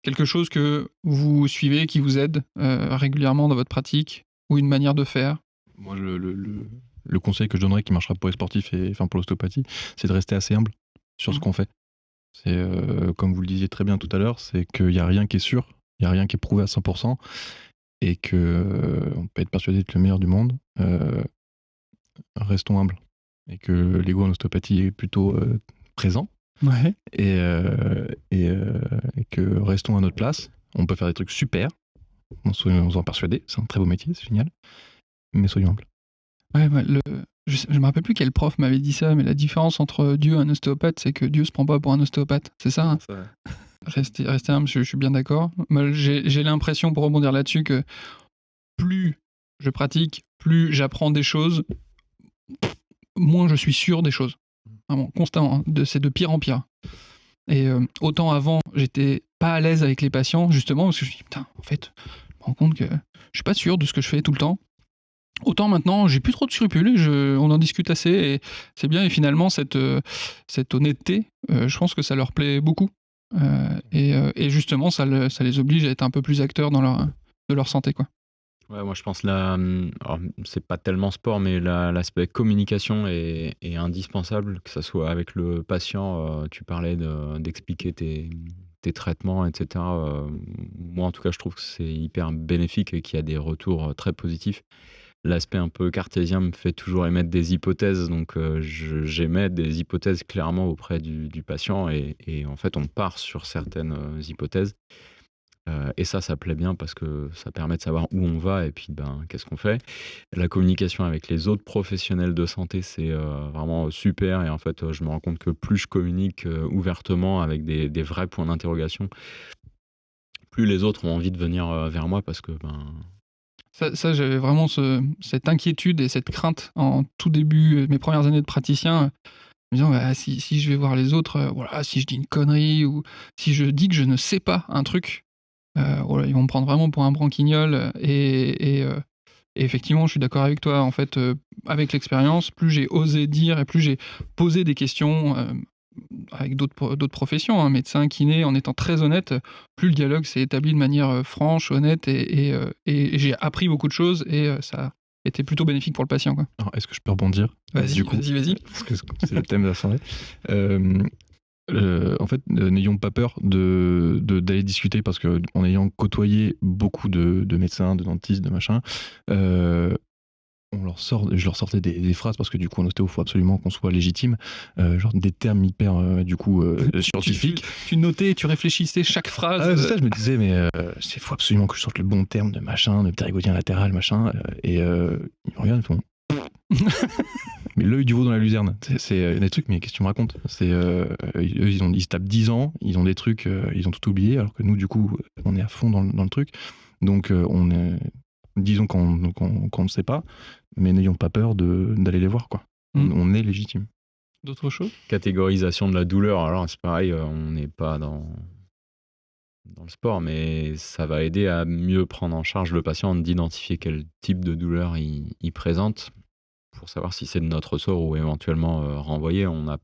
quelque chose que vous suivez qui vous aide régulièrement dans votre pratique, ou une manière de faire ? Moi, le conseil que je donnerais qui marchera pour les sportifs et enfin pour l'ostéopathie, c'est de rester assez humble sur ce qu'on fait. C'est comme vous le disiez très bien tout à l'heure, c'est qu'il n'y a rien qui est sûr, il n'y a rien qui est prouvé à 100%, et que on peut être persuadé d'être le meilleur du monde. Restons humbles, et que l'ego en ostéopathie est plutôt présent. Ouais. Et que restons à notre place. On peut faire des trucs super, soyons en persuadés, c'est un très beau métier, c'est génial, mais soyons humbles. Ouais, je me rappelle plus quel prof m'avait dit ça, mais la différence entre Dieu et un ostéopathe, c'est que Dieu se prend pas pour un ostéopathe, c'est ça, hein ? Restez humble, je suis bien d'accord. Moi, j'ai l'impression, pour rebondir là-dessus, que plus je pratique, plus j'apprends des choses, moins je suis sûr des choses. Vraiment, constamment, c'est de pire en pire. Et autant avant, j'étais pas à l'aise avec les patients, justement, parce que je me dis, putain, en fait, je me rends compte que je suis pas sûr de ce que je fais tout le temps. Autant maintenant, j'ai plus trop de scrupules, on en discute assez, et c'est bien, et finalement, cette honnêteté, je pense que ça leur plaît beaucoup. Et justement, ça les oblige à être un peu plus acteurs de leur santé, quoi. Ouais, moi je pense alors, c'est pas tellement sport, mais l'aspect communication est indispensable, que ça soit avec le patient. Tu parlais d'expliquer tes traitements, etc. Moi en tout cas, je trouve que c'est hyper bénéfique et qu'il y a des retours très positifs. L'aspect un peu cartésien me fait toujours émettre des hypothèses, donc j'émets des hypothèses clairement auprès du patient et en fait on part sur certaines hypothèses. Et ça plaît bien parce que ça permet de savoir où on va et puis qu'est-ce qu'on fait. La communication avec les autres professionnels de santé, c'est vraiment super et en fait, je me rends compte que plus je communique ouvertement avec des vrais points d'interrogation, plus les autres ont envie de venir vers moi parce que Ça, j'avais vraiment cette inquiétude et cette crainte en tout début, mes premières années de praticien, en me disant bah, si je vais voir les autres, voilà, si je dis une connerie ou si je dis que je ne sais pas un truc, voilà, ils vont me prendre vraiment pour un branquignol. Et effectivement, je suis d'accord avec toi. En fait, avec l'expérience, plus j'ai osé dire et plus j'ai posé des questions avec d'autres professions, hein, médecin, kiné, en étant très honnête, plus le dialogue s'est établi de manière franche, honnête, et j'ai appris beaucoup de choses et ça a été plutôt bénéfique pour le patient, quoi. Alors, est-ce que je peux rebondir? Vas-y. Parce que c'est le thème de la soirée. En fait, n'ayons pas peur d'aller discuter parce que en ayant côtoyé beaucoup de médecins, de dentistes, de machin, je leur sortais des phrases parce que du coup en ostéo, il faut absolument qu'on soit légitime, genre des termes hyper scientifiques. Tu notais, tu réfléchissais chaque phrase. Ah, c'est ça, je me disais, mais il faut absolument que je sorte le bon terme de machin, de ptérygoïdien latéral, machin, et ils me regardent, ils font. Mais l'œil du veau dans la luzerne, c'est des trucs, mais qu'est-ce que tu me racontes? Eux, ils se tapent 10 ans, ils ont des trucs, ils ont tout oublié, alors que nous, du coup, on est à fond dans le truc. Donc, disons qu'on ne sait pas, mais n'ayons pas peur d'aller les voir, quoi. On est légitime. D'autres choses? Catégorisation de la douleur, alors c'est pareil, on n'est pas dans le sport, mais ça va aider à mieux prendre en charge le patient, d'identifier quel type de douleur il présente, pour savoir si c'est de notre ressort ou éventuellement renvoyer. On n'a,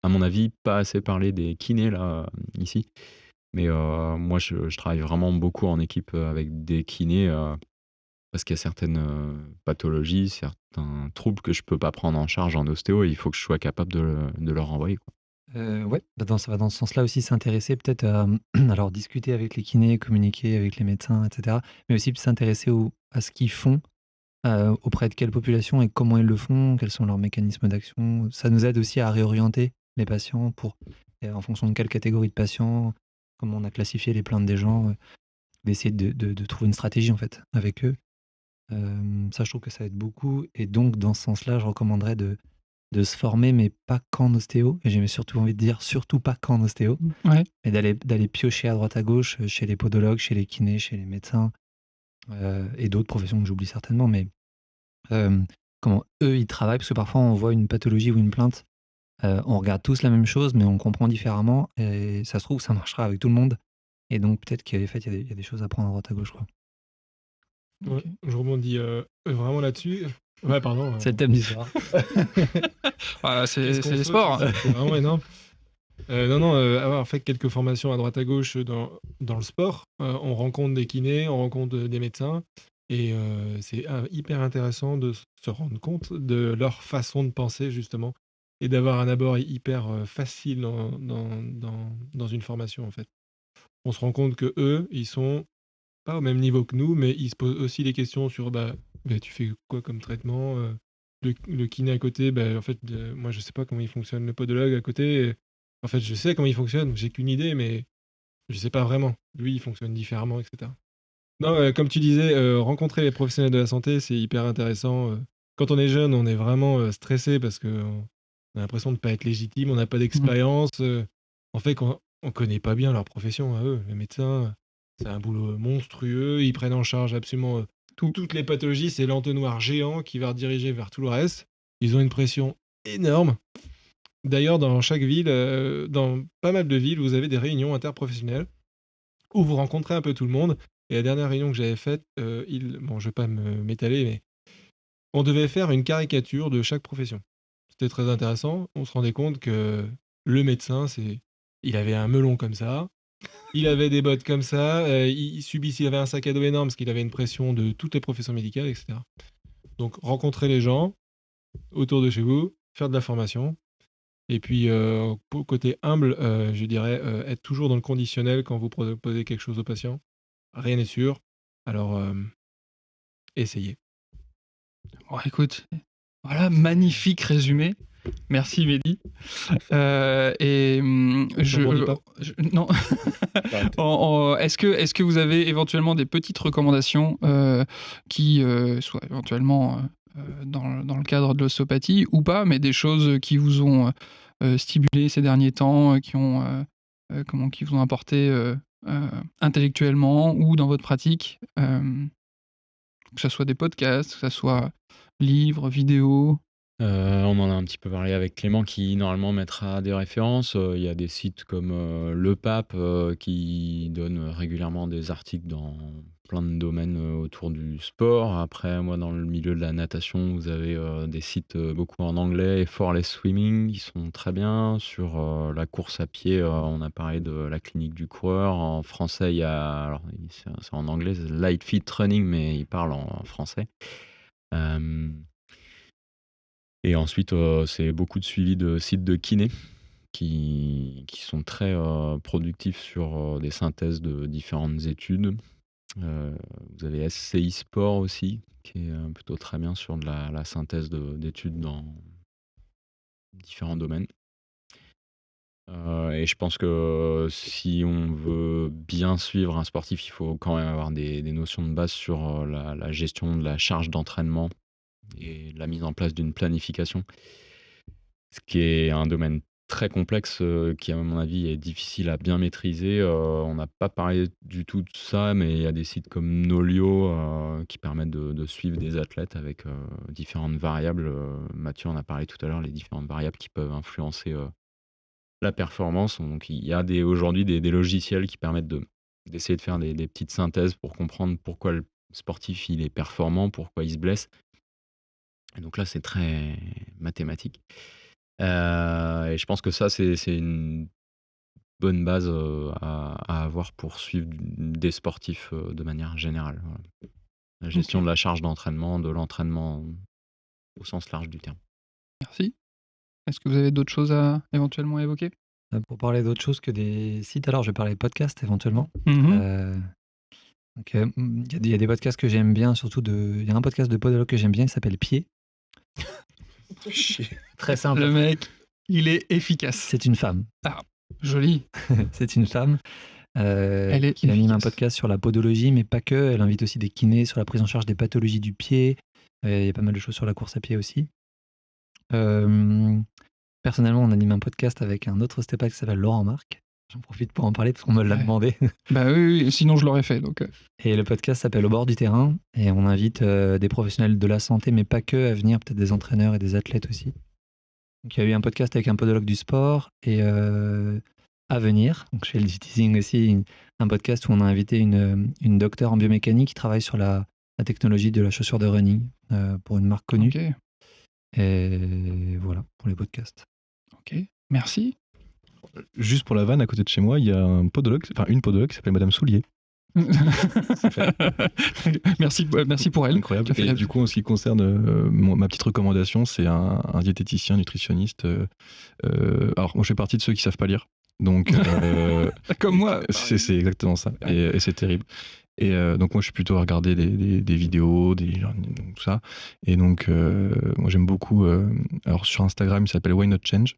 à mon avis, pas assez parlé des kinés là, ici. Mais moi, je travaille vraiment beaucoup en équipe avec des kinés parce qu'il y a certaines pathologies, certains troubles que je peux pas prendre en charge en ostéo et il faut que je sois capable de leur renvoyer, quoi. Ouais, ça va dans ce sens-là aussi, s'intéresser peut-être à alors discuter avec les kinés, communiquer avec les médecins, etc. Mais aussi s'intéresser à ce qu'ils font, auprès de quelle population et comment ils le font, quels sont leurs mécanismes d'action. Ça nous aide aussi à réorienter les patients en fonction de quelle catégorie de patients, comment on a classifié les plaintes des gens, d'essayer de trouver une stratégie en fait avec eux. Ça, je trouve que ça aide beaucoup et donc dans ce sens-là, je recommanderais de se former, mais pas qu'en ostéo. Et j'ai surtout envie de dire, surtout pas qu'en ostéo. Ouais. Mais d'aller piocher à droite à gauche, chez les podologues, chez les kinés, chez les médecins, et d'autres professions que j'oublie certainement. Mais comment eux, ils travaillent, parce que parfois, on voit une pathologie ou une plainte, on regarde tous la même chose, mais on comprend différemment. Et ça se trouve, ça marchera avec tout le monde. Et donc, peut-être qu'il y a des choses à prendre à droite à gauche, quoi. Ouais, je rebondis vraiment là-dessus. Ouais, pardon. C'est le thème du soir. Voilà, c'est les sports. C'est vraiment énorme. Avoir fait quelques formations à droite à gauche dans le sport, on rencontre des kinés, on rencontre des médecins, et c'est hyper intéressant de se rendre compte de leur façon de penser, justement, et d'avoir un abord hyper facile dans une formation, en fait. On se rend compte que eux, ils sont pas au même niveau que nous, mais ils se posent aussi des questions sur tu fais quoi comme traitement, le kiné à côté, en fait, moi je sais pas comment il fonctionne le podologue à côté. En fait, je sais comment il fonctionne, j'ai qu'une idée, mais je sais pas vraiment. Lui, il fonctionne différemment, etc. Non, comme tu disais, rencontrer les professionnels de la santé, c'est hyper intéressant. Quand on est jeune, on est vraiment stressé parce qu'on a l'impression de ne pas être légitime, on n'a pas d'expérience. En fait, on connaît pas bien leur profession à eux. Les médecins, c'est un boulot monstrueux. Ils prennent en charge absolument toutes les pathologies. C'est l'entonnoir géant qui va rediriger vers tout le reste. Ils ont une pression énorme. D'ailleurs, dans chaque ville, dans pas mal de villes, vous avez des réunions interprofessionnelles où vous rencontrez un peu tout le monde. Et la dernière réunion que j'avais faite, je vais pas m'étaler, mais on devait faire une caricature de chaque profession. C'était très intéressant. On se rendait compte que le médecin, c'est Il avait un melon comme ça. Il avait des bottes comme ça. Il avait un sac à dos énorme parce qu'il avait une pression de toutes les professions médicales, etc. Donc, rencontrer les gens autour de chez vous, faire de la formation. Et puis, côté humble, je dirais être toujours dans le conditionnel quand vous proposez quelque chose aux patients. Rien n'est sûr. Alors, essayez. Bon, écoute, voilà, magnifique résumé. Merci Mehdi. Non. Est-ce que vous avez éventuellement des petites recommandations qui soient éventuellement dans le cadre de l'ostéopathie ou pas, mais des choses qui vous ont stimulé ces derniers temps, qui vous ont apporté intellectuellement ou dans votre pratique, que ce soit des podcasts, que ce soit livres, vidéos. On en a un petit peu parlé avec Clément qui normalement mettra des références. Il y a des sites comme Le Pape qui donne régulièrement des articles dans plein de domaines autour du sport. Après, moi, dans le milieu de la natation, vous avez des sites beaucoup en anglais et For Less Swimming, ils sont très bien. Sur la course à pied, on a parlé de la clinique du coureur. En français, il y a, alors c'est en anglais, c'est Light Fit Running, mais il parle en français. Et ensuite, c'est beaucoup de suivi de sites de kiné qui sont très productifs sur des synthèses de différentes études. Vous avez SCI Sport aussi, qui est plutôt très bien sur de la synthèse d'études dans différents domaines. Et je pense que si on veut bien suivre un sportif, il faut quand même avoir des notions de base sur la gestion de la charge d'entraînement et la mise en place d'une planification. Ce qui est un domaine très complexe, qui à mon avis est difficile à bien maîtriser. On n'a pas parlé du tout de ça, mais il y a des sites comme Nolio, qui permettent de suivre des athlètes avec, différentes variables. Mathieu en a parlé tout à l'heure, les différentes variables qui peuvent influencer, la performance. Donc il y a aujourd'hui des logiciels qui permettent d'essayer de faire des petites synthèses pour comprendre pourquoi le sportif il est performant, pourquoi il se blesse. Et donc là, c'est très mathématique. Et je pense que ça, c'est une bonne base à avoir pour suivre des sportifs de manière générale. Voilà. La gestion Ok. de la charge d'entraînement, de l'entraînement au sens large du terme. Merci. Est-ce que vous avez d'autres choses à éventuellement évoquer? Pour parler d'autre chose que des sites, alors je vais parler podcast éventuellement. Donc, il y a des podcasts que j'aime bien, surtout il y a un podcast de podologue que j'aime bien, il s'appelle Pied. Très simple. Le mec, il est efficace. C'est une femme. Ah, joli. C'est une femme Elle est qui anime un efficace. podcast sur la podologie, mais pas que. Elle invite aussi des kinés sur la prise en charge des pathologies du pied. Il y a pas mal de choses sur la course à pied aussi. Personnellement, on anime un podcast avec un autre ostéopathe qui s'appelle Laurent Marc. J'en profite pour en parler parce qu'on me l'a demandé. Bah oui, sinon je l'aurais fait. Donc. Et le podcast s'appelle Au bord du terrain. Et on invite des professionnels de la santé, mais pas que, à venir, peut-être des entraîneurs et des athlètes aussi. Donc, il y a eu un podcast avec un podologue du sport et à venir. Donc, je fais le teasing aussi, un podcast où on a invité une docteure en biomécanique qui travaille sur la technologie de la chaussure de running pour une marque connue. Ok. Et voilà pour les podcasts. Ok, merci. Juste pour la vanne, à côté de chez moi, il y a une podologue qui s'appelle Madame Soulier. Merci pour elle. Incroyable. Et du coup, en ce qui concerne ma petite recommandation, c'est un diététicien, nutritionniste. Alors, moi, je fais partie de ceux qui savent pas lire. Donc, comme moi. C'est exactement ça. Et c'est terrible. Et donc, moi, je suis plutôt à regarder des vidéos, tout ça. Et donc, moi, j'aime beaucoup. Alors, sur Instagram, il s'appelle Why Not Change.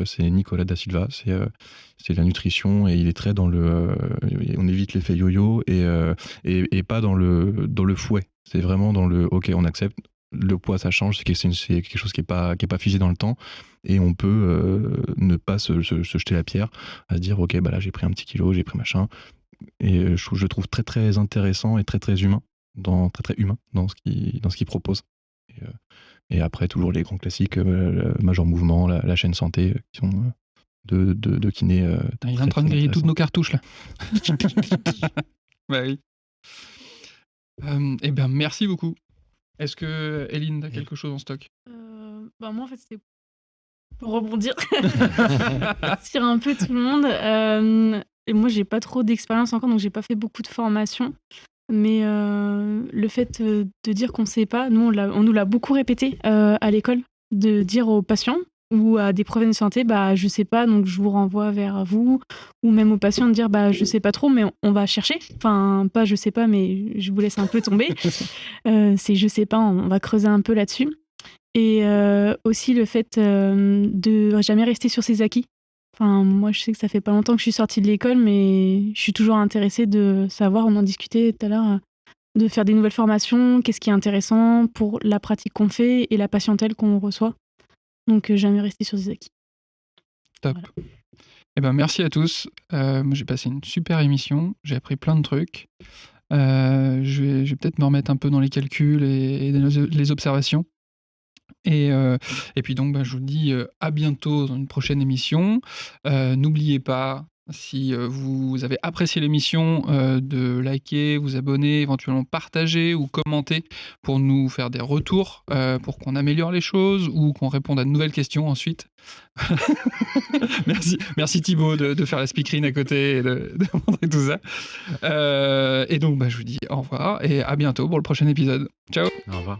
C'est Nicolas Da Silva, c'est la nutrition et il est très dans on évite l'effet yo-yo et pas dans le fouet. C'est vraiment dans le ok, on accepte, le poids ça change, c'est quelque chose qui est pas figé dans le temps et on peut ne pas se jeter la pierre à se dire ok bah là j'ai pris un petit kilo, j'ai pris machin et je trouve très très intéressant et très très humain dans ce qu'il propose. Et après, toujours les grands classiques, Major Mouvement, la chaîne Santé, qui sont de kiné. Il est en train de griller toutes nos cartouches, là. Bah oui. Eh bien, merci beaucoup. Est-ce que, Eline, t'as quelque chose en stock? Moi, en fait, c'était Pour rebondir sur un peu tout le monde. Et moi, j'ai pas trop d'expérience encore, donc j'ai pas fait beaucoup de formation. Mais le fait de dire qu'on sait pas, nous, on nous l'a beaucoup répété à l'école, de dire aux patients ou à des professionnels de santé, bah je sais pas, donc je vous renvoie vers vous, ou même aux patients de dire bah je sais pas trop, mais on va chercher. Enfin, pas je sais pas, mais je vous laisse un peu tomber. C'est je sais pas, on va creuser un peu là-dessus. Et aussi le fait de jamais rester sur ses acquis. Enfin, moi, je sais que ça fait pas longtemps que je suis sortie de l'école, mais je suis toujours intéressée de savoir, on en discutait tout à l'heure, de faire des nouvelles formations, qu'est-ce qui est intéressant pour la pratique qu'on fait et la patientèle qu'on reçoit. Donc, jamais rester sur ses acquis. Top. Voilà. Eh ben, merci à tous. Moi, j'ai passé une super émission. J'ai appris plein de trucs. Je vais peut-être me remettre un peu dans les calculs et les observations. Et puis donc, je vous dis à bientôt dans une prochaine émission. N'oubliez pas, si vous avez apprécié l'émission, de liker, vous abonner, éventuellement partager ou commenter pour nous faire des retours, pour qu'on améliore les choses ou qu'on réponde à de nouvelles questions ensuite. Merci Thibaut de faire la speakerine à côté et de montrer tout ça. Et donc, je vous dis au revoir et à bientôt pour le prochain épisode. Ciao. Au revoir.